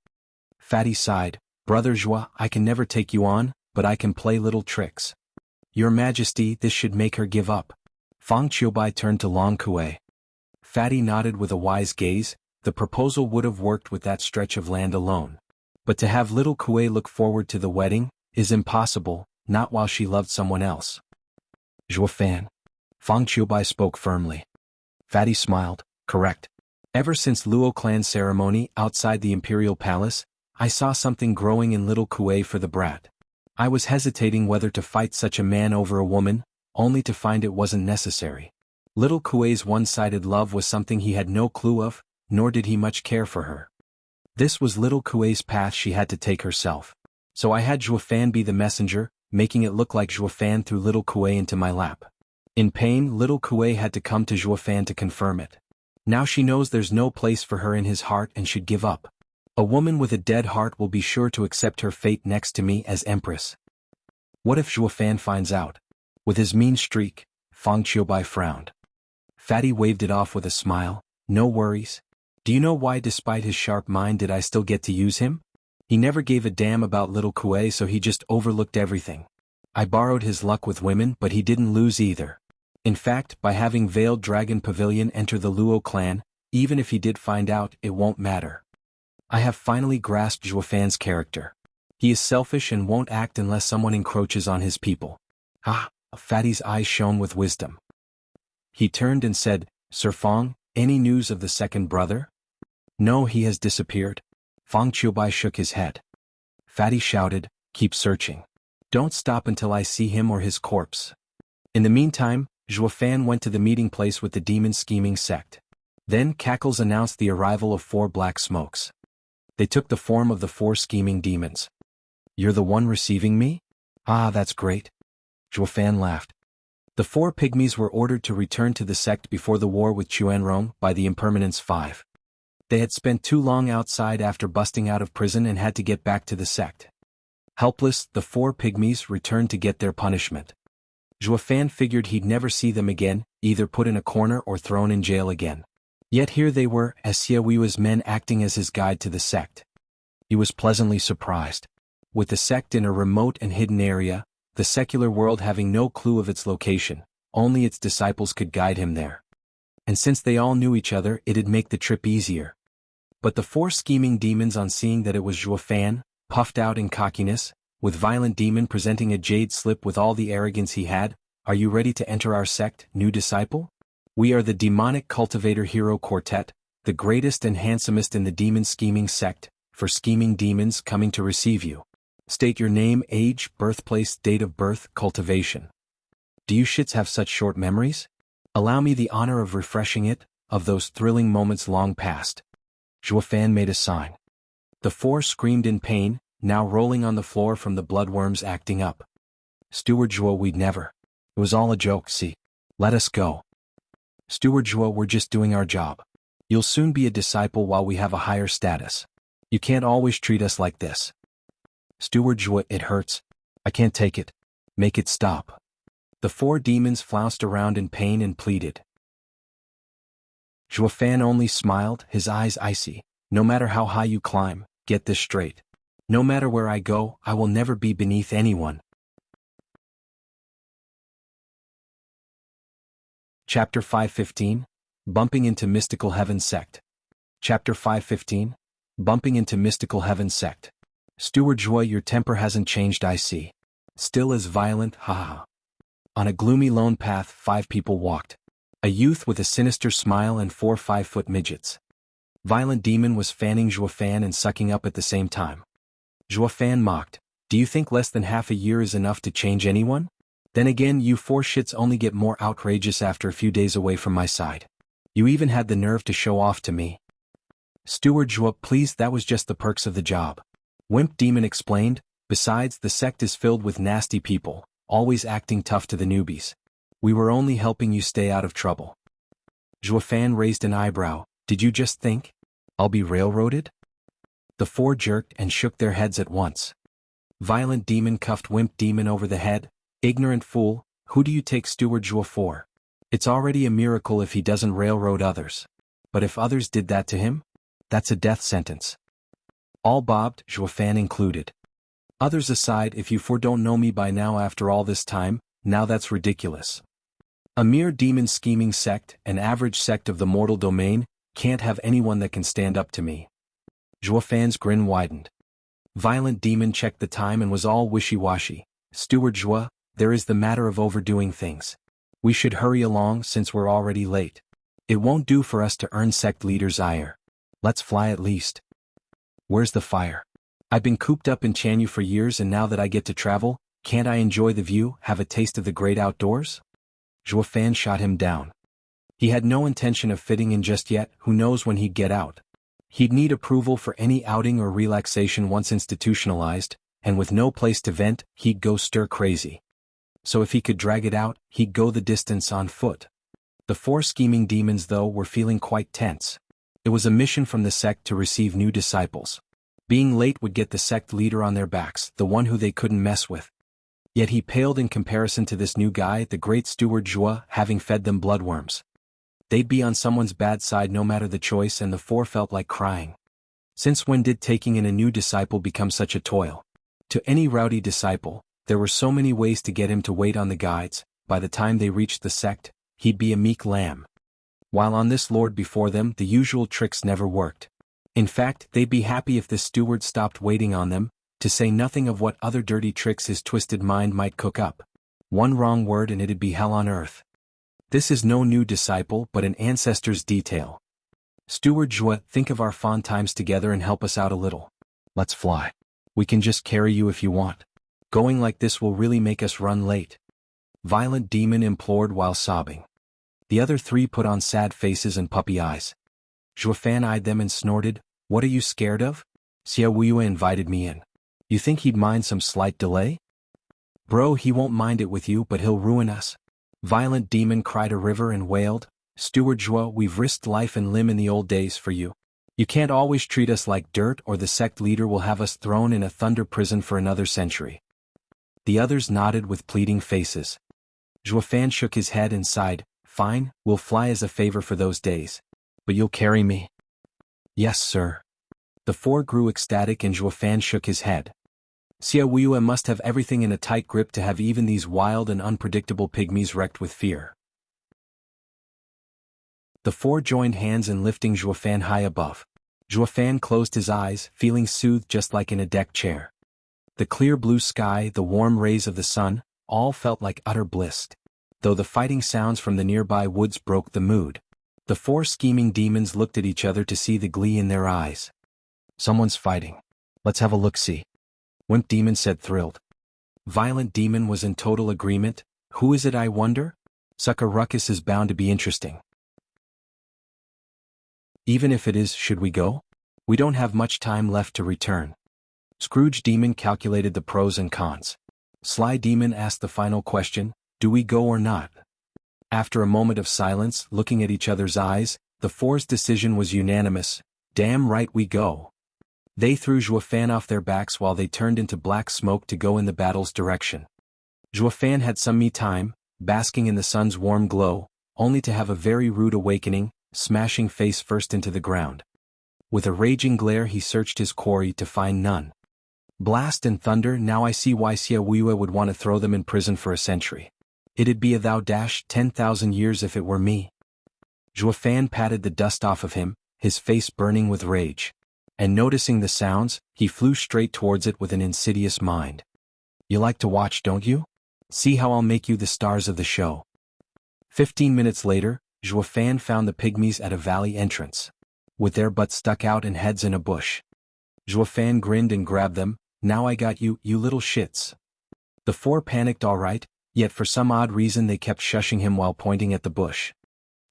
Fatty sighed, Brother Zhuo, I can never take you on, but I can play little tricks. Your Majesty, this should make her give up. Fang Qiubai turned to Long Kuei. Fatty nodded with a wise gaze. The proposal would have worked with that stretch of land alone. But to have little Kuei look forward to the wedding is impossible, not while she loved someone else. Zhuo Fan. Fang Qiubai spoke firmly. Fatty smiled, correct. Ever since Luo clan ceremony outside the imperial palace, I saw something growing in little Kuei for the brat. I was hesitating whether to fight such a man over a woman, only to find it wasn't necessary. Little Kuei's one-sided love was something he had no clue of, nor did he much care for her. This was little Kuei's path she had to take herself. So I had Zhuo Fan be the messenger, making it look like Zhuo Fan threw little Kuei into my lap. In pain, little Kuei had to come to Zhuo Fan to confirm it. Now she knows there's no place for her in his heart and should give up. A woman with a dead heart will be sure to accept her fate next to me as empress. What if Zhuo Fan finds out? With his mean streak, Fang Qiubai frowned. Fatty waved it off with a smile, no worries. Do you know why despite his sharp mind did I still get to use him? He never gave a damn about little Kuei, so he just overlooked everything. I borrowed his luck with women, but he didn't lose either. In fact, by having Veiled Dragon Pavilion enter the Luo clan, even if he did find out, it won't matter. I have finally grasped Zhuofan's character. He is selfish and won't act unless someone encroaches on his people. Ah, Fatty's eyes shone with wisdom. He turned and said, Sir Fong, any news of the second brother? No, he has disappeared. Fong Qiubai shook his head. Fatty shouted, keep searching. Don't stop until I see him or his corpse. In the meantime, Zhuofan went to the meeting place with the demon scheming sect. Then Cackles announced the arrival of 4 black smokes. They took the form of the 4 scheming demons. You're the one receiving me? Ah, that's great. Zhuofan laughed. The 4 pygmies were ordered to return to the sect before the war with Chuanrong by the Impermanence 5. They had spent too long outside after busting out of prison and had to get back to the sect. Helpless, the 4 pygmies returned to get their punishment. Zhuofan figured he'd never see them again, either put in a corner or thrown in jail again. Yet here they were, as Xiaowiwa's men acting as his guide to the sect. He was pleasantly surprised. With the sect in a remote and hidden area, the secular world having no clue of its location, only its disciples could guide him there. And since they all knew each other, it'd make the trip easier. But the 4 scheming demons, on seeing that it was Zhuofan, puffed out in cockiness, with Violent Demon presenting a jade slip with all the arrogance he had. Are you ready to enter our sect, new disciple? We are the Demonic Cultivator Hero Quartet, the greatest and handsomest in the demon scheming sect, for scheming demons coming to receive you. State your name, age, birthplace, date of birth, cultivation. Do you shits have such short memories? Allow me the honor of refreshing it, of those thrilling moments long past. Zhuofan made a sign. The 4 screamed in pain, now rolling on the floor from the bloodworms acting up. Steward Zhuo, we'd never. It was all a joke, see. Let us go. Steward Zhuo, we're just doing our job. You'll soon be a disciple while we have a higher status. You can't always treat us like this. Steward Zhuo, it hurts. I can't take it. Make it stop. The 4 demons flounced around in pain and pleaded. Zhuofan only smiled, his eyes icy. No matter how high you climb, get this straight. No matter where I go, I will never be beneath anyone. Chapter 515, Bumping into Mystical Heaven Sect. Chapter 515, Bumping into Mystical Heaven Sect. Steward Zhuo, your temper hasn't changed, I see. Still as violent, haha. On a gloomy lone path, 5 people walked. A youth with a sinister smile and 4 5-foot midgets. Violent Demon was fanning Zhuofan and sucking up at the same time. Zhuofan mocked, do you think less than half a year is enough to change anyone? Then again, you 4 shits only get more outrageous after a few days away from my side. You even had the nerve to show off to me. Steward Zhuo, please, that was just the perks of the job. Wimp Demon explained, besides the sect is filled with nasty people, always acting tough to the newbies. We were only helping you stay out of trouble. Zhuofan raised an eyebrow, did you just think? I'll be railroaded? The 4 jerked and shook their heads at once. Violent Demon cuffed Wimp Demon over the head, ignorant fool, who do you take Steward Zhuo for? It's already a miracle if he doesn't railroad others. But if others did that to him? That's a death sentence. All bobbed, Zhuofan included. Others aside, if you 4 don't know me by now after all this time, now that's ridiculous. A mere demon scheming sect, an average sect of the mortal domain, can't have anyone that can stand up to me. Zhuofan's grin widened. Violent Demon checked the time and was all wishy-washy. Steward Zhuo, there is the matter of overdoing things. We should hurry along since we're already late. It won't do for us to earn sect leaders' ire. Let's fly at least. Where's the fire? I've been cooped up in Chanyu for years, and now that I get to travel, can't I enjoy the view, have a taste of the great outdoors? Zhuofan shot him down. He had no intention of fitting in just yet, who knows when he'd get out. He'd need approval for any outing or relaxation once institutionalized, and with no place to vent, he'd go stir crazy. So if he could drag it out, he'd go the distance on foot. The 4 scheming demons, though, were feeling quite tense. It was a mission from the sect to receive new disciples. Being late would get the sect leader on their backs, the one who they couldn't mess with. Yet he paled in comparison to this new guy, the great Steward Zhuo, having fed them bloodworms. They'd be on someone's bad side no matter the choice, and the four felt like crying. Since when did taking in a new disciple become such a toil? To any rowdy disciple, there were so many ways to get him to wait on the guides. By the time they reached the sect, he'd be a meek lamb. While on this lord before them, the usual tricks never worked. In fact, they'd be happy if the steward stopped waiting on them, to say nothing of what other dirty tricks his twisted mind might cook up. One wrong word and it'd be hell on earth. This is no new disciple but an ancestor's detail. Steward Zhua, think of our fond times together and help us out a little. Let's fly. We can just carry you if you want. Going like this will really make us run late. Violent Demon implored while sobbing. The other three put on sad faces and puppy eyes. Zhuofan eyed them and snorted, "What are you scared of? Xiao Wuya invited me in. You think he'd mind some slight delay? Bro, he won't mind it with you, but he'll ruin us." Violent Demon cried a river and wailed, "Steward Zhua, we've risked life and limb in the old days for you. You can't always treat us like dirt, or the sect leader will have us thrown in a thunder prison for another century." The others nodded with pleading faces. Zhuofan shook his head and sighed, "Fine, we'll fly as a favor for those days. But you'll carry me?" "Yes, sir." The four grew ecstatic and Zhuofan shook his head. Xiao Wuya must have everything in a tight grip to have even these wild and unpredictable pygmies wrecked with fear. The four joined hands in lifting Zhuofan high above. Zhuofan closed his eyes, feeling soothed just like in a deck chair. The clear blue sky, the warm rays of the sun, all felt like utter bliss. Though the fighting sounds from the nearby woods broke the mood. The four scheming demons looked at each other to see the glee in their eyes. "Someone's fighting. Let's have a look-see," Wimp Demon said, thrilled. Violent Demon was in total agreement. "Who is it, I wonder? Such a ruckus is bound to be interesting." "Even if it is, should we go? We don't have much time left to return." Scrooge Demon calculated the pros and cons. Sly Demon asked the final question, "Do we go or not?" After a moment of silence, looking at each other's eyes, the four's decision was unanimous. "Damn right we go." They threw Zhuofan off their backs while they turned into black smoke to go in the battle's direction. Zhuofan had some me time, basking in the sun's warm glow, only to have a very rude awakening, smashing face first into the ground. With a raging glare he searched his quarry to find none. Blast and thunder, now I see why Xiao Wuya would want to throw them in prison for a century. It'd be a 10,000 years if it were me. Zhuofan patted the dust off of him, his face burning with rage. And noticing the sounds, he flew straight towards it with an insidious mind. "You like to watch, don't you? See how I'll make you the stars of the show." 15 minutes later, Zhuofan found the pygmies at a valley entrance. With their butts stuck out and heads in a bush. Zhuofan grinned and grabbed them. "Now I got you, you little shits." The four panicked all right, yet for some odd reason they kept shushing him while pointing at the bush.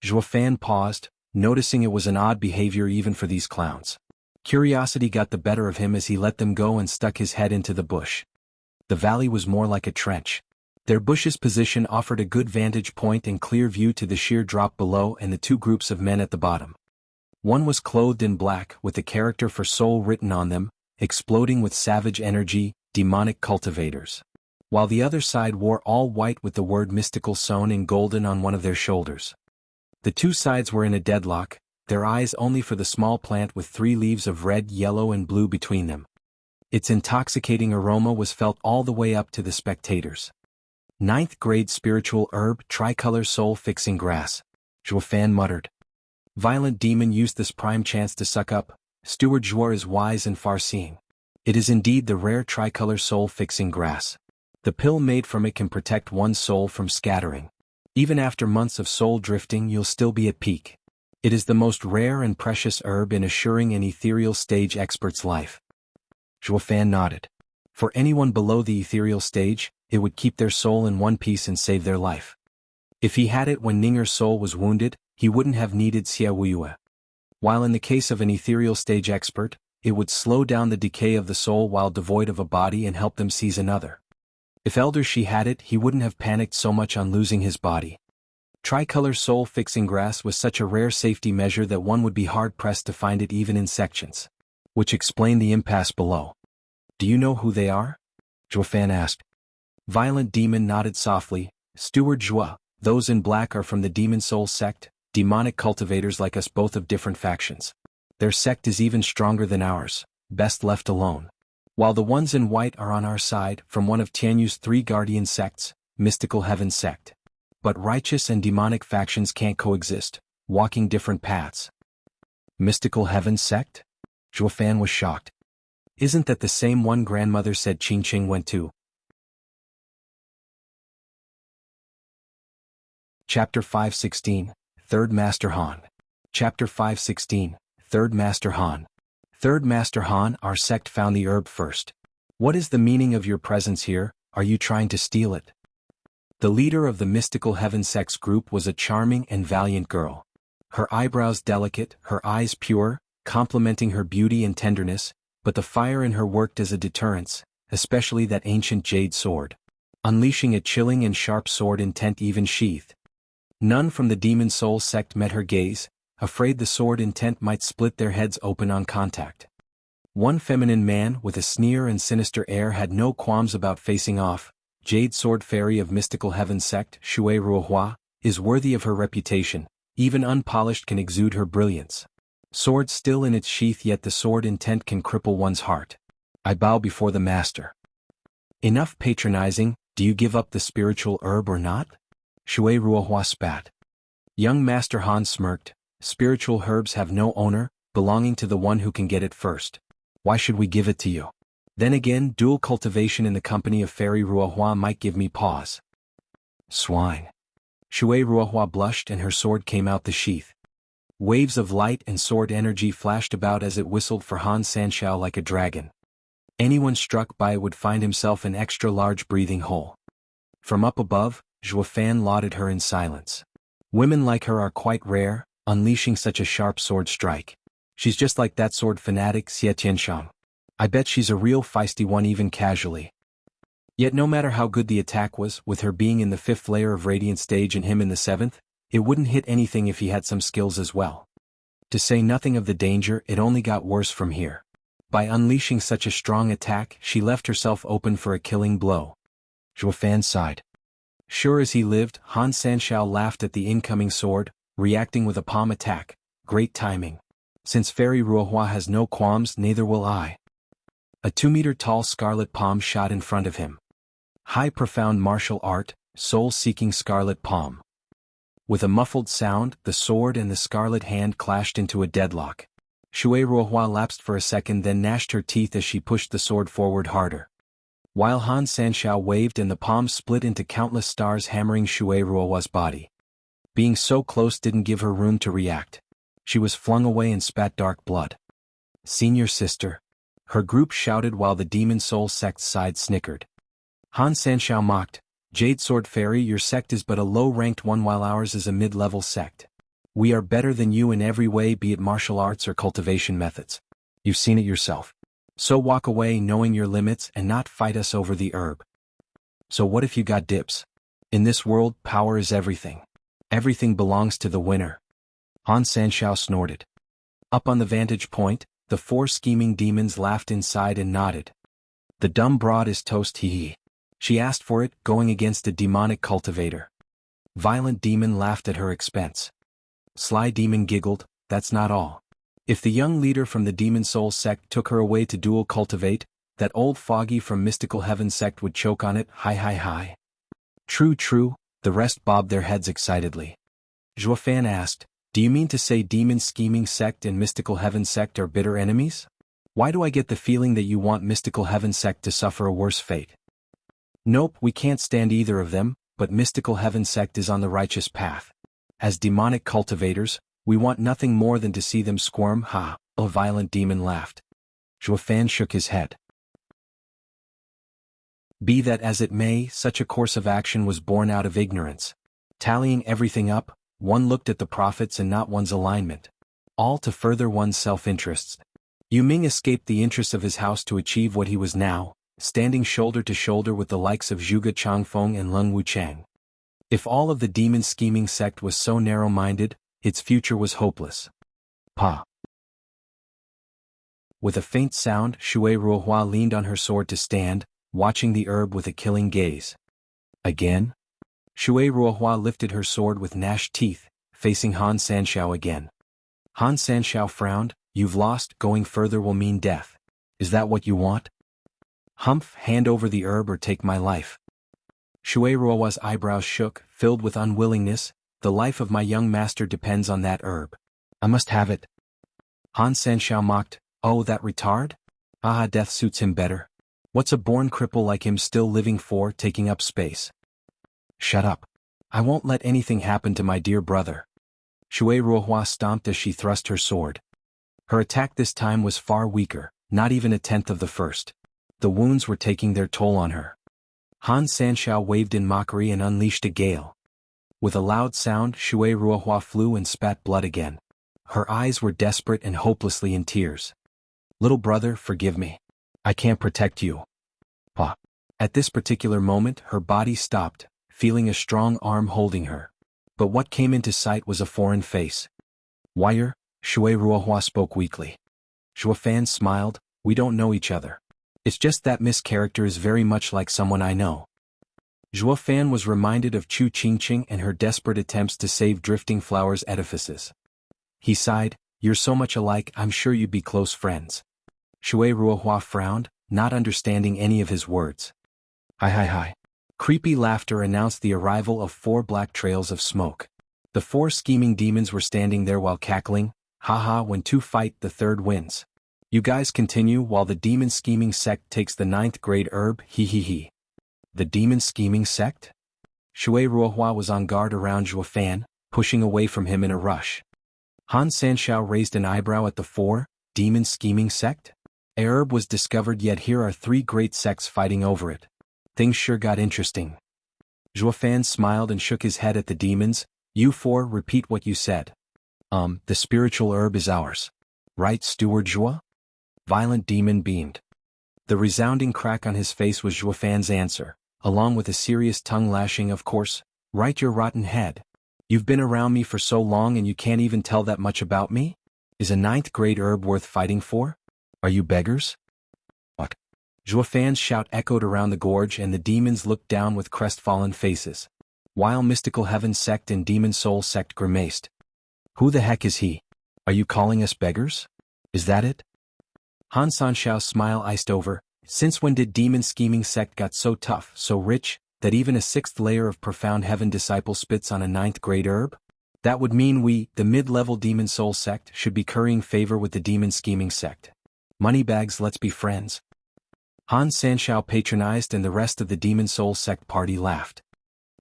Zhuofan paused, noticing it was an odd behavior even for these clowns. Curiosity got the better of him as he let them go and stuck his head into the bush. The valley was more like a trench. Their bush's position offered a good vantage point and clear view to the sheer drop below and the two groups of men at the bottom. One was clothed in black with the character for soul written on them, exploding with savage energy, demonic cultivators. While the other side wore all white with the word mystical sewn in golden on one of their shoulders. The two sides were in a deadlock, their eyes only for the small plant with 3 leaves of red, yellow and blue between them. Its intoxicating aroma was felt all the way up to the spectators. 9th grade spiritual herb, tricolor soul-fixing grass, Zhuofan muttered. Violent Demon used this prime chance to suck up. Steward Zhuor is wise and far-seeing. It is indeed the rare tricolor soul-fixing grass. The pill made from it can protect one's soul from scattering. Even after months of soul drifting, you'll still be at peak. It is the most rare and precious herb in assuring an ethereal stage expert's life. Zhuofan nodded. For anyone below the ethereal stage, it would keep their soul in one piece and save their life. If he had it when Ninger's soul was wounded, he wouldn't have needed Xiao Wuya. While in the case of an ethereal stage expert, it would slow down the decay of the soul while devoid of a body and help them seize another. If Elder Shi had it, he wouldn't have panicked so much on losing his body. Tricolor soul-fixing grass was such a rare safety measure that one would be hard-pressed to find it even in sections. Which explained the impasse below. "Do you know who they are?" Zhuofan asked. Violent Demon nodded softly. "Steward Zhua, those in black are from the Demon Soul sect, demonic cultivators like us, both of different factions. Their sect is even stronger than ours, best left alone. While the ones in white are on our side, from one of Tianyu's 3 guardian sects, Mystical Heaven Sect. But righteous and demonic factions can't coexist, walking different paths. Mystical Heaven Sect? Zhuofan was shocked. Isn't that the same one grandmother said Qingqing went to? Chapter 516, Third Master Han. Chapter 516, Third Master Han. Third Master Han, our sect found the herb first. What is the meaning of your presence here? Are you trying to steal it? The leader of the Mystical Heaven Sect's group was a charming and valiant girl. Her eyebrows delicate, her eyes pure, complementing her beauty and tenderness, but the fire in her worked as a deterrence, especially that ancient jade sword. Unleashing a chilling and sharp sword intent even sheathed. None from the Demon Soul sect met her gaze, afraid the sword intent might split their heads open on contact. One feminine man with a sneer and sinister air had no qualms about facing off. Jade Sword Fairy of Mystical Heaven Sect, Shui Ruohua, is worthy of her reputation, even unpolished can exude her brilliance. Sword still in its sheath, yet the sword intent can cripple one's heart. I bow before the master. Enough patronizing, do you give up the spiritual herb or not? Shui Ruohua spat. Young Master Han smirked. Spiritual herbs have no owner, belonging to the one who can get it first. Why should we give it to you? Then again, dual cultivation in the company of Fairy Ruohua might give me pause. Swine. Shui Ruohua blushed and her sword came out the sheath. Waves of light and sword energy flashed about as it whistled for Han Sanshao like a dragon. Anyone struck by it would find himself an extra-large breathing hole. From up above, Zhuofan lauded her in silence. Women like her are quite rare, unleashing such a sharp sword strike. She's just like that sword fanatic Xie Tianshang. I bet she's a real feisty one even casually. Yet no matter how good the attack was, with her being in the 5th layer of Radiant Stage and him in the 7th, it wouldn't hit anything if he had some skills as well. To say nothing of the danger, it only got worse from here. By unleashing such a strong attack, she left herself open for a killing blow. Zhuofan sighed. Sure as he lived, Han Sanshao laughed at the incoming sword, reacting with a palm attack. Great timing. Since Fairy Ruohua has no qualms, neither will I. A 2-meter-tall scarlet palm shot in front of him. High profound martial art, soul-seeking scarlet palm. With a muffled sound, the sword and the scarlet hand clashed into a deadlock. Shui Ruohua lapsed for a second, then gnashed her teeth as she pushed the sword forward harder. While Han Sanshao waved and the palm split into countless stars, hammering Shui Ruohua's body. Being so close didn't give her room to react. She was flung away and spat dark blood. Senior sister. Her group shouted while the Demon Soul sect's side snickered. Han Sanshao mocked, Jade Sword Fairy, your sect is but a low-ranked one while ours is a mid-level sect. We are better than you in every way, be it martial arts or cultivation methods. You've seen it yourself. So walk away knowing your limits and not fight us over the herb. So what if you got dips? In this world, power is everything. Everything belongs to the winner. Han Sanshao snorted. Up on the vantage point, the 4 scheming demons laughed inside and nodded. The dumb broad is toast, hee. She asked for it, going against a demonic cultivator. Violent demon laughed at her expense. Sly demon giggled, that's not all. If the young leader from the Demon Soul sect took her away to dual cultivate, that old foggy from Mystical Heaven sect would choke on it, hi. True, the rest bobbed their heads excitedly. Zhuofan asked, do you mean to say Demon Scheming sect and Mystical Heaven sect are bitter enemies? Why do I get the feeling that you want Mystical Heaven sect to suffer a worse fate? Nope, we can't stand either of them, but Mystical Heaven sect is on the righteous path. As demonic cultivators, we want nothing more than to see them squirm, ha, a violent demon laughed. Zhuofan shook his head. Be that as it may, such a course of action was born out of ignorance. Tallying everything up, one looked at the profits and not one's alignment. All to further one's self-interests. Yu Ming escaped the interests of his house to achieve what he was now, standing shoulder to shoulder with the likes of Zhuge Changfeng and Leng Wuchang. If all of the demon scheming sect was so narrow-minded, its future was hopeless. Pa. With a faint sound, Shui Ruohua leaned on her sword to stand, watching the herb with a killing gaze. Again? Shui Ruohua lifted her sword with gnashed teeth, facing Han Sanxiao again. Han Sanxiao frowned. You've lost, going further will mean death. Is that what you want? Humph, hand over the herb or take my life. Shui Ruohua's eyebrows shook, filled with unwillingness. The life of my young master depends on that herb. I must have it. Han Sanxiao mocked. Oh, that retard? Ah, death suits him better. What's a born cripple like him still living for, taking up space? Shut up. I won't let anything happen to my dear brother. Shui Ruohua stomped as she thrust her sword. Her attack this time was far weaker, not even a tenth of the first. The wounds were taking their toll on her. Han Sanxiao waved in mockery and unleashed a gale. With a loud sound, Shui Ruohua flew and spat blood again. Her eyes were desperate and hopelessly in tears. Little brother, forgive me. I can't protect you. Pa. At this particular moment, her body stopped, feeling a strong arm holding her. But what came into sight was a foreign face. Wire, Shui Ruohua spoke weakly. Zhuofan smiled. We don't know each other. It's just that Miss Character is very much like someone I know. Zhuofan was reminded of Chu Qingqing and her desperate attempts to save drifting flowers' edifices. He sighed. You're so much alike, I'm sure you'd be close friends. Shui Ruohua frowned, not understanding any of his words. Hi. Creepy laughter announced the arrival of 4 black trails of smoke. The 4 scheming demons were standing there while cackling. Haha, when 2 fight, the 3rd wins. You guys continue while the demon scheming sect takes the 9th grade herb, he. The demon scheming sect? Shui Ruohua was on guard around Zhuofan, pushing away from him in a rush. Han Sanxiao raised an eyebrow at the 4, demon scheming sect? A herb was discovered, yet here are 3 great sects fighting over it. Things sure got interesting. Zhuofan smiled and shook his head at the demons. You 4, repeat what you said. The spiritual herb is ours. Right, Steward Zhua? Violent demon beamed. The resounding crack on his face was Zhuofan's answer, along with a serious tongue lashing. Of course, right, your rotten head. You've been around me for so long and you can't even tell that much about me? Is a 9th grade herb worth fighting for? Are you beggars? What? Zhuofan's shout echoed around the gorge and the demons looked down with crestfallen faces. While Mystical Heaven sect and Demon Soul sect grimaced. Who the heck is he? Are you calling us beggars? Is that it? Han Sanxiao's smile iced over. Since when did Demon Scheming sect got so tough, so rich, that even a 6th layer of Profound Heaven disciple spits on a 9th grade herb? That would mean we, the mid-level Demon Soul sect, should be currying favor with the Demon Scheming sect. Moneybags, let's be friends. Han Sanxiao patronized and the rest of the Demon Soul sect party laughed.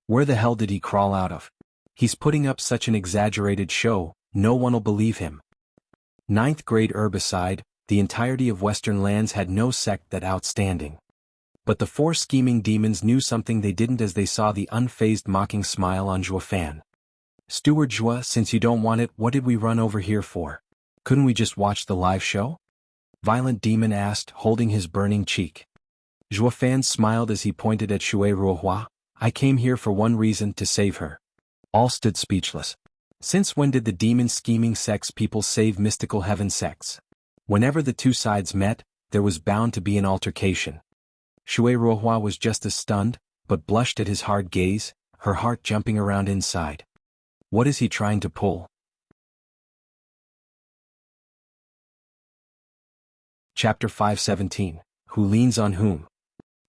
Where the hell did he crawl out of? He's putting up such an exaggerated show, no one'll believe him. 9th grade herb aside, the entirety of Western lands had no sect that outstanding. But the 4 scheming demons knew something they didn't as they saw the unfazed mocking smile on Zhuofan. Steward Zhua, since you don't want it, what did we run over here for? Couldn't we just watch the live show? Violent Demon asked, holding his burning cheek. Zhuofan smiled as he pointed at Shui Ruohua. I came here for one reason, to save her. All stood speechless. Since when did the demon scheming sects people save Mystical Heaven sects? Whenever the 2 sides met, there was bound to be an altercation. Shui Ruohua was just as stunned, but blushed at his hard gaze, her heart jumping around inside. What is he trying to pull? Chapter 517. Who leans on whom?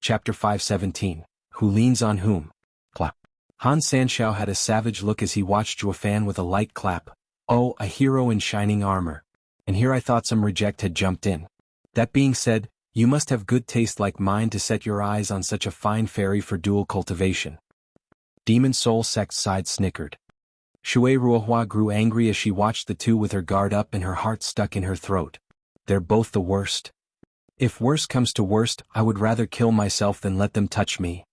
Chapter 517. Who leans on whom? Clap. Han Sanxiao had a savage look as he watched Zhuofan with a light clap. Oh, a hero in shining armor. And here I thought some reject had jumped in. That being said, you must have good taste like mine to set your eyes on such a fine fairy for dual cultivation. Demon Soul sect's side snickered. Shui Ruohua grew angry as she watched the 2 with her guard up and her heart stuck in her throat. They're both the worst. If worst comes to worst, I would rather kill myself than let them touch me.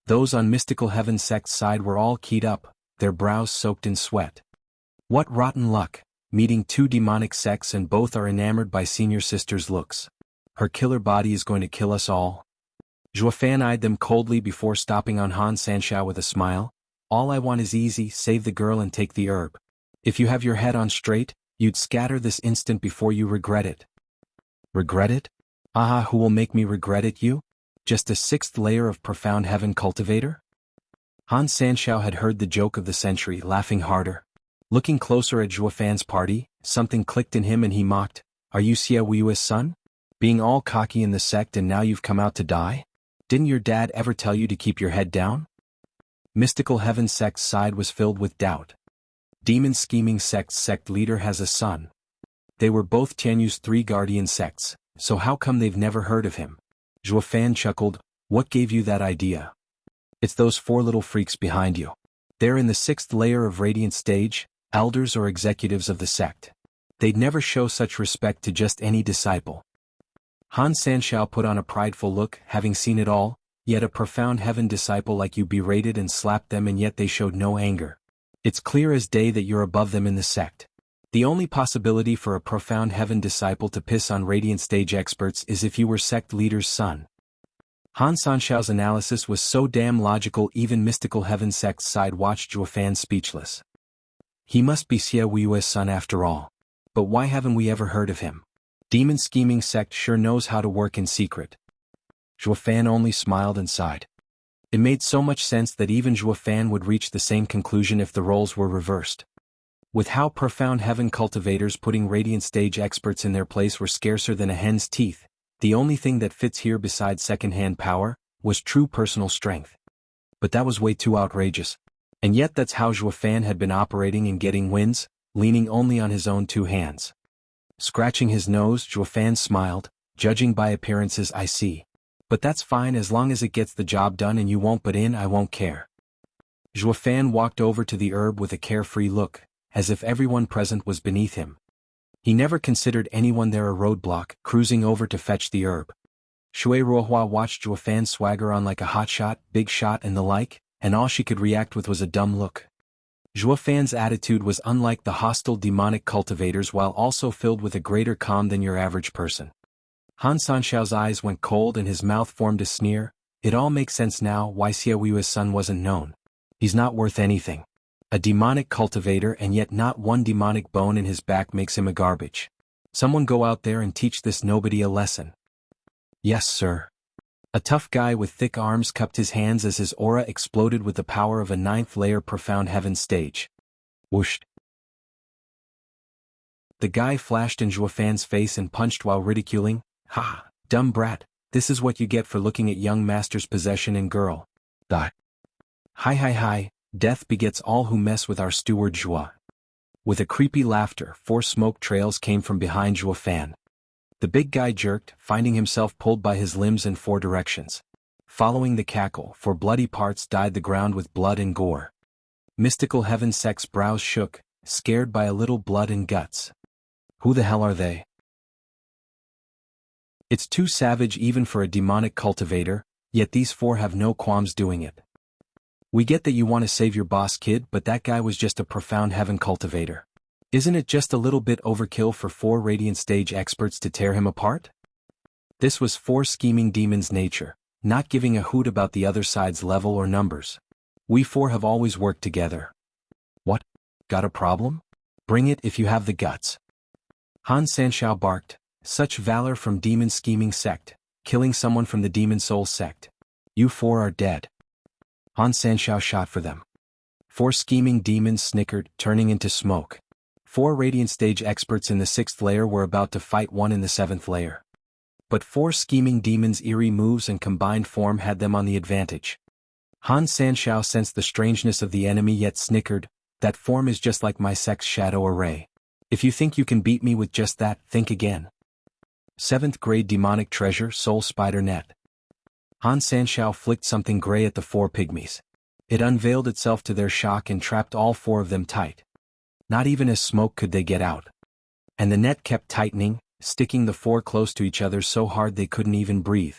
Those on Mystical Heaven sect's side were all keyed up, their brows soaked in sweat. What rotten luck, meeting 2 demonic sects and both are enamored by senior sister's looks. Her killer body is going to kill us all. Zhuofan eyed them coldly before stopping on Han Sanxiao with a smile. All I want is easy, save the girl and take the herb. If you have your head on straight, you'd scatter this instant before you regret it. Regret it? Aha, who will make me regret it, you? Just a 6th layer of Profound Heaven cultivator? Han Sanxiao had heard the joke of the century, laughing harder. Looking closer at Zhuofan's party, something clicked in him and he mocked, "Are you Xia Wui's son? Being all cocky in the sect and now you've come out to die? Didn't your dad ever tell you to keep your head down?" Mystical Heaven Sect's side was filled with doubt. Demon Scheming Sect's sect leader has a son. They were both Tianyu's 3 guardian sects, so how come they've never heard of him? Zhuofan chuckled, "What gave you that idea?" "It's those 4 little freaks behind you. They're in the 6th layer of Radiant Stage, elders or executives of the sect. They'd never show such respect to just any disciple." Han Sanshao put on a prideful look, having seen it all, yet a profound heaven disciple like you berated and slapped them and yet they showed no anger. It's clear as day that you're above them in the sect. The only possibility for a profound heaven disciple to piss on Radiant Stage experts is if you were sect leader's son. Han Sanshao's analysis was so damn logical even Mystical Heaven Sect's side watched Zhuofan speechless. He must be Xia Wui's son after all. But why haven't we ever heard of him? Demon Scheming Sect sure knows how to work in secret. Zhuofan only smiled and sighed. It made so much sense that even Zhuofan would reach the same conclusion if the roles were reversed. With how profound heaven cultivators putting Radiant Stage experts in their place were scarcer than a hen's teeth, the only thing that fits here besides second-hand power was true personal strength. But that was way too outrageous. And yet that's how Zhuofan had been operating and getting wins, leaning only on his own 2 hands. Scratching his nose, Zhuofan smiled, "Judging by appearances I see. But that's fine as long as it gets the job done and you won't butt in, I won't care." Zhuofan walked over to the herb with a carefree look, as if everyone present was beneath him. He never considered anyone there a roadblock, cruising over to fetch the herb. Shui Ruohua watched Zhuofan swagger on like a hotshot, big shot and the like, and all she could react with was a dumb look. Zhuofan's attitude was unlike the hostile demonic cultivators while also filled with a greater calm than your average person. Han Sanshao's eyes went cold and his mouth formed a sneer. It all makes sense now why Xia Wui's son wasn't known. He's not worth anything. A demonic cultivator and yet not one demonic bone in his back makes him a garbage. Someone go out there and teach this nobody a lesson. "Yes, sir." A tough guy with thick arms cupped his hands as his aura exploded with the power of a 9th layer profound heaven stage. Whoosh. The guy flashed in Zhuofan's face and punched while ridiculing, "Ha, dumb brat, this is what you get for looking at young master's possession and girl. Die. Hi, death begets all who mess with our steward Zhua." With a creepy laughter, 4 smoke trails came from behind Zhuofan. The big guy jerked, finding himself pulled by his limbs in 4 directions. Following the cackle, 4 bloody parts dyed the ground with blood and gore. Mystical Heaven Sect's brows shook, scared by a little blood and guts. Who the hell are they? It's too savage even for a demonic cultivator, yet these 4 have no qualms doing it. We get that you want to save your boss kid, but that guy was just a profound heaven cultivator. Isn't it just a little bit overkill for 4 Radiant Stage experts to tear him apart? This was 4 scheming demons' nature, not giving a hoot about the other side's level or numbers. We 4 have always worked together. What? Got a problem? Bring it if you have the guts. Han Sanshao barked, "Such valor from Demon Scheming Sect, killing someone from the Demon Soul Sect. You 4 are dead." Han Sanshao shot for them. 4 scheming demons snickered, turning into smoke. 4 Radiant Stage experts in the 6th layer were about to fight one in the 7th layer. But 4 scheming demons' eerie moves and combined form had them on the advantage. Han Sanshao sensed the strangeness of the enemy yet snickered, "That form is just like my sect's shadow array. If you think you can beat me with just that, think again." 7th grade demonic treasure, soul spider net. Han Sanshao flicked something gray at the 4 pygmies. It unveiled itself to their shock and trapped all 4 of them tight. Not even as smoke could they get out. And the net kept tightening, sticking the 4 close to each other so hard they couldn't even breathe.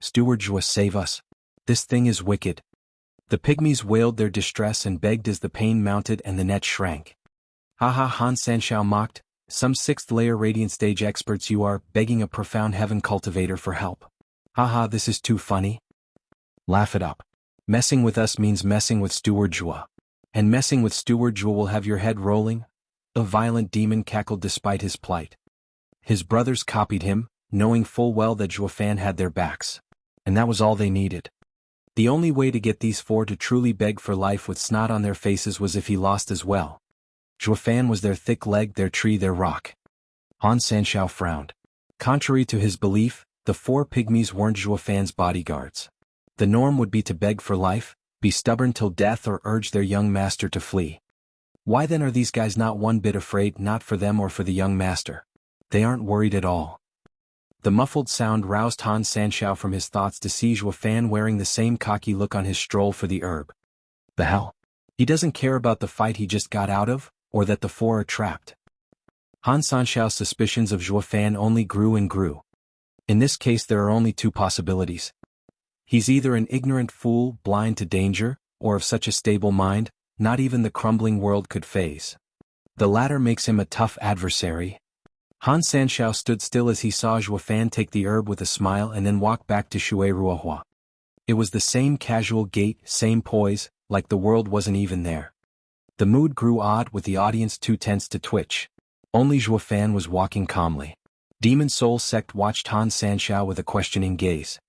"Steward Zhua, save us. This thing is wicked." The pygmies wailed their distress and begged as the pain mounted and the net shrank. "Haha," Han Sanshao mocked, "some 6th layer Radiant Stage experts you are, begging a profound heaven cultivator for help. Haha, this is too funny. Laugh it up. Messing with us means messing with Steward Zhua. And messing with Steward Zhua will have your head rolling." A violent demon cackled despite his plight. His brothers copied him, knowing full well that Zhuofan had their backs. And that was all they needed. The only way to get these 4 to truly beg for life with snot on their faces was if he lost as well. Zhuofan was their thick leg, their tree, their rock. Han Sanshao frowned. Contrary to his belief, the 4 pygmies weren't Zhuofan's bodyguards. The norm would be to beg for life, be stubborn till death, or urge their young master to flee. Why then are these guys not one bit afraid, not for them or for the young master? They aren't worried at all. The muffled sound roused Han Sanshao from his thoughts to see Zhuofan wearing the same cocky look on his stroll for the herb. The hell? He doesn't care about the fight he just got out of, or that the 4 are trapped. Han Sanshao's suspicions of Zhuofan only grew and grew. In this case there are only 2 possibilities. He's either an ignorant fool, blind to danger, or of such a stable mind, not even the crumbling world could faze. The latter makes him a tough adversary. Han Sanshao stood still as he saw Zhuofan take the herb with a smile and then walk back to Shui Ruohua. It was the same casual gait, same poise, like the world wasn't even there. The mood grew odd, with the audience too tense to twitch. Only Zhuofan was walking calmly. Demon Soul Sect watched Han Sanshao with a questioning gaze.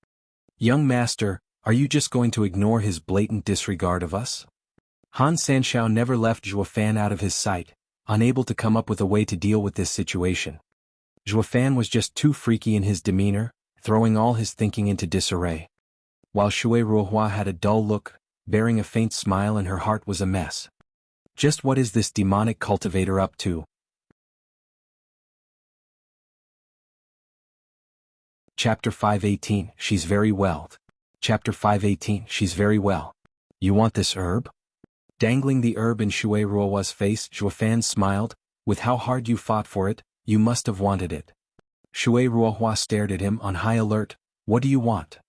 Young master, are you just going to ignore his blatant disregard of us? Han Sanshao never left Zhuofan out of his sight, unable to come up with a way to deal with this situation. Zhuofan was just too freaky in his demeanor, throwing all his thinking into disarray. While Shui Ruohua had a dull look, bearing a faint smile, and her heart was a mess. Just what is this demonic cultivator up to? Chapter 518, She's very well. Chapter 518, She's very well. You want this herb? Dangling the herb in Shui Ruohua's face, Zhuofan smiled. With how hard you fought for it, you must have wanted it. Shui Ruohua stared at him on high alert. What do you want?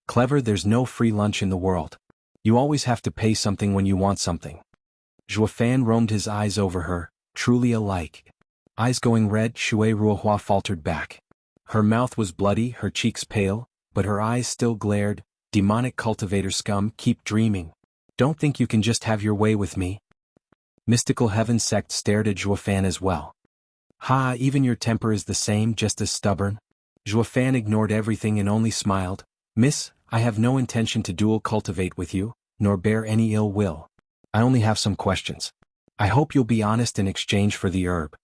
Clever, there's no free lunch in the world. You always have to pay something when you want something. Zhuofan roamed his eyes over her, truly alike. Eyes going red, Shui Ruohua faltered back. Her mouth was bloody, her cheeks pale, but her eyes still glared. Demonic cultivator scum, keep dreaming. Don't think you can just have your way with me. Mystical Heaven Sect stared at Zhuofan as well. Ha, even your temper is the same, just as stubborn. Zhuofan ignored everything and only smiled. Miss, I have no intention to dual cultivate with you, nor bear any ill will. I only have some questions. I hope you'll be honest in exchange for the herb.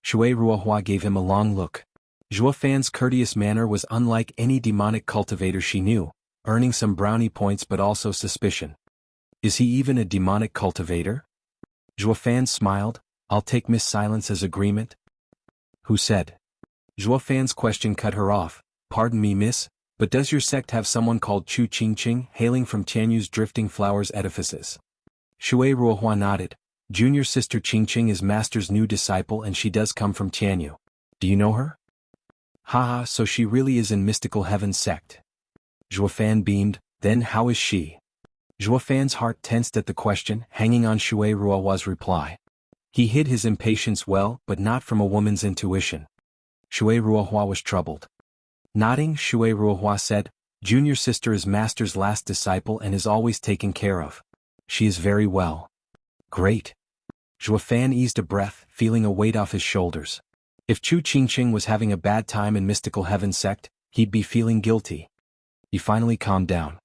Shui Ruohua gave him a long look. Zhuofan's courteous manner was unlike any demonic cultivator she knew, earning some brownie points but also suspicion. Is he even a demonic cultivator? Zhuofan smiled. I'll take Miss Silence as agreement. Who said? Zhuofan's question cut her off. Pardon me, miss, but does your sect have someone called Chu Qingqing, hailing from Tianyu's Drifting Flowers edifices? Shui Ruohua nodded. Junior sister Qingqing is master's new disciple and she does come from Tianyu. Do you know her? Haha, so she really is in Mystical Heaven Sect. Zhuofan beamed. Then how is she? Zhuofan's heart tensed at the question, hanging on Shui Ruohua's reply. He hid his impatience well, but not from a woman's intuition. Shui Ruohua was troubled. Nodding, Shui Ruohua said, Junior sister is master's last disciple and is always taken care of. She is very well. Great. Zhuofan eased a breath, feeling a weight off his shoulders. If Chu Qingqing was having a bad time in Mystical Heaven Sect, he'd be feeling guilty. He finally calmed down.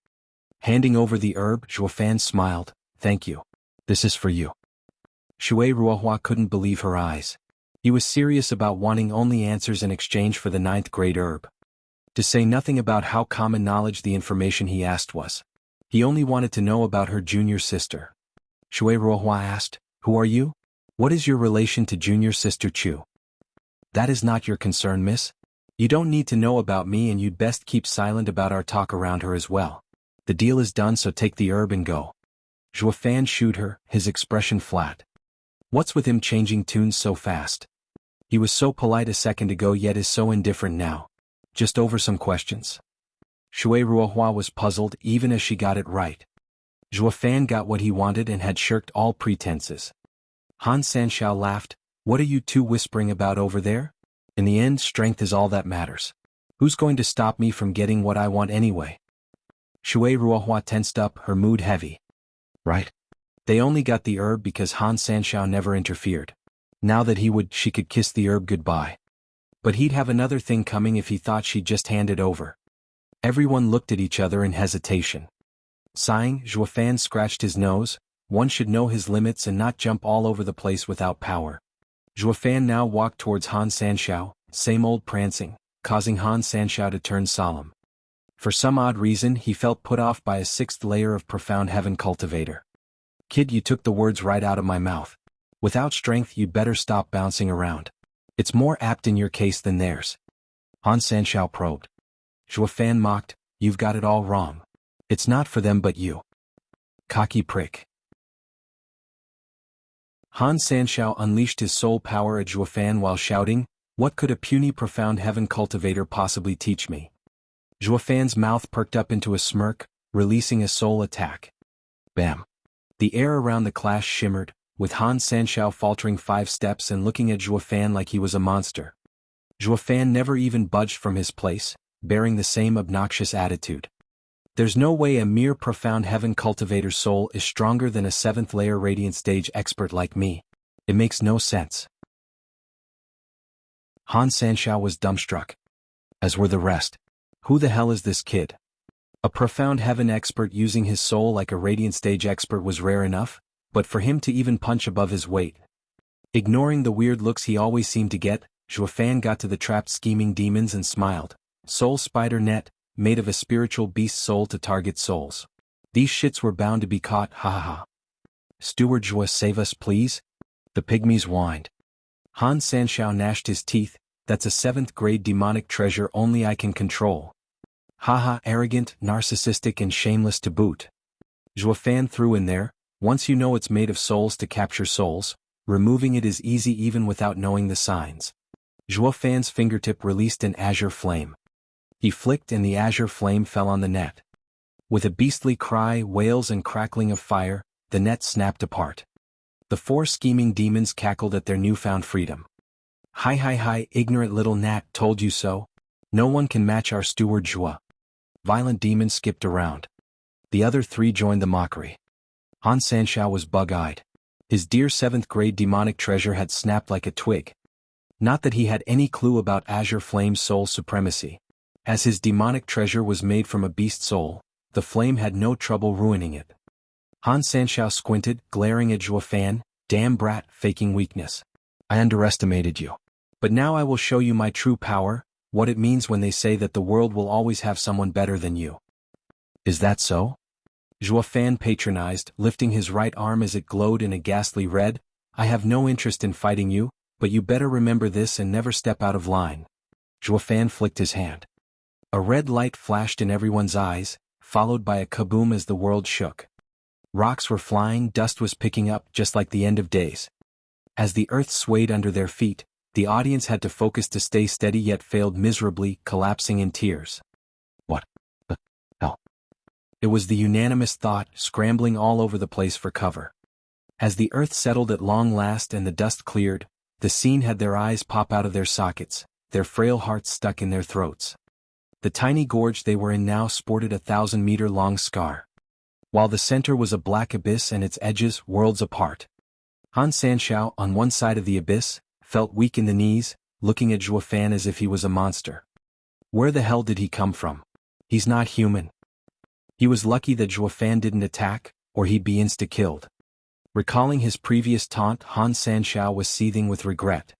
Handing over the herb, Zhuofan smiled. Thank you. This is for you. Shui Ruohua couldn't believe her eyes. He was serious about wanting only answers in exchange for the 9th grade herb. To say nothing about how common knowledge the information he asked was. He only wanted to know about her junior sister. Shui Ruohua asked, Who are you? What is your relation to junior sister Chu? That is not your concern, miss. You don't need to know about me and you'd best keep silent about our talk around her as well. The deal is done, so take the herb and go. Zhuofan shooed her, his expression flat. What's with him changing tunes so fast? He was so polite a second ago yet is so indifferent now. Just over some questions? Shui Ruohua was puzzled even as she got it right. Zhuofan got what he wanted and had shirked all pretenses. Han Sanshao laughed. What are you two whispering about over there? In the end, strength is all that matters. Who's going to stop me from getting what I want anyway? Shui Ruohua tensed up, her mood heavy. Right. They only got the herb because Han Sanshao never interfered. Now that he would, she could kiss the herb goodbye. But he'd have another thing coming if he thought she'd just hand it over. Everyone looked at each other in hesitation. Sighing, Zhuofan scratched his nose. one should know his limits and not jump all over the place without power. Zhuo Fan now walked towards Han Sanshao, same old prancing, causing Han Sanshao to turn solemn. For some odd reason he felt put off by a sixth layer of profound heaven cultivator. Kid, you took the words right out of my mouth. Without strength you'd better stop bouncing around. It's more apt in your case than theirs. Han Sanshao probed. Zhuo Fan mocked, you've got it all wrong. It's not for them but you. Cocky prick. Han Sanshao unleashed his soul power at Zhuo Fan while shouting, what could a puny profound heaven cultivator possibly teach me? Zhuo Fan's mouth perked up into a smirk, releasing a soul attack. Bam. The air around the clash shimmered, with Han Sanshao faltering 5 steps and looking at Zhuo Fan like he was a monster. Zhuo Fan never even budged from his place, bearing the same obnoxious attitude. There's no way a mere profound heaven cultivator's soul is stronger than a 7th layer radiant stage expert like me. It makes no sense. Han Sanshao was dumbstruck. As were the rest. Who the hell is this kid? A profound heaven expert using his soul like a radiant stage expert was rare enough, but for him to even punch above his weight. Ignoring the weird looks he always seemed to get, Zhuo Fan got to the trapped scheming demons and smiled. Soul spider net, made of a spiritual beast soul to target souls. These shits were bound to be caught, ha ha ha. Steward Zhuo, save us please? The pygmies whined. Han Sanshao gnashed his teeth, that's a 7th grade demonic treasure only I can control. Haha, arrogant, narcissistic and shameless to boot. Zhuo Fan threw in there, once you know it's made of souls to capture souls, removing it is easy even without knowing the signs. Zhuo Fan's fingertip released an azure flame. He flicked and the azure flame fell on the net. With a beastly cry, wails and crackling of fire, the net snapped apart. The 4 scheming demons cackled at their newfound freedom. Hi, ignorant little gnat, told you so. No one can match our Steward Zhuo. Violent demons skipped around. The other 3 joined the mockery. Han Sanshao was bug-eyed. His dear 7th grade demonic treasure had snapped like a twig. Not that he had any clue about Azure Flame's soul supremacy. As his demonic treasure was made from a beast soul, the flame had no trouble ruining it. Han Sanshao squinted, glaring at Zhuo Fan, damn brat, faking weakness. I underestimated you. But now I will show you my true power, what it means when they say that the world will always have someone better than you. Is that so? Zhuo Fan patronized, lifting his right arm as it glowed in a ghastly red. I have no interest in fighting you, but you better remember this and never step out of line. Zhuo Fan flicked his hand. A red light flashed in everyone's eyes, followed by a kaboom as the world shook. Rocks were flying, dust was picking up just like the end of days. As the earth swayed under their feet, the audience had to focus to stay steady yet failed miserably, collapsing in tears. What the hell? It was the unanimous thought, scrambling all over the place for cover. As the earth settled at long last and the dust cleared, the scene had their eyes pop out of their sockets, their frail hearts stuck in their throats. The tiny gorge they were in now sported a 1,000-meter-long scar. While the center was a black abyss and its edges worlds apart. Han Sanshao, on one side of the abyss, felt weak in the knees, looking at Zhuo Fan as if he was a monster. Where the hell did he come from? He's not human. He was lucky that Zhuo Fan didn't attack, or he'd be insta-killed. Recalling his previous taunt, Han Sanshao was seething with regret.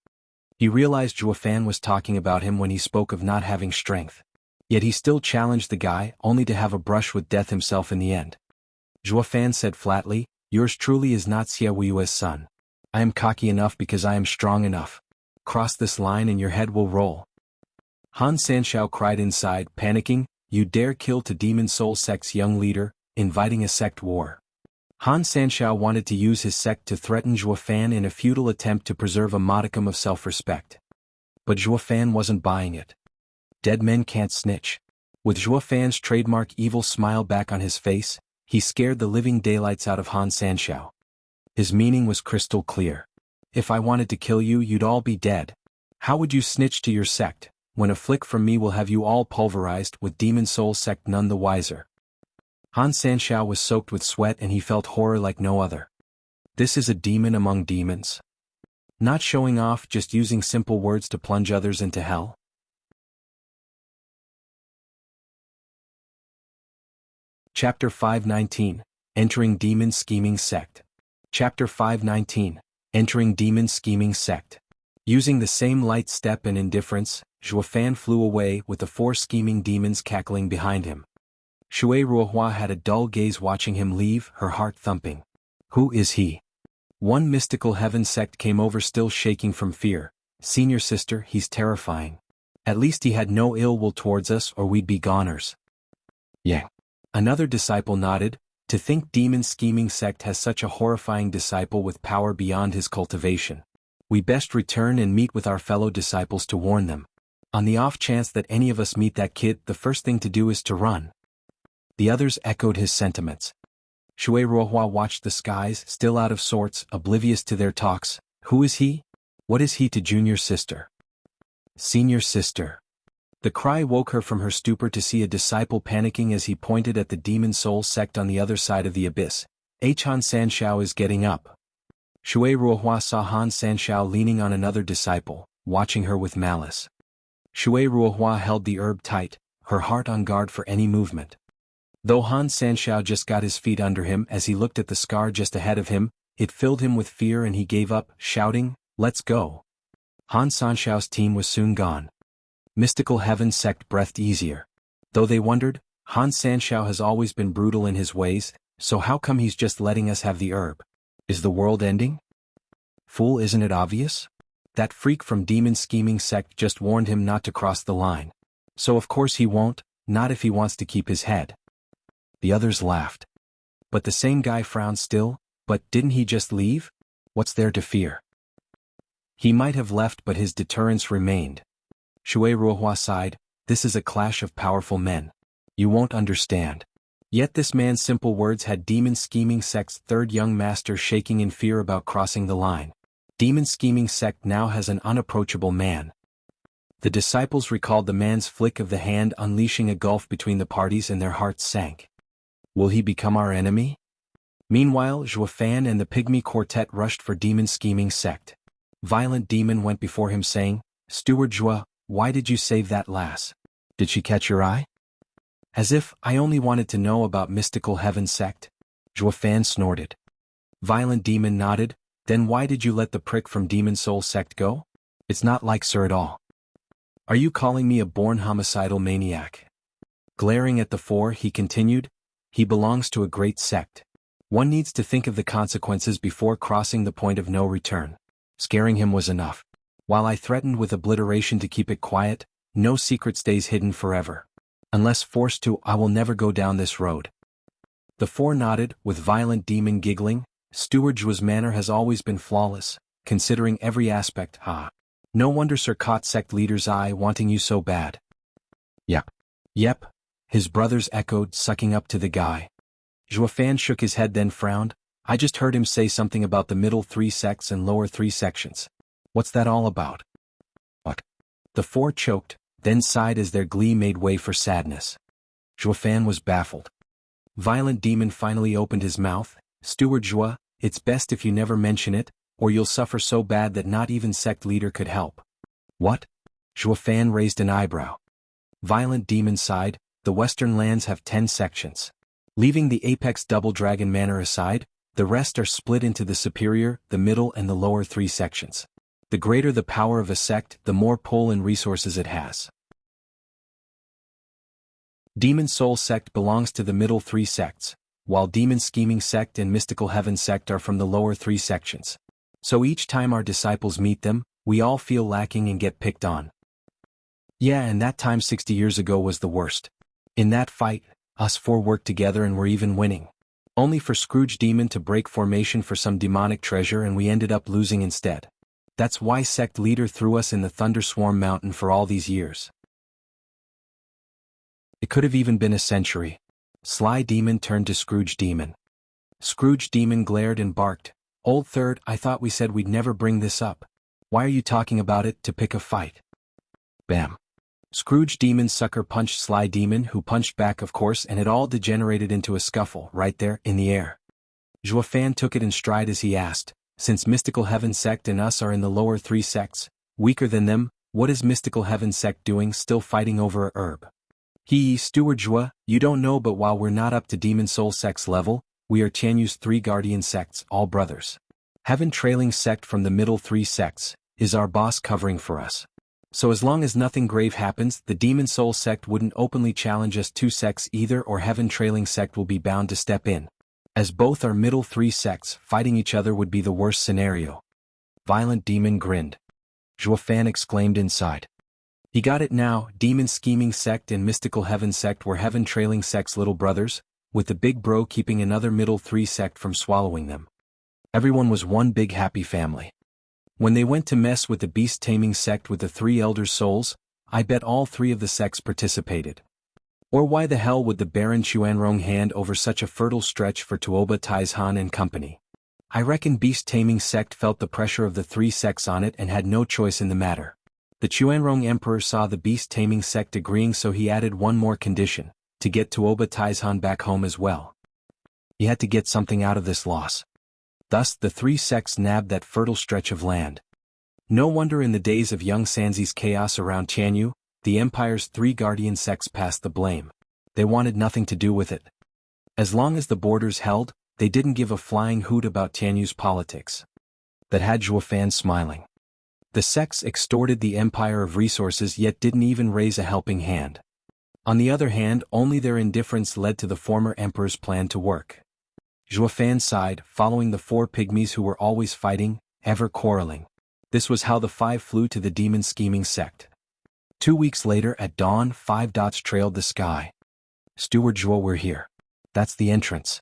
He realized Zhuo Fan was talking about him when he spoke of not having strength. Yet he still challenged the guy, only to have a brush with death himself in the end. Zhuo Fan said flatly, yours truly is not Xia Weiyue's son. I am cocky enough because I am strong enough. Cross this line and your head will roll. Han Sanshao cried inside, panicking, you dare kill to Demon Soul Sect's young leader, inviting a sect war. Han Sanshao wanted to use his sect to threaten Zhuo Fan in a futile attempt to preserve a modicum of self-respect. But Zhuo Fan wasn't buying it. Dead men can't snitch. With Zhuo Fan's trademark evil smile back on his face, he scared the living daylights out of Han Sanshao. His meaning was crystal clear. If I wanted to kill you, you'd all be dead. How would you snitch to your sect, when a flick from me will have you all pulverized, with Demon Soul Sect none the wiser? Han Sanshao was soaked with sweat and he felt horror like no other. This is a demon among demons. Not showing off, just using simple words to plunge others into hell. Chapter 519, Entering Demon Scheming Sect. Chapter 519. Entering Demon Scheming Sect. Using the same light step and indifference, Zhuofan flew away with the 4 scheming demons cackling behind him. Shui Ruohua had a dull gaze watching him leave, her heart thumping. Who is he? One mystical heaven sect came over, still shaking from fear. Senior sister, he's terrifying. At least he had no ill will towards us or we'd be goners. Yeah. Another disciple nodded. To think Demon Scheming Sect has such a horrifying disciple with power beyond his cultivation. We best return and meet with our fellow disciples to warn them. On the off chance that any of us meet that kid, the first thing to do is to run. The others echoed his sentiments. Shui Ruohua watched the skies, still out of sorts, oblivious to their talks. Who is he? What is he to junior sister? Senior sister. The cry woke her from her stupor to see a disciple panicking as he pointed at the demon soul sect on the other side of the abyss. Han Sanshao is getting up. Shui Ruohua saw Han Sanshao leaning on another disciple, watching her with malice. Shui Ruohua held the herb tight, her heart on guard for any movement. Though Han Sanshao just got his feet under him as he looked at the scar just ahead of him, it filled him with fear and he gave up, shouting, "Let's go." Han Sanshao's team was soon gone. Mystical Heaven Sect breathed easier. Though they wondered, Han Sanshao has always been brutal in his ways, so how come he's just letting us have the herb? Is the world ending? Fool, isn't it obvious? That freak from Demon Scheming Sect just warned him not to cross the line. So of course he won't, not if he wants to keep his head. The others laughed. But the same guy frowned still. But didn't he just leave? What's there to fear? He might have left, but his deterrence remained. Shui Ruohua sighed. This is a clash of powerful men. You won't understand. Yet this man's simple words had Demon Scheming Sect's 3rd young master shaking in fear about crossing the line. Demon Scheming Sect now has an unapproachable man. The disciples recalled the man's flick of the hand, unleashing a gulf between the parties, and their hearts sank. Will he become our enemy? Meanwhile, Zhuofan and the pygmy quartet rushed for Demon Scheming Sect. Violent Demon went before him saying, "Steward Zhua, why did you save that lass? Did she catch your eye?" As if, I only wanted to know about Mystical Heaven Sect. Zhuofan snorted. Violent Demon nodded. Then why did you let the prick from Demon Soul Sect go? It's not like Sir at all. Are you calling me a born homicidal maniac? Glaring at the 4, he continued. He belongs to a great sect. One needs to think of the consequences before crossing the point of no return. Scaring him was enough. While I threatened with obliteration to keep it quiet, no secret stays hidden forever. Unless forced to, I will never go down this road. The 4 nodded, with Violent Demon giggling. Steward Zhua's manner has always been flawless, considering every aspect. No wonder Sir caught sect leader's eye, wanting you so bad. Yep, his brothers echoed, sucking up to the guy. Zhuofan shook his head, then frowned. I just heard him say something about the middle 3 sects and lower 3 sections. What's that all about? What? The 4 choked, then sighed as their glee made way for sadness. Zhuofan was baffled. Violent Demon finally opened his mouth. Steward Zhua, it's best if you never mention it, or you'll suffer so bad that not even sect leader could help. What? Zhuofan raised an eyebrow. Violent Demon sighed. The Western lands have 10 sections. Leaving the apex Double Dragon Manor aside, the rest are split into the superior, the middle and the lower 3 sections. The greater the power of a sect, the more pull and resources it has. Demon Soul Sect belongs to the middle 3 sects, while Demon Scheming Sect and Mystical Heaven Sect are from the lower 3 sections. So each time our disciples meet them, we all feel lacking and get picked on. Yeah, and that time 60 years ago was the worst. In that fight, us 4 worked together and were even winning. Only for Scrooge Demon to break formation for some demonic treasure, and we ended up losing instead. That's why sect leader threw us in the Thunderswarm Mountain for all these years. It could have even been a century. Sly Demon turned to Scrooge Demon. Scrooge Demon glared and barked. Old Third, I thought we said we'd never bring this up. Why are you talking about it to pick a fight? Bam. Scrooge Demon sucker punched Sly Demon, who punched back of course, and it all degenerated into a scuffle right there in the air. Zhuofan took it in stride as he asked, since Mystical Heaven Sect and us are in the lower 3 sects, weaker than them, what is Mystical Heaven Sect doing still fighting over a herb? Steward Zhua, you don't know, but while we're not up to Demon Soul Sect's level, we are Tianyu's 3 guardian sects, all brothers. Heaven trailing sect from the middle 3 sects, is our boss covering for us. So as long as nothing grave happens, the Demon Soul sect wouldn't openly challenge us 2 sects either, or Heaven trailing sect will be bound to step in. As both are middle 3 sects, fighting each other would be the worst scenario. Violent Demon grinned. Zhuofan exclaimed inside. He got it now. Demon Scheming sect and Mystical Heaven sect were Heaven trailing sect's little brothers, with the big bro keeping another middle 3 sect from swallowing them. Everyone was one big happy family. When they went to mess with the beast taming sect with the 3 elder souls, I bet all 3 of the sects participated. Or why the hell would the Baron Chuanrong hand over such a fertile stretch for Tuoba Taizhan and company? I reckon beast taming sect felt the pressure of the 3 sects on it and had no choice in the matter. The Chuanrong emperor saw the beast taming sect agreeing, so he added one more condition, to get Tuoba Taizhan back home as well. He had to get something out of this loss. Thus the 3 sects nabbed that fertile stretch of land. No wonder in the days of young Sanzi's chaos around Tianyu, the empire's 3 guardian sects passed the blame. They wanted nothing to do with it. As long as the borders held, they didn't give a flying hoot about Tianyu's politics. That had Zhuofan smiling. The sects extorted the empire of resources yet didn't even raise a helping hand. On the other hand, only their indifference led to the former emperor's plan to work. Zhuofan sighed, following the 4 pygmies who were always fighting, ever quarreling. This was how the 5 flew to the demon scheming sect. 2 weeks later at dawn, 5 dots trailed the sky. Steward Zhuo, we're here. That's the entrance.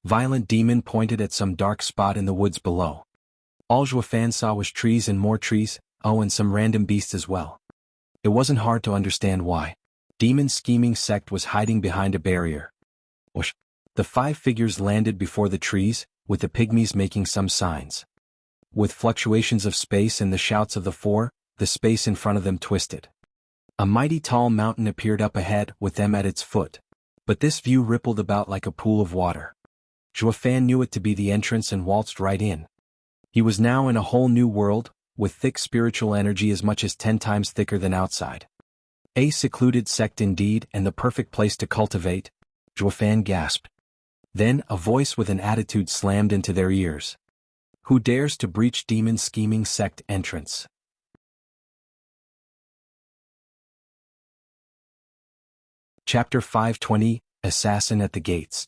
Violent Demon pointed at some dark spot in the woods below. All Zhuofan saw was trees and more trees, oh, and some random beasts as well. It wasn't hard to understand why. Demon scheming sect was hiding behind a barrier. Whoosh. The 5 figures landed before the trees, with the pygmies making some signs. With fluctuations of space and the shouts of the 4, the space in front of them twisted. A mighty tall mountain appeared up ahead, with them at its foot. But this view rippled about like a pool of water. Zhuofan knew it to be the entrance and waltzed right in. He was now in a whole new world, with thick spiritual energy as much as 10 times thicker than outside. A secluded sect indeed, and the perfect place to cultivate, Zhuofan gasped. Then, a voice with an attitude slammed into their ears. Who dares to breach demon scheming sect entrance? Chapter 520, Assassin at the Gates.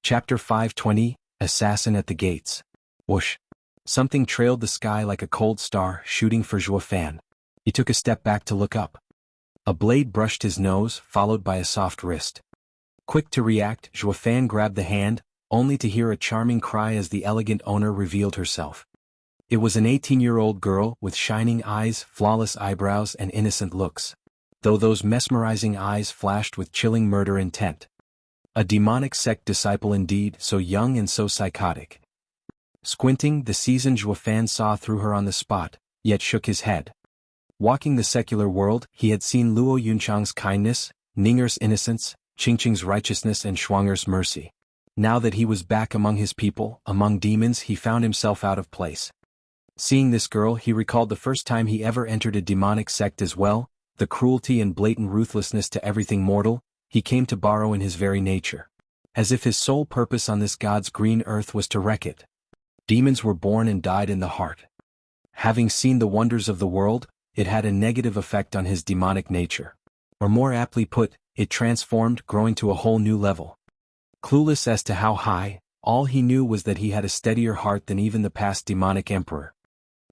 Chapter 520, Assassin at the Gates. Whoosh. Something trailed the sky like a cold star, shooting for Zhuofan. He took a step back to look up. A blade brushed his nose, followed by a soft wrist. Quick to react, Zhuofan grabbed the hand, only to hear a charming cry as the elegant owner revealed herself. It was an 18-year-old girl with shining eyes, flawless eyebrows, and innocent looks, though those mesmerizing eyes flashed with chilling murder intent. A demonic sect disciple indeed, so young and so psychotic. Squinting, the seasoned Zhuofan saw through her on the spot, yet shook his head. Walking the secular world, he had seen Luo Yunchang's kindness, Ninger's innocence, Qingqing's righteousness and Shuanger's mercy. Now that he was back among his people, among demons, he found himself out of place. Seeing this girl, he recalled the first time he ever entered a demonic sect as well, the cruelty and blatant ruthlessness to everything mortal, he came to borrow in his very nature. As if his sole purpose on this God's green earth was to wreck it. Demons were born and died in the heart. Having seen the wonders of the world, it had a negative effect on his demonic nature. Or more aptly put, it transformed, growing to a whole new level. Clueless as to how high, all he knew was that he had a steadier heart than even the past demonic emperor.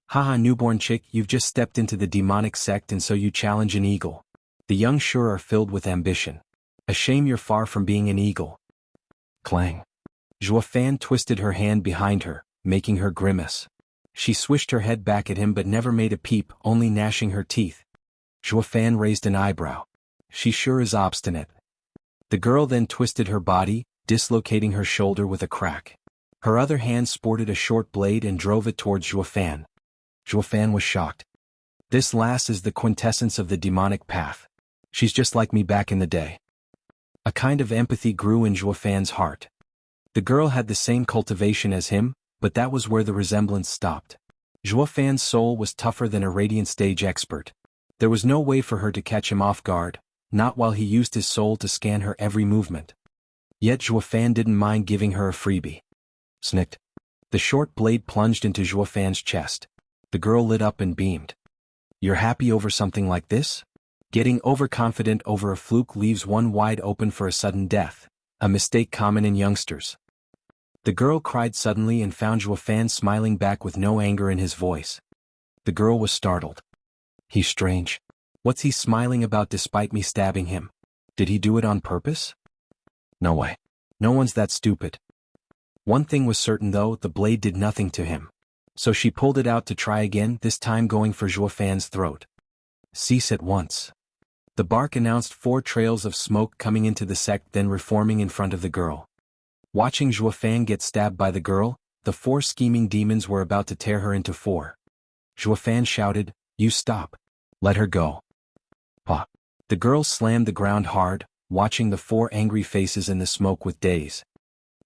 Haha, newborn chick, you've just stepped into the demonic sect and so you challenge an eagle. The young sure are filled with ambition. A shame you're far from being an eagle. Clang. Zhuofan twisted her hand behind her, making her grimace. She swished her head back at him but never made a peep, only gnashing her teeth. Zhuofan raised an eyebrow. She sure is obstinate. The girl then twisted her body, dislocating her shoulder with a crack. Her other hand sported a short blade and drove it towards Zhuofan. Zhuofan was shocked. This lass is the quintessence of the demonic path. She's just like me back in the day. A kind of empathy grew in Zhuofan's heart. The girl had the same cultivation as him, but that was where the resemblance stopped. Zhuofan's soul was tougher than a radiant stage expert. There was no way for her to catch him off guard, not while he used his soul to scan her every movement. Yet Zhuofan didn't mind giving her a freebie. Snicked. The short blade plunged into Zhuofan's chest. The girl lit up and beamed. You're happy over something like this? Getting overconfident over a fluke leaves one wide open for a sudden death, a mistake common in youngsters. The girl cried suddenly and found Zhuofan smiling back with no anger in his voice. The girl was startled. He's strange. What's he smiling about despite me stabbing him? Did he do it on purpose? No way. No one's that stupid. One thing was certain though, the blade did nothing to him. So she pulled it out to try again, this time going for Zhuofan's throat. Cease at once. The bark announced 4 trails of smoke coming into the sect, then reforming in front of the girl. Watching Zhuofan get stabbed by the girl, the 4 scheming demons were about to tear her into 4. Zhuofan shouted, "You stop. Let her go." Pa. The girl slammed the ground hard, watching the 4 angry faces in the smoke with daze.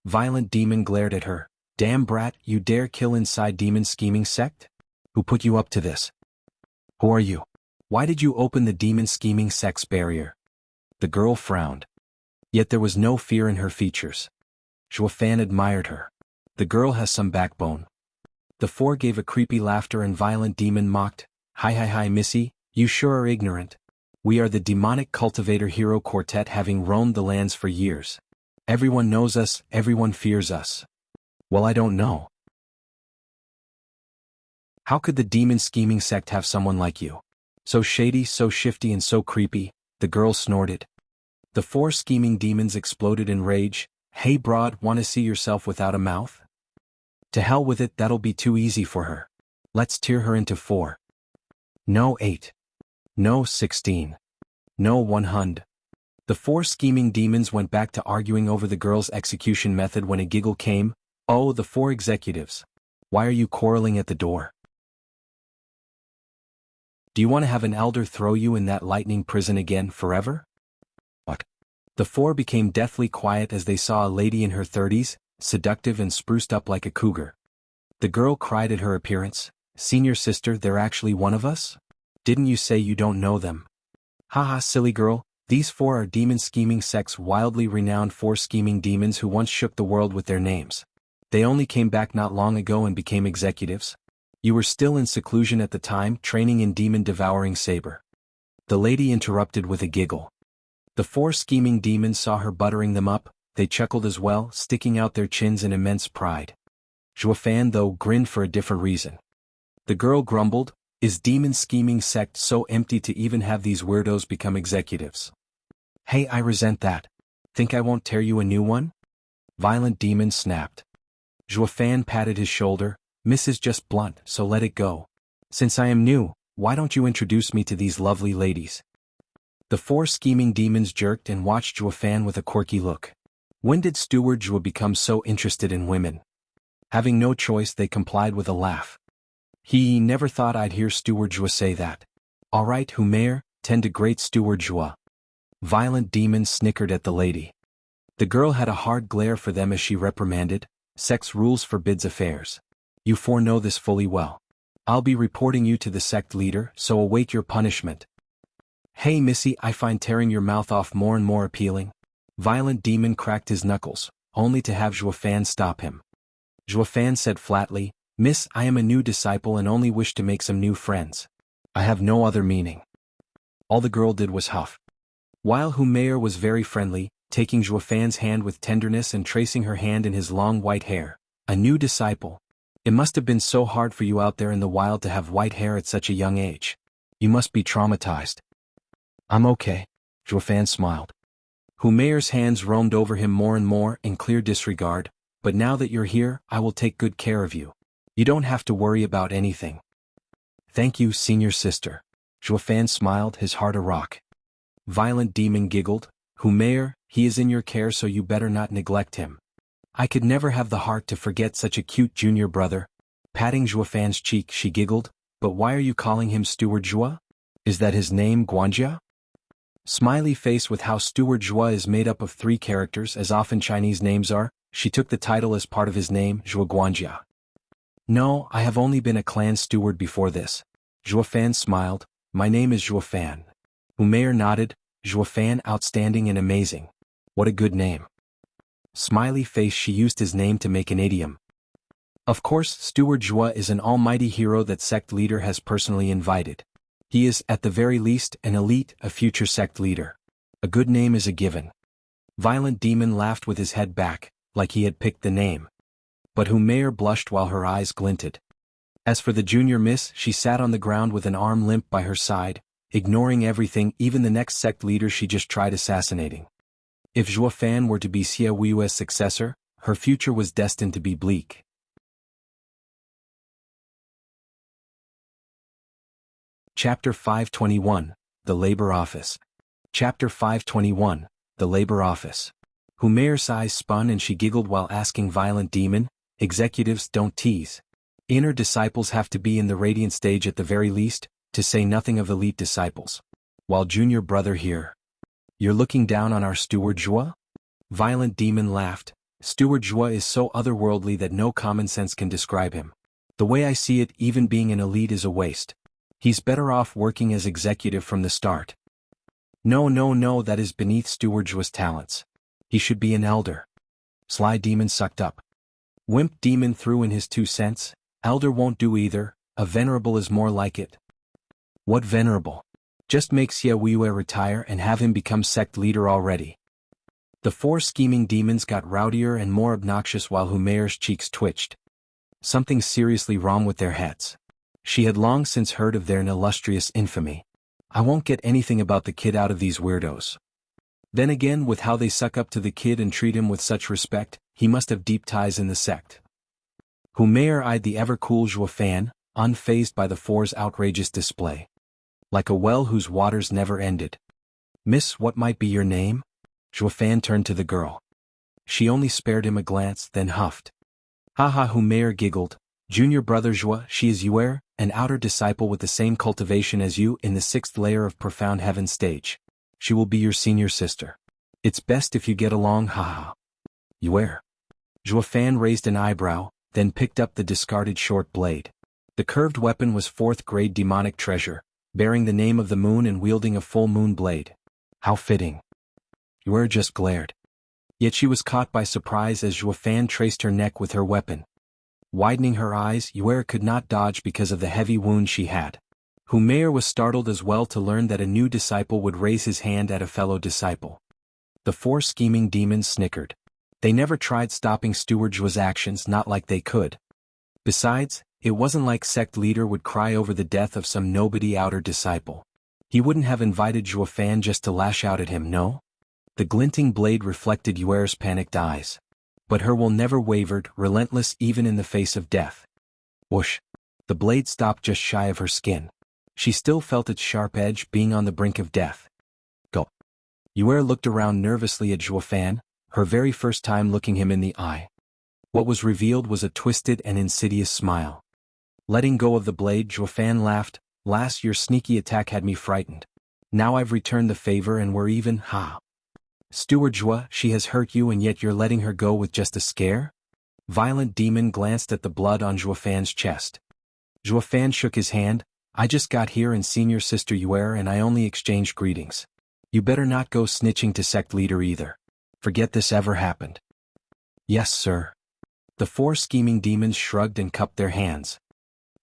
Violent demon glared at her. Damn brat, you dare kill inside demon scheming sect? Who put you up to this? Who are you? Why did you open the demon scheming sect's barrier? The girl frowned. Yet there was no fear in her features. Zhuofan admired her. The girl has some backbone. The 4 gave a creepy laughter and violent demon mocked. Hi missy, you sure are ignorant. We are the demonic cultivator hero quartet, having roamed the lands for years. Everyone knows us, everyone fears us. Well, I don't know. How could the demon scheming sect have someone like you? So shady, so shifty and so creepy, the girl snorted. The 4 scheming demons exploded in rage. Hey broad, wanna see yourself without a mouth? To hell with it, that'll be too easy for her. Let's tear her into 4. No 8. No 16. No 100. The 4 scheming demons went back to arguing over the girl's execution method when a giggle came. Oh, the 4 executives. Why are you quarreling at the door? Do you want to have an elder throw you in that lightning prison again forever? What? The 4 became deathly quiet as they saw a lady in her 30s, seductive and spruced up like a cougar. The girl cried at her appearance. Senior sister, they're actually one of us? Didn't you say you don't know them? Haha, silly girl, these 4 are demon scheming sect's wildly renowned 4 scheming demons who once shook the world with their names. They only came back not long ago and became executives. You were still in seclusion at the time, training in demon-devouring saber. The lady interrupted with a giggle. The 4 scheming demons saw her buttering them up. They chuckled as well, sticking out their chins in immense pride. Zhuofan, though, grinned for a different reason. The girl grumbled, is demon scheming sect so empty to even have these weirdos become executives? Hey, I resent that. Think I won't tear you a new one? Violent demon snapped. Zhuofan patted his shoulder. Miss is just blunt, so let it go. Since I am new, why don't you introduce me to these lovely ladies? The 4 scheming demons jerked and watched Zhuofan with a quirky look. When did Steward Zhuo become so interested in women? Having no choice, they complied with a laugh. He never thought I'd hear Steward Zhuo say that. All right, Humair, tend to great Steward Zhuo. Violent demon snickered at the lady. The girl had a hard glare for them as she reprimanded, sex rules forbids affairs. You 4 know this fully well. I'll be reporting you to the sect leader, so await your punishment. Hey missy, I find tearing your mouth off more and more appealing. Violent demon cracked his knuckles, only to have Zhuofan stop him. Zhuofan said flatly, Miss, I am a new disciple and only wish to make some new friends. I have no other meaning. All the girl did was huff. While Humair was very friendly, taking Zhuofan's hand with tenderness and tracing her hand in his long white hair. A new disciple. It must have been so hard for you out there in the wild to have white hair at such a young age. You must be traumatized. I'm okay, Zhuofan smiled. Humair's hands roamed over him more and more in clear disregard, but now that you're here, I will take good care of you. You don't have to worry about anything. Thank you, senior sister. Zhuofan smiled, his heart a rock. Violent demon giggled. Humair, he is in your care, so you better not neglect him. I could never have the heart to forget such a cute junior brother. Patting Zhuofan's cheek, she giggled, but why are you calling him Steward Zhuo? Is that his name, Guanjia? Smiley face with how Steward Zhuo is made up of 3 characters, as often Chinese names are, she took the title as part of his name, Zhuo Guanjia. No, I have only been a clan steward before this. Zhuofan smiled, my name is Zhuofan. Humair nodded, Zhuofan, outstanding and amazing. What a good name. Smiley face. She used his name to make an idiom. Of course, Steward Zhua is an almighty hero that sect leader has personally invited. He is, at the very least, an elite, a future sect leader. A good name is a given. Violent Demon laughed with his head back, like he had picked the name. But Mayor blushed while her eyes glinted. As for the junior miss, she sat on the ground with an arm limp by her side, ignoring everything, even the next sect leader she just tried assassinating. If Zhua Fan were to be Xia Weiyue's successor, her future was destined to be bleak. Chapter 521, The Labor Office. Chapter 521, The Labor Office. Mayor's eyes spun and she giggled while asking Violent Demon, executives don't tease. Inner disciples have to be in the radiant stage at the very least, to say nothing of elite disciples. While junior brother here. You're looking down on our Steward Zhua? Violent Demon laughed. Steward Zhua is so otherworldly that no common sense can describe him. The way I see it, even being an elite is a waste. He's better off working as executive from the start. No, that is beneath Steward Zhua's talents. He should be an elder. Sly Demon sucked up. Wimp Demon threw in his 2 cents. Elder won't do either, a venerable is more like it. What venerable? Just make Xia Weiyue retire and have him become sect leader already. The 4 scheming demons got rowdier and more obnoxious while Mayor's cheeks twitched. Something seriously wrong with their heads. She had long since heard of their illustrious infamy. I won't get anything about the kid out of these weirdos. Then again, with how they suck up to the kid and treat him with such respect, he must have deep ties in the sect. Mayor eyed the ever-cool Zhua Fan, unfazed by the 4's outrageous display. Like a well whose waters never ended. Miss, what might be your name? Zhua Fan turned to the girl. She only spared him a glance, then huffed. Haha, Mayor giggled. Junior brother Zhua, she is Yuer, an outer disciple with the same cultivation as you in the 6th layer of profound heaven stage. She will be your senior sister. It's best if you get along, haha. Yuer. Zhua Fan raised an eyebrow, then picked up the discarded short blade. The curved weapon was 4th grade demonic treasure, bearing the name of the moon and wielding a full moon blade. How fitting. Yuer just glared. Yet she was caught by surprise as Zhua Fan traced her neck with her weapon. Widening her eyes, Yuer could not dodge because of the heavy wound she had. Mayor was startled as well to learn that a new disciple would raise his hand at a fellow disciple. The 4 scheming demons snickered. They never tried stopping Steward Zhua's actions, not like they could. Besides, it wasn't like sect leader would cry over the death of some nobody outer disciple. He wouldn't have invited Zhua Fan just to lash out at him, no? The glinting blade reflected Yuer's panicked eyes. But her will never wavered, relentless even in the face of death. Whoosh! The blade stopped just shy of her skin. She still felt its sharp edge, being on the brink of death. Go. Yuer looked around nervously at Zhua Fan, her very first time looking him in the eye. What was revealed was a twisted and insidious smile. Letting go of the blade, Zhua Fan laughed. Last your sneaky attack had me frightened. Now I've returned the favor and we're even, ha. Steward Zhua, she has hurt you and yet you're letting her go with just a scare? Violent Demon glanced at the blood on Zhua Fan's chest. Zhua Fan shook his hand. I just got here and senior sister Yuer and I only exchanged greetings. You better not go snitching to sect leader either. Forget this ever happened. Yes, sir. The 4 scheming demons shrugged and cupped their hands.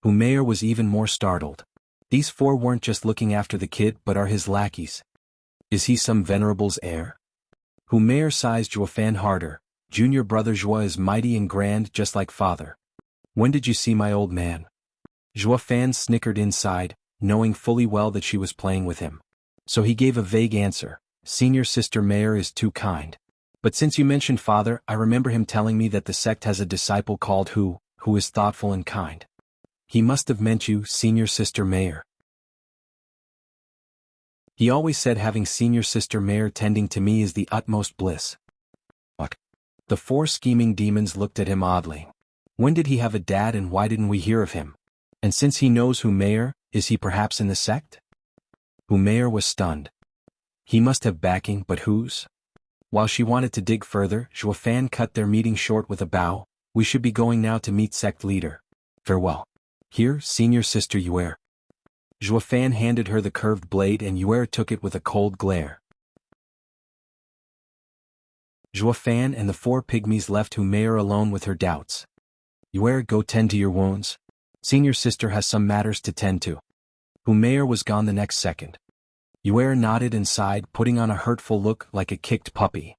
Mayor was even more startled. These 4 weren't just looking after the kid but are his lackeys. Is he some venerable's heir? Mayor sized Zhua Fan harder. Junior brother Zhua is mighty and grand just like father. When did you see my old man? Zhua Fan snickered inside, knowing fully well that she was playing with him. So he gave a vague answer. Senior sister Mayor is too kind. But since you mentioned father, I remember him telling me that the sect has a disciple called who is thoughtful and kind. He must have meant you, senior sister Mayor. He always said having senior sister Mayor tending to me is the utmost bliss. What? The 4 scheming demons looked at him oddly. When did he have a dad and why didn't we hear of him? And since he knows Mayor, is he perhaps in the sect? Mayor was stunned. He must have backing, but whose? While she wanted to dig further, Zhua Fan cut their meeting short with a bow. We should be going now to meet sect leader. Farewell. Here, senior sister Yuer. Zhua Fan handed her the curved blade and Yuer took it with a cold glare. Fan and the four pygmies left Humayer alone with her doubts. Yuer, go tend to your wounds. Senior sister has some matters to tend to. Humayer was gone the next second. Yuer nodded and sighed, putting on a hurtful look like a kicked puppy.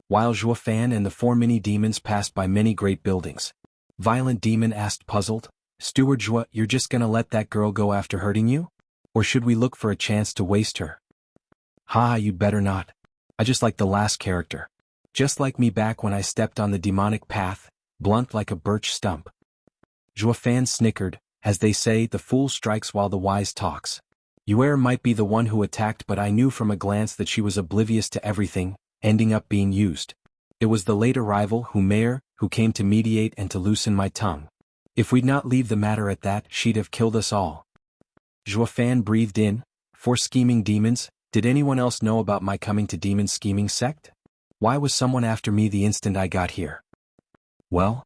While Fan and the four mini-demons passed by many great buildings. Violent Demon asked puzzled, Steward Zhua, you're just gonna let that girl go after hurting you? Or should we look for a chance to waste her? Ha, you'd better not. I just like the last character. Just like me back when I stepped on the demonic path, blunt like a birch stump. Fan snickered, as they say, the fool strikes while the wise talks. Yuer might be the one who attacked, but I knew from a glance that she was oblivious to everything, ending up being used. It was the late arrival, Humayer, who came to mediate and to loosen my tongue. If we'd not leave the matter at that, she'd have killed us all. Fan breathed in, four scheming demons, did anyone else know about my coming to demon scheming sect? Why was someone after me the instant I got here? Well?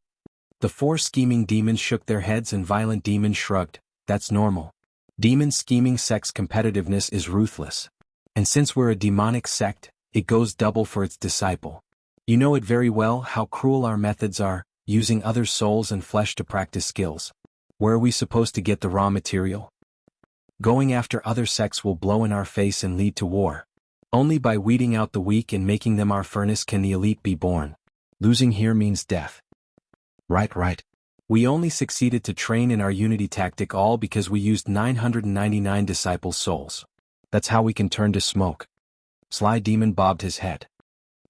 The four scheming demons shook their heads and Violent Demon shrugged, that's normal. Demon scheming sect's competitiveness is ruthless. And since we're a demonic sect, it goes double for its disciple. You know it very well how cruel our methods are, using others' souls and flesh to practice skills. Where are we supposed to get the raw material? Going after other sects will blow in our face and lead to war. Only by weeding out the weak and making them our furnace can the elite be born. Losing here means death. Right. We only succeeded to train in our unity tactic all because we used 999 disciples' souls. That's how we can turn to smoke. Sly Demon bobbed his head.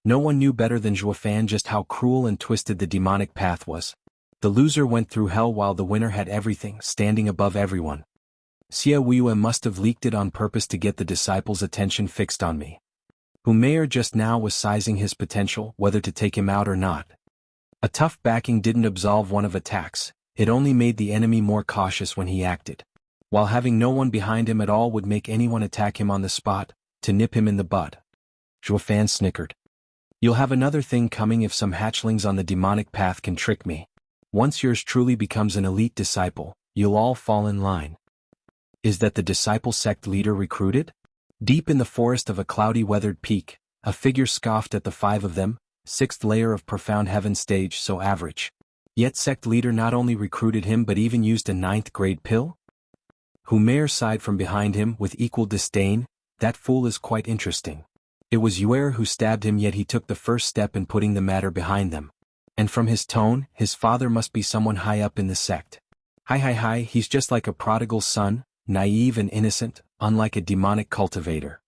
No one knew better than Fan just how cruel and twisted the demonic path was. The loser went through hell while the winner had everything, standing above everyone. Xia Weiyue must have leaked it on purpose to get the disciples' attention fixed on me. Humayer just now was sizing his potential, whether to take him out or not. A tough backing didn't absolve one of attacks, it only made the enemy more cautious when he acted. While having no one behind him at all would make anyone attack him on the spot, to nip him in the bud. Fan snickered. You'll have another thing coming if some hatchlings on the demonic path can trick me. Once yours truly becomes an elite disciple, you'll all fall in line. Is that the disciple sect leader recruited? Deep in the forest of a cloudy weathered peak, a figure scoffed at the five of them, sixth layer of profound heaven stage so average. Yet sect leader not only recruited him but even used a 9th grade pill? Humayer sighed from behind him with equal disdain, that fool is quite interesting. It was Yuer who stabbed him, yet he took the first step in putting the matter behind them. And from his tone, his father must be someone high up in the sect. Hi, he's just like a prodigal son, naive and innocent, unlike a demonic cultivator.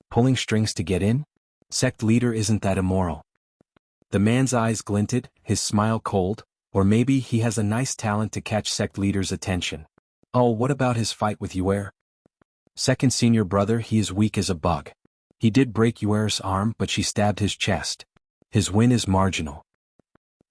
Pulling strings to get in? Sect leader isn't that immoral. The man's eyes glinted, his smile cold, or maybe he has a nice talent to catch sect leader's attention. Oh, what about his fight with Yuer? Second senior brother, he is weak as a bug. He did break Yuer's arm, but she stabbed his chest. His win is marginal.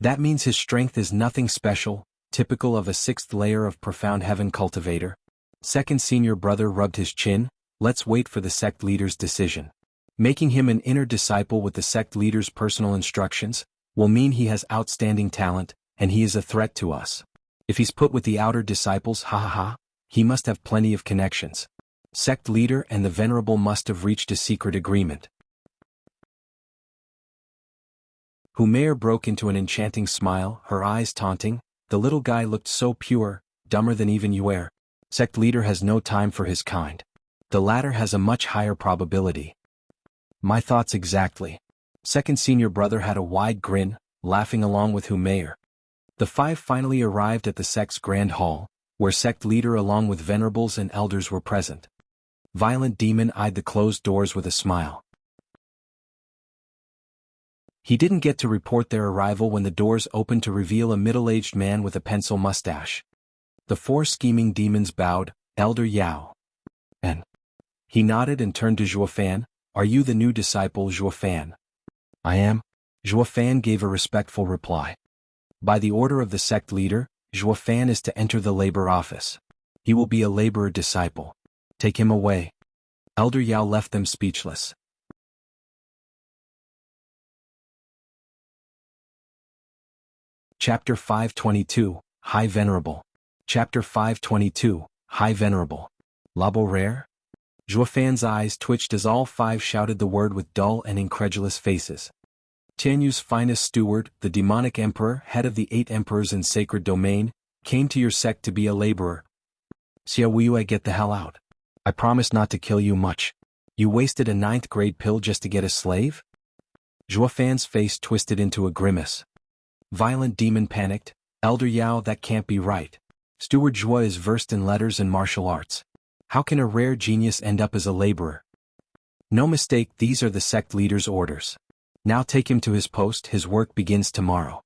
That means his strength is nothing special, typical of a 6th layer of profound heaven cultivator. Second senior brother rubbed his chin, let's wait for the sect leader's decision. Making him an inner disciple with the sect leader's personal instructions will mean he has outstanding talent, and he is a threat to us. If he's put with the outer disciples, he must have plenty of connections. Sect leader and the venerable must have reached a secret agreement. Humayer broke into an enchanting smile, her eyes taunting. The little guy looked so pure, dumber than even Yuer. Sect leader has no time for his kind. The latter has a much higher probability. My thoughts exactly. Second senior brother had a wide grin, laughing along with Humayer. The five finally arrived at the sect's grand hall, where sect leader along with venerables and elders were present. Violent Demon eyed the closed doors with a smile. He didn't get to report their arrival when the doors opened to reveal a middle-aged man with a pencil mustache. The four scheming demons bowed, Elder Yao. And he nodded and turned to Fan. Are you the new disciple, Fan? I am. Fan gave a respectful reply. By the order of the sect leader, Fan is to enter the labor office. He will be a laborer disciple. Take him away. Elder Yao left them speechless. Chapter 522, High Venerable. Chapter 522, High Venerable. Labo rare? Fan's eyes twitched as all five shouted the word with dull and incredulous faces. Tianyu's finest steward, the demonic emperor, head of the 8 emperors in sacred domain, came to your sect to be a laborer. Xia Wuya, get the hell out. I promise not to kill you much. You wasted a 9th grade pill just to get a slave? Zhuo Fan's face twisted into a grimace. Violent demon panicked. Elder Yao, that can't be right. Steward Zhuo is versed in letters and martial arts. How can a rare genius end up as a laborer? No mistake, these are the sect leader's orders. Now take him to his post, his work begins tomorrow.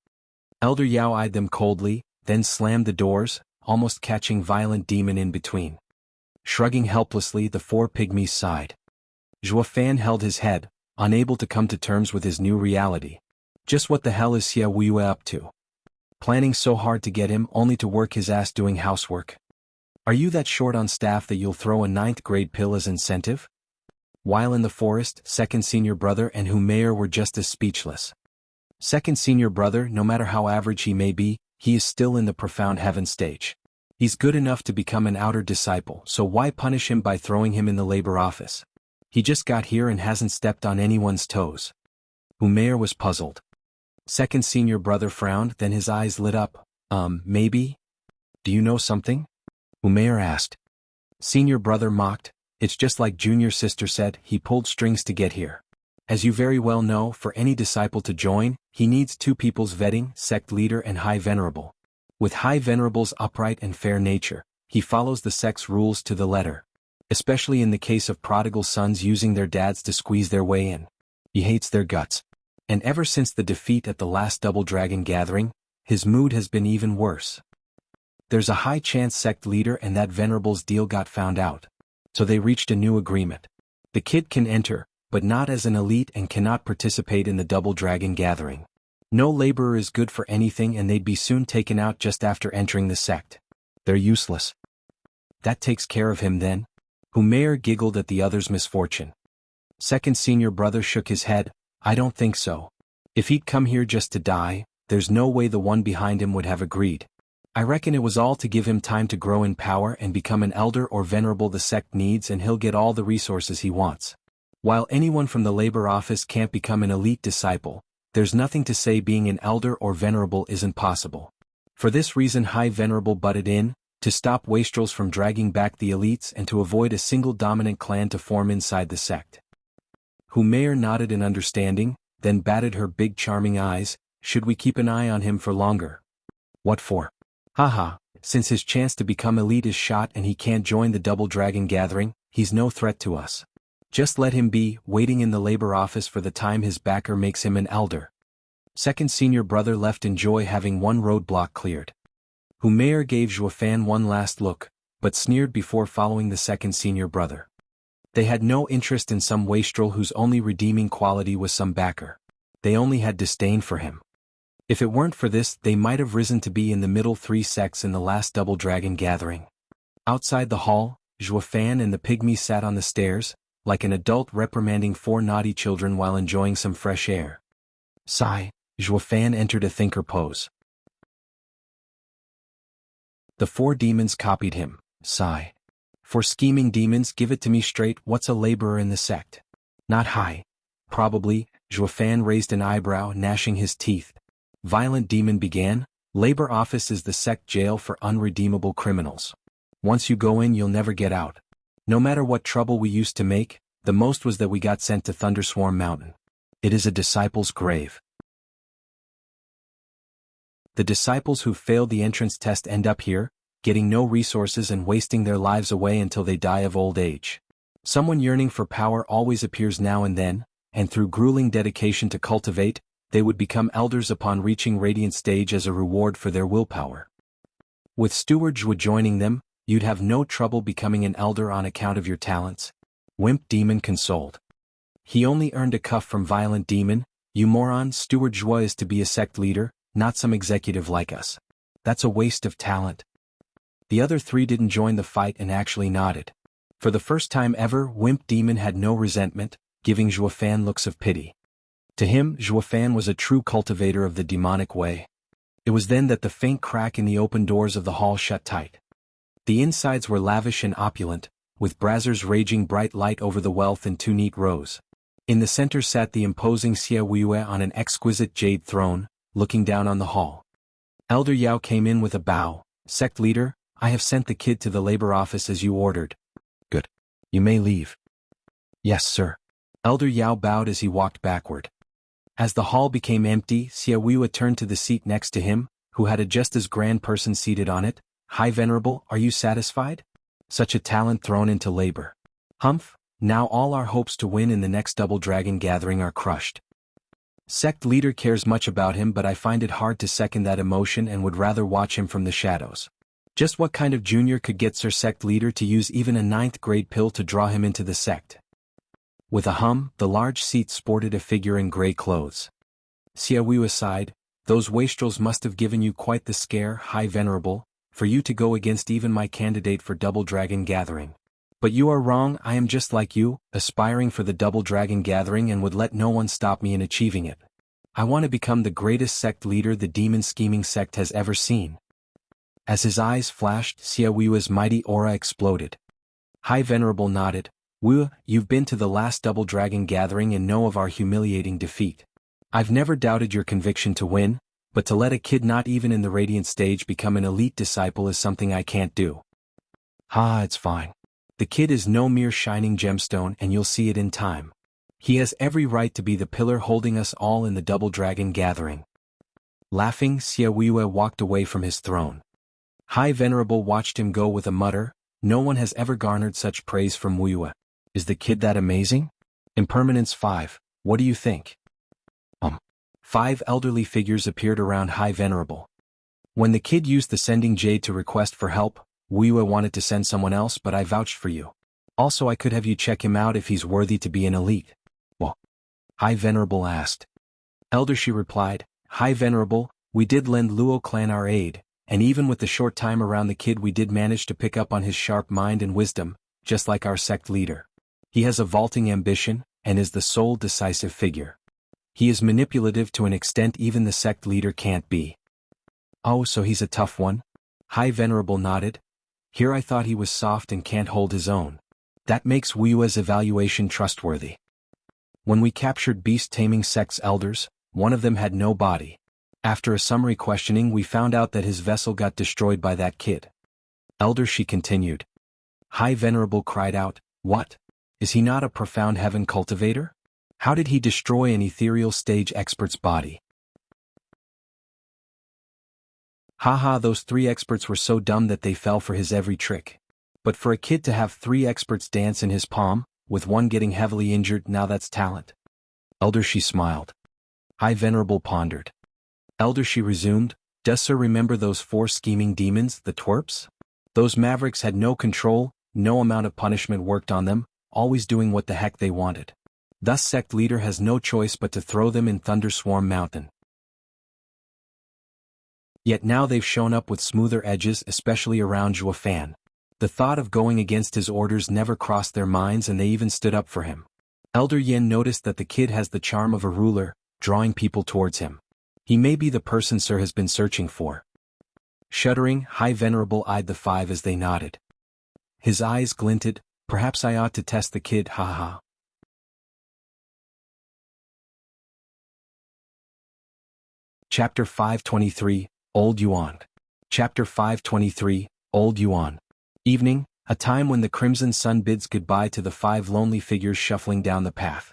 Elder Yao eyed them coldly, then slammed the doors, almost catching Violent Demon in between. Shrugging helplessly, the 4 pygmies sighed. Zhuo Fan held his head, unable to come to terms with his new reality. Just what the hell is Xia Wuya up to? Planning so hard to get him only to work his ass doing housework? Are you that short on staff that you'll throw a 9th grade pill as incentive? While in the forest, second senior brother and Humayer were just as speechless. Second senior brother, no matter how average he may be, he is still in the profound heaven stage. He's good enough to become an outer disciple, so why punish him by throwing him in the labor office? He just got here and hasn't stepped on anyone's toes. Humayer was puzzled. Second senior brother frowned, then his eyes lit up. Maybe? Do you know something? Humayer asked. Senior brother mocked. It's just like junior sister said, he pulled strings to get here. As you very well know, for any disciple to join, he needs 2 people's vetting, sect leader and High Venerable. With High Venerable's upright and fair nature, he follows the sect's rules to the letter. Especially in the case of prodigal sons using their dads to squeeze their way in. He hates their guts. And ever since the defeat at the last Double Dragon gathering, his mood has been even worse. There's a high chance sect leader and that Venerable's deal got found out. So they reached a new agreement. The kid can enter, but not as an elite and cannot participate in the Double Dragon gathering. No laborer is good for anything and they'd be soon taken out just after entering the sect. They're useless. That takes care of him then? Humayer giggled at the other's misfortune. Second senior brother shook his head. I don't think so. If he'd come here just to die, there's no way the one behind him would have agreed. I reckon it was all to give him time to grow in power and become an elder or venerable the sect needs, and he'll get all the resources he wants. While anyone from the labor office can't become an elite disciple, there's nothing to say being an elder or venerable isn't possible. For this reason High Venerable butted in, to stop wastrels from dragging back the elites and to avoid a single dominant clan to form inside the sect. Humayer nodded in understanding, then batted her big charming eyes. Should we keep an eye on him for longer? What for? Haha, since his chance to become elite is shot and he can't join the Double Dragon gathering, he's no threat to us. Just let him be, waiting in the labor office for the time his backer makes him an elder. Second senior brother left in joy having one roadblock cleared. Humayer gave Zhuo Fan one last look, but sneered before following the second senior brother. They had no interest in some wastrel whose only redeeming quality was some backer. They only had disdain for him. If it weren't for this, they might have risen to be in the middle 3 sects in the last Double Dragon gathering. Outside the hall, Zhuo Fan and the pygmy sat on the stairs, like an adult reprimanding 4 naughty children while enjoying some fresh air. Sigh, Zhuo Fan entered a thinker pose. The 4 demons copied him. Sigh. For scheming demons, give it to me straight. What's a laborer in the sect? Not high. Probably. Zhuo Fan raised an eyebrow, gnashing his teeth. Violent Demon began. Labor office is the sect jail for unredeemable criminals. Once you go in, you'll never get out. No matter what trouble we used to make, the most was that we got sent to Thunderswarm Mountain. It is a disciple's grave. The disciples who failed the entrance test end up here, getting no resources and wasting their lives away until they die of old age. Someone yearning for power always appears now and then, and through grueling dedication to cultivate, they would become elders upon reaching Radiant Stage as a reward for their willpower. With Steward joining them, you'd have no trouble becoming an elder on account of your talents. Wimp Demon consoled. He only earned a cuff from Violent Demon. You moron, Steward Zhuo is to be a sect leader, not some executive like us. That's a waste of talent. The other 3 didn't join the fight and actually nodded. For the first time ever, Wimp Demon had no resentment, giving Zhuo Fan looks of pity. To him, Zhuo Fan was a true cultivator of the demonic way. It was then that the faint crack in the open doors of the hall shut tight. The insides were lavish and opulent, with braziers raging bright light over the wealth in 2 neat rows. In the center sat the imposing Xia Wuye on an exquisite jade throne, looking down on the hall. Elder Yao came in with a bow. "Sect leader, I have sent the kid to the labor office as you ordered." "Good. You may leave." "Yes, sir." Elder Yao bowed as he walked backward. As the hall became empty, Xia Wuye turned to the seat next to him, who had a just as grand person seated on it. "High Venerable, are you satisfied? Such a talent thrown into labor. Humph, now all our hopes to win in the next Double Dragon gathering are crushed." Sect leader cares much about him, but I find it hard to second that emotion and would rather watch him from the shadows. Just what kind of junior could get Sir Sect leader to use even a 9th grade pill to draw him into the sect? With a hum, the large seat sported a figure in gray clothes. Xia Wuye sighed. "Those wastrels must have given you quite the scare, High Venerable, for you to go against even my candidate for Double Dragon gathering. But you are wrong, I am just like you, aspiring for the Double Dragon gathering and would let no one stop me in achieving it. I want to become the greatest sect leader the demon scheming sect has ever seen." As his eyes flashed, Xia Wuye's mighty aura exploded. High Venerable nodded. "Wuye, you've been to the last Double Dragon gathering and know of our humiliating defeat. I've never doubted your conviction to win, but to let a kid not even in the Radiant stage become an elite disciple is something I can't do." It's fine. The kid is no mere shining gemstone and you'll see it in time. He has every right to be the pillar holding us all in the Double Dragon gathering." Laughing, Xia Wuye walked away from his throne. High Venerable watched him go with a mutter. No one has ever garnered such praise from Wuye. Is the kid that amazing? Impermanence 5, what do you think? 5 elderly figures appeared around High Venerable. "When the kid used the sending jade to request for help, Wuye wanted to send someone else, but I vouched for you. Also, I could have you check him out if he's worthy to be an elite." "Well?" High Venerable asked. Elder Shi replied, "High Venerable, we did lend Luo clan our aid, and even with the short time around the kid we did manage to pick up on his sharp mind and wisdom, just like our sect leader. He has a vaulting ambition, and is the sole decisive figure. He is manipulative to an extent even the sect leader can't be." "Oh, so he's a tough one?" High Venerable nodded. "Here I thought he was soft and can't hold his own. That makes Wuye's evaluation trustworthy. When we captured beast-taming sect's elders, one of them had no body. After a summary questioning we found out that his vessel got destroyed by that kid." Elder Shi continued. High Venerable cried out, "What? Is he not a profound heaven cultivator? How did he destroy an ethereal stage expert's body?" Haha, those 3 experts were so dumb that they fell for his every trick. But for a kid to have 3 experts dance in his palm, with one getting heavily injured, now that's talent. Elder Shi smiled. High Venerable pondered. Elder Shi resumed, "Does Sir remember those 4 scheming demons, the twerps? Those mavericks had no control, no amount of punishment worked on them, always doing what the heck they wanted. Thus sect leader has no choice but to throw them in Thunderswarm Mountain. Yet now they've shown up with smoother edges, especially around Zhuo Fan. The thought of going against his orders never crossed their minds and they even stood up for him." Elder Yin noticed that the kid has the charm of a ruler, drawing people towards him. He may be the person Sir has been searching for. Shuddering, High Venerable eyed the 5 as they nodded. His eyes glinted. "Perhaps I ought to test the kid, ha. Chapter 523, Old Yuan. Chapter 523, Old Yuan. Evening, a time when the crimson sun bids goodbye to the 5 lonely figures shuffling down the path.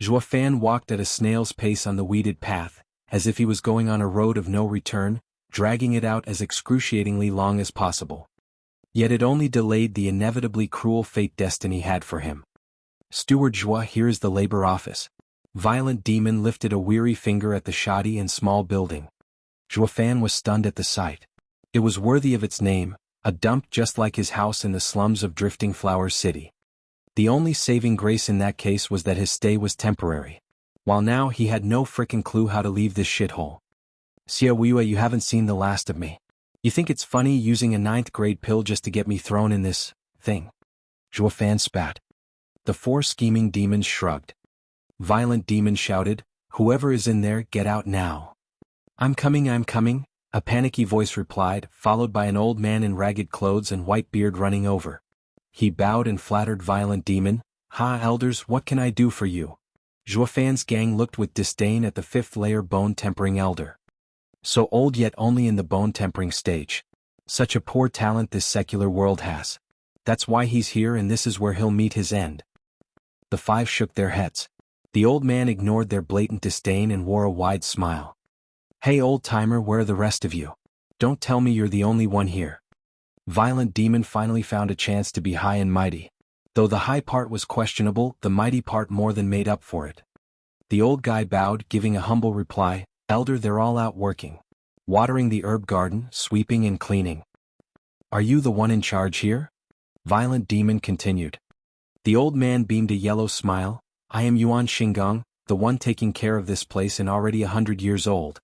Zhuo Fan walked at a snail's pace on the weeded path, as if he was going on a road of no return, dragging it out as excruciatingly long as possible. Yet it only delayed the inevitably cruel fate destiny had for him. "Steward Zhuo, here is the labor office." Violent Demon lifted a weary finger at the shoddy and small building. Zhuo Fan was stunned at the sight. It was worthy of its name, a dump just like his house in the slums of Drifting Flower City. The only saving grace in that case was that his stay was temporary. While now he had no frickin' clue how to leave this shithole. "Xia Wuye, you haven't seen the last of me. You think it's funny using a 9th grade pill just to get me thrown in this thing?" Zhuo Fan spat. The 4 scheming demons shrugged. Violent Demon shouted, "Whoever is in there, get out now." I'm coming, a panicky voice replied, followed by an old man in ragged clothes and white beard running over. He bowed and flattered Violent Demon. "Ha, elders, what can I do for you? Zhuofan's gang looked with disdain at the fifth-layer bone-tempering elder. So old yet only in the bone-tempering stage. Such a poor talent this secular world has. That's why he's here and this is where he'll meet his end. The five shook their heads. The old man ignored their blatant disdain and wore a wide smile. Hey old-timer, where are the rest of you? Don't tell me you're the only one here. Violent Demon finally found a chance to be high and mighty. Though the high part was questionable, the mighty part more than made up for it. The old guy bowed, giving a humble reply, Elder, they're all out working. Watering the herb garden, sweeping and cleaning. Are you the one in charge here? Violent Demon continued. The old man beamed a yellow smile. I am Yuan Xingong, the one taking care of this place and already 100 years old.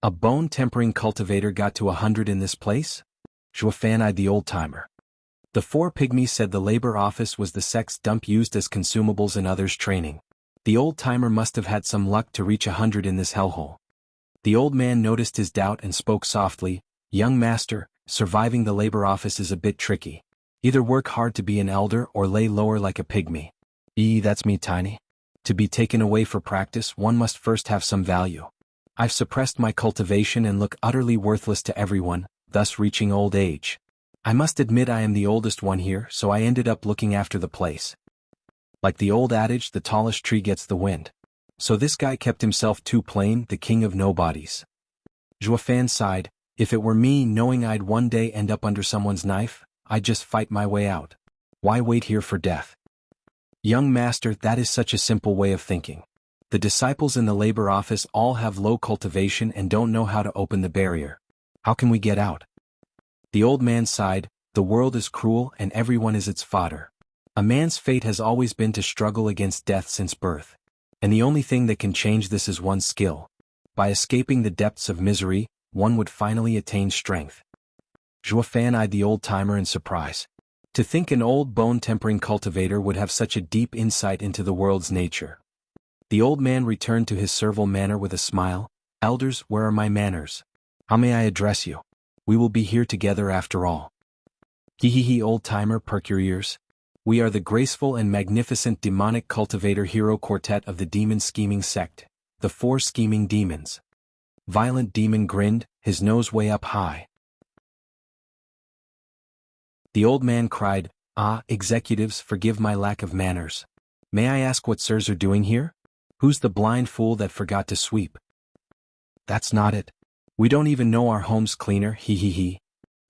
A bone-tempering cultivator got to 100 in this place? Zhuofan eyed the old-timer. The four pygmies said the labor office was the sex dump used as consumables in others' training. The old-timer must have had some luck to reach 100 in this hellhole. The old man noticed his doubt and spoke softly, Young master, surviving the labor office is a bit tricky. Either work hard to be an elder or lay lower like a pygmy. That's me, Tiny. To be taken away for practice, one must first have some value. I've suppressed my cultivation and look utterly worthless to everyone, thus reaching old age. I must admit I am the oldest one here, so I ended up looking after the place. Like the old adage, the tallest tree gets the wind. So this guy kept himself too plain, the king of nobodies. Zhuofan sighed, if it were me, knowing I'd one day end up under someone's knife, I'd just fight my way out. Why wait here for death? Young master, that is such a simple way of thinking. The disciples in the labor office all have low cultivation and don't know how to open the barrier. How can we get out? The old man sighed, the world is cruel and everyone is its fodder. A man's fate has always been to struggle against death since birth. And the only thing that can change this is one's skill. By escaping the depths of misery, one would finally attain strength. Zhuofan eyed the old-timer in surprise. To think an old bone-tempering cultivator would have such a deep insight into the world's nature. The old man returned to his servile manner with a smile. Elders, where are my manners? How may I address you? We will be here together after all. Hee old-timer, perk your ears. We are the graceful and magnificent demonic cultivator hero quartet of the demon scheming sect, the four scheming demons. Violent Demon grinned, his nose way up high. The old man cried, executives, forgive my lack of manners. May I ask what sirs are doing here? Who's the blind fool that forgot to sweep? That's not it. We don't even know our home's cleaner, hee.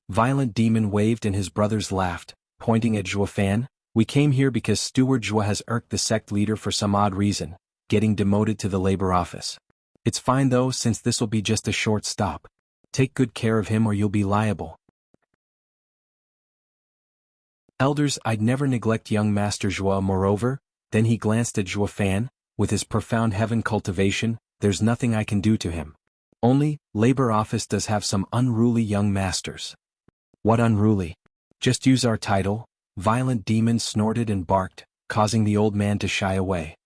Violent Demon waved and his brothers laughed, pointing at Zhuofan. We came here because Steward Zhua has irked the sect leader for some odd reason, getting demoted to the labor office. It's fine though, since this'll be just a short stop. Take good care of him or you'll be liable. Elders, I'd never neglect young Master Zhua. Moreover, then he glanced at Zhuofan, with his profound heaven cultivation, there's nothing I can do to him. Only, labor office does have some unruly young masters. What unruly? Just use our title. Violent Demon snorted and barked, causing the old man to shy away.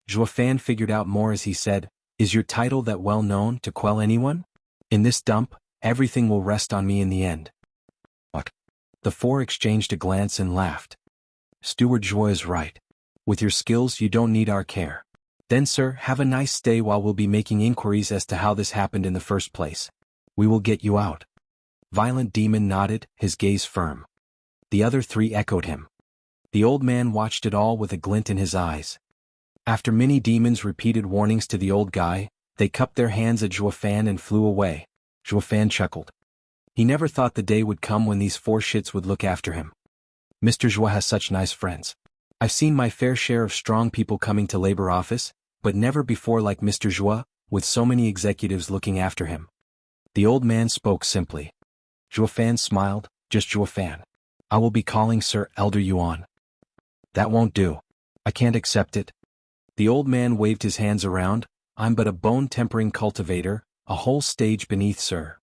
Zhuofan figured out more as he said, is your title that well known to quell anyone? In this dump, everything will rest on me in the end. What? The four exchanged a glance and laughed. Steward Zhua is right. With your skills you don't need our care. Then sir, have a nice stay while we'll be making inquiries as to how this happened in the first place. We will get you out. Violent Demon nodded, his gaze firm. The other three echoed him. The old man watched it all with a glint in his eyes. After many demons repeated warnings to the old guy, they cupped their hands at Zhuofan and flew away. Zhuofan chuckled. He never thought the day would come when these four shits would look after him. Mr. Zhua has such nice friends. I've seen my fair share of strong people coming to labor office, but never before like Mr. Zhua, with so many executives looking after him. The old man spoke simply. Zhuofan smiled, just Zhuofan. I will be calling Sir Elder Yuan. That won't do. I can't accept it. The old man waved his hands around, I'm but a bone-tempering cultivator, a whole stage beneath Sir.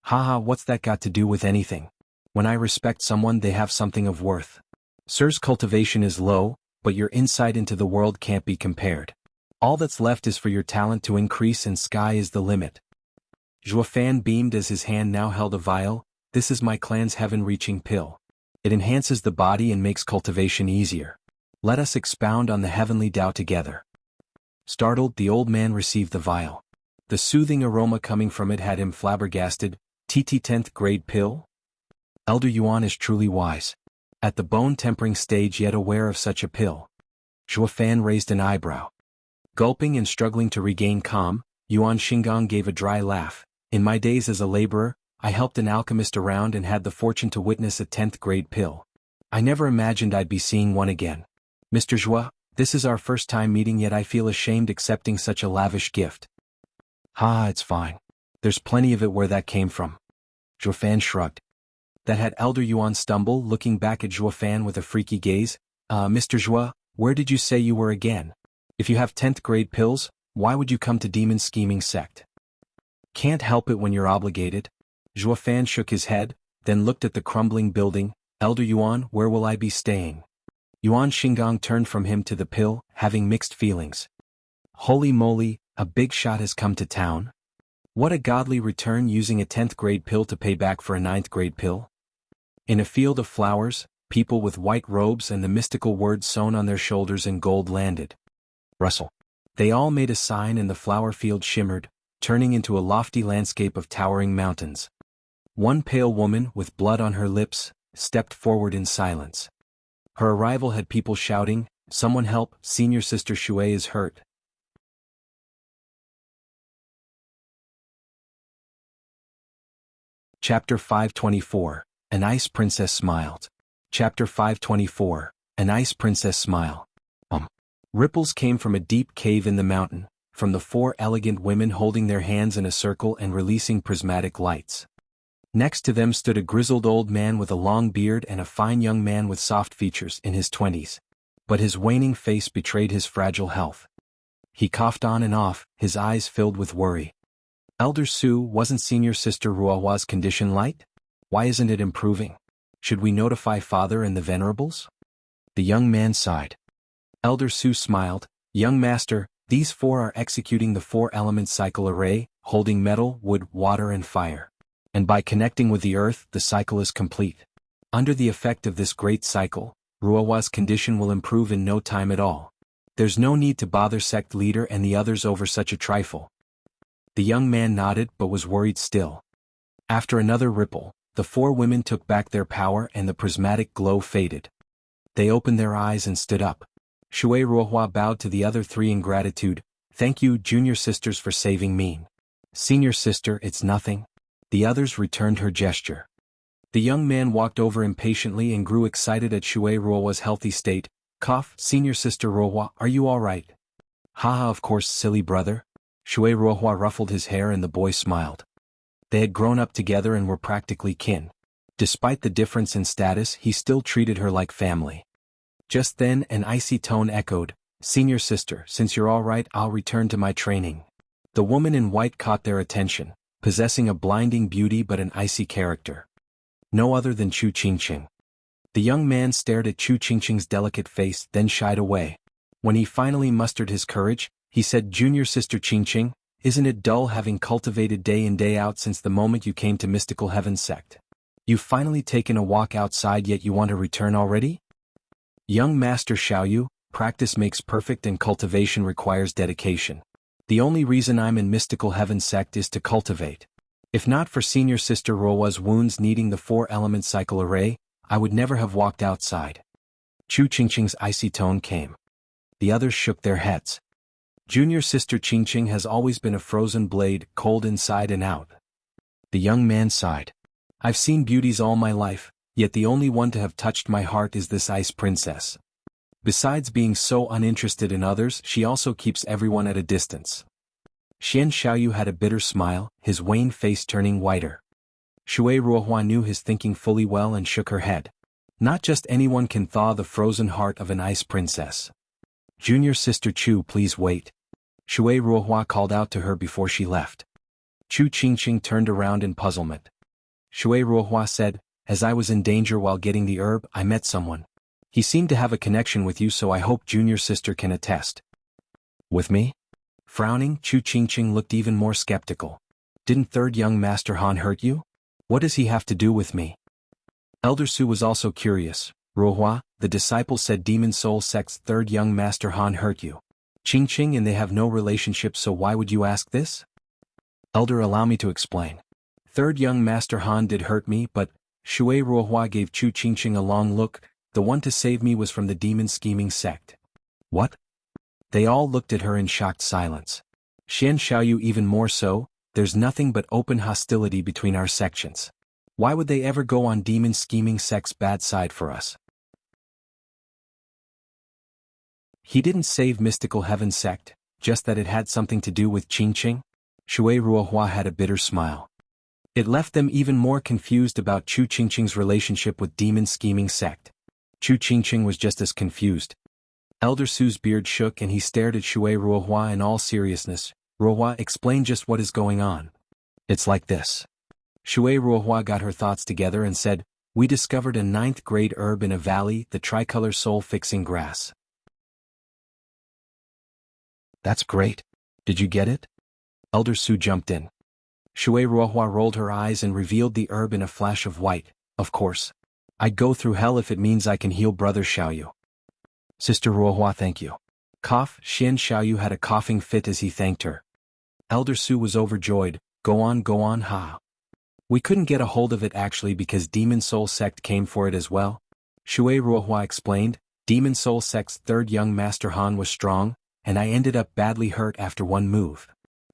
Haha, what's that got to do with anything? When I respect someone they have something of worth. Sir's cultivation is low, but your insight into the world can't be compared. All that's left is for your talent to increase and sky is the limit. Zhuofan beamed as his hand now held a vial, this is my clan's heaven-reaching pill. It enhances the body and makes cultivation easier. Let us expound on the heavenly Tao together. Startled, the old man received the vial. The soothing aroma coming from it had him flabbergasted. TT 10th grade pill? Elder Yuan is truly wise. At the bone-tempering stage yet aware of such a pill. Zhuo Fan raised an eyebrow. Gulping and struggling to regain calm, Yuan Xinggang gave a dry laugh. In my days as a laborer, I helped an alchemist around and had the fortune to witness a 10th grade pill. I never imagined I'd be seeing one again. Mr. Zhuo, this is our first time meeting, yet I feel ashamed accepting such a lavish gift. Ha, it's fine. There's plenty of it where that came from. Zhuo Fan shrugged. That had Elder Yuan stumble, looking back at Zhuo Fan with a freaky gaze. Mr. Zhuo, where did you say you were again? If you have 10th grade pills, why would you come to demon scheming sect? Can't help it when you're obligated. Zhuo Fan shook his head, then looked at the crumbling building. Elder Yuan, where will I be staying? Yuan Xinggang turned from him to the pill, having mixed feelings. Holy moly, a big shot has come to town. What a godly return, using a 10th grade pill to pay back for a 9th grade pill. In a field of flowers, people with white robes and the mystical words sewn on their shoulders in gold landed. Rustle. They all made a sign and the flower field shimmered, turning into a lofty landscape of towering mountains. One pale woman, with blood on her lips, stepped forward in silence. Her arrival had people shouting, "Someone help, senior sister Shui is hurt." Chapter 524, An Ice Princess Smiled. Chapter 524, An Ice Princess Smile. Ripples came from a deep cave in the mountain, from the 4 elegant women holding their hands in a circle and releasing prismatic lights. Next to them stood a grizzled old man with a long beard and a fine young man with soft features in his 20s. But his waning face betrayed his fragile health. He coughed on and off, his eyes filled with worry. Elder Su, wasn't senior sister Ruohua's condition light? Why isn't it improving? Should we notify father and the venerables? The young man sighed. Elder Su smiled. Young master, these 4 are executing the 4-element cycle array, holding metal, wood, water and fire. And by connecting with the earth, the cycle is complete. Under the effect of this great cycle, Ruohua's condition will improve in no time at all. There's no need to bother sect leader and the others over such a trifle. The young man nodded but was worried still. After another ripple, the 4 women took back their power and the prismatic glow faded. They opened their eyes and stood up. Shui Ruohua bowed to the other 3 in gratitude. Thank you, junior sisters, for saving me. Senior sister, it's nothing. The others returned her gesture. The young man walked over impatiently and grew excited at Shui Ruohua's healthy state. Cough, senior sister Ruohua, are you all right? Haha, of course, silly brother. Shui Ruohua ruffled his hair and the boy smiled. They had grown up together and were practically kin. Despite the difference in status, he still treated her like family. Just then, an icy tone echoed, Senior sister, since you're all right, I'll return to my training. The woman in white caught their attention, possessing a blinding beauty but an icy character. No other than Chu Qingqing. The young man stared at Chu Qingqing's delicate face, then shied away. When he finally mustered his courage, he said, Junior sister Qingqing, isn't it dull having cultivated day in day out since the moment you came to Mystical Heaven sect? You've finally taken a walk outside, yet you want to return already? Young Master Xiaoyu, practice makes perfect and cultivation requires dedication. The only reason I'm in Mystical Heaven sect is to cultivate. If not for senior sister Ruohua's wounds needing the 4-element cycle array, I would never have walked outside. Chu Qingqing's icy tone came. The others shook their heads. Junior sister Qingqing has always been a frozen blade, cold inside and out. The young man sighed. I've seen beauties all my life, yet the only one to have touched my heart is this ice princess. Besides being so uninterested in others, she also keeps everyone at a distance. Xian Xiaoyu had a bitter smile, his wan face turning whiter. Shui Ruohua knew his thinking fully well and shook her head. Not just anyone can thaw the frozen heart of an ice princess. Junior sister Chu, please wait. Shui Ruohua called out to her before she left. Chu Qingqing turned around in puzzlement. Shui Ruohua said, as I was in danger while getting the herb, I met someone. He seemed to have a connection with you, so I hope junior sister can attest. With me? Frowning, Chu Qingqing looked even more skeptical. Didn't third young Master Han hurt you? What does he have to do with me? Elder Su was also curious. Ruohua, the disciple said Demon Soul Sect's third young Master Han hurt you. Qingqing and they have no relationship, so why would you ask this? Elder, allow me to explain. Third young Master Han did hurt me, but Shui Ruohua gave Chu Qingqing a long look. The one to save me was from the demon scheming sect. What? They all looked at her in shocked silence. Xian Xiaoyu even more so. There's nothing but open hostility between our sections. Why would they ever go on demon scheming sect's bad side for us? He didn't save Mystical Heaven sect, just that it had something to do with Qingqing? Shui Ruohua had a bitter smile. It left them even more confused about Chu Qingqing's relationship with demon scheming sect. Chu Qingqing was just as confused. Elder Su's beard shook and he stared at Shui Ruohua in all seriousness. Ruohua, explain just what is going on. It's like this. Shui Ruohua got her thoughts together and said, we discovered a 9th grade herb in a valley, the tricolor soul-fixing grass. That's great. Did you get it? Elder Su jumped in. Shui Ruohua rolled her eyes and revealed the herb in a flash of white. Of course. I'd go through hell if it means I can heal Brother Xiaoyu. Sister Ruohua, thank you. Cough. Xian Xiaoyu had a coughing fit as he thanked her. Elder Su was overjoyed. Go on, ha. We couldn't get a hold of it actually because Demon Soul Sect came for it as well. Shui Ruohua explained, Demon Soul Sect's third young Master Han was strong, and I ended up badly hurt after one move.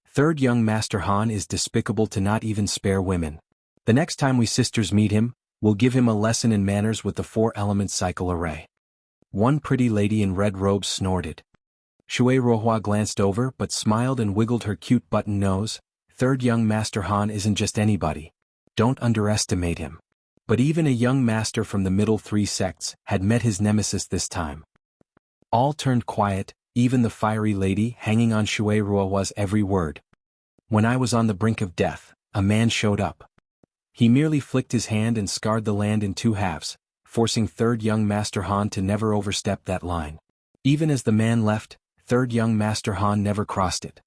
Third young Master Han is despicable to not even spare women. The next time we sisters meet him, we'll give him a lesson in manners with the 4-element cycle array. One pretty lady in red robes snorted. Shui Ruohua glanced over but smiled and wiggled her cute button nose. Third young Master Han isn't just anybody. Don't underestimate him. But even a young master from the middle 3 sects had met his nemesis this time. All turned quiet, even the fiery lady hanging on Shui Ruohua's every word. When I was on the brink of death, a man showed up. He merely flicked his hand and scarred the land in 2 halves, forcing third young Master Han to never overstep that line. Even as the man left, third young Master Han never crossed it.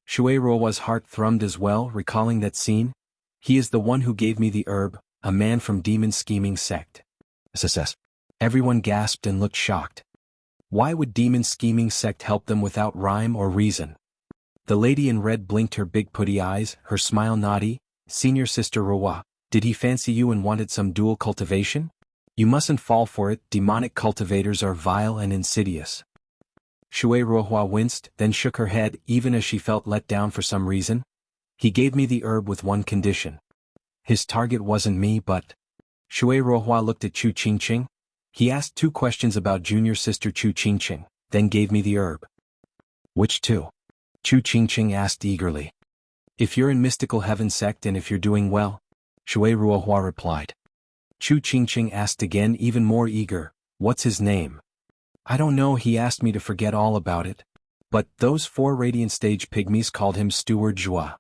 Shui Ruohua's heart thrummed as well, recalling that scene. He is the one who gave me the herb, a man from demon scheming sect. SSS. Everyone gasped and looked shocked. Why would demon scheming sect help them without rhyme or reason? The lady in red blinked her big putty eyes, her smile naughty. Senior Sister Ruohua, did he fancy you and wanted some dual cultivation? You mustn't fall for it, demonic cultivators are vile and insidious. Shui Ruohua winced, then shook her head even as she felt let down for some reason. He gave me the herb with one condition. His target wasn't me but... Shui Ruohua looked at Chu Qingqing. He asked 2 questions about junior sister Chu Qingqing, then gave me the herb. Which 2? Chu Qingqing asked eagerly. If you're in Mystical Heaven sect and if you're doing well, Shui Ruohua replied. Chu Qingqing asked again even more eager, what's his name? I don't know, he asked me to forget all about it. But those 4 radiant stage pygmies called him Steward Zhua.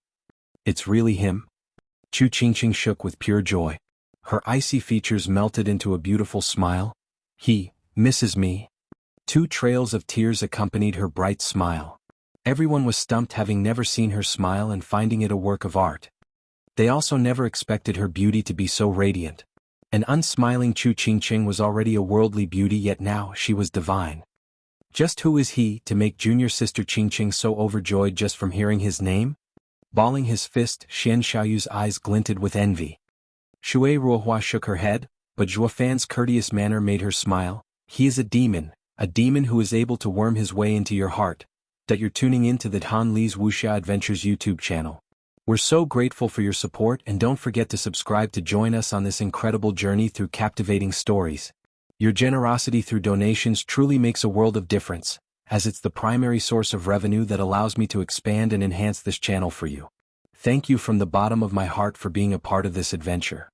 It's really him? Chu Qingqing shook with pure joy. Her icy features melted into a beautiful smile. He misses me. 2 trails of tears accompanied her bright smile. Everyone was stumped, having never seen her smile and finding it a work of art. They also never expected her beauty to be so radiant. An unsmiling Chu Qingqing was already a worldly beauty, yet now she was divine. Just who is he to make junior sister Qingqing so overjoyed just from hearing his name? Balling his fist, Xian Xiaoyu's eyes glinted with envy. Shui Ruohua shook her head, but Zhuo Fan's courteous manner made her smile. He is a demon who is able to worm his way into your heart. That you're tuning in to the Han Li's Wuxia Adventures YouTube channel. We're so grateful for your support, and don't forget to subscribe to join us on this incredible journey through captivating stories. Your generosity through donations truly makes a world of difference, as it's the primary source of revenue that allows me to expand and enhance this channel for you. Thank you from the bottom of my heart for being a part of this adventure.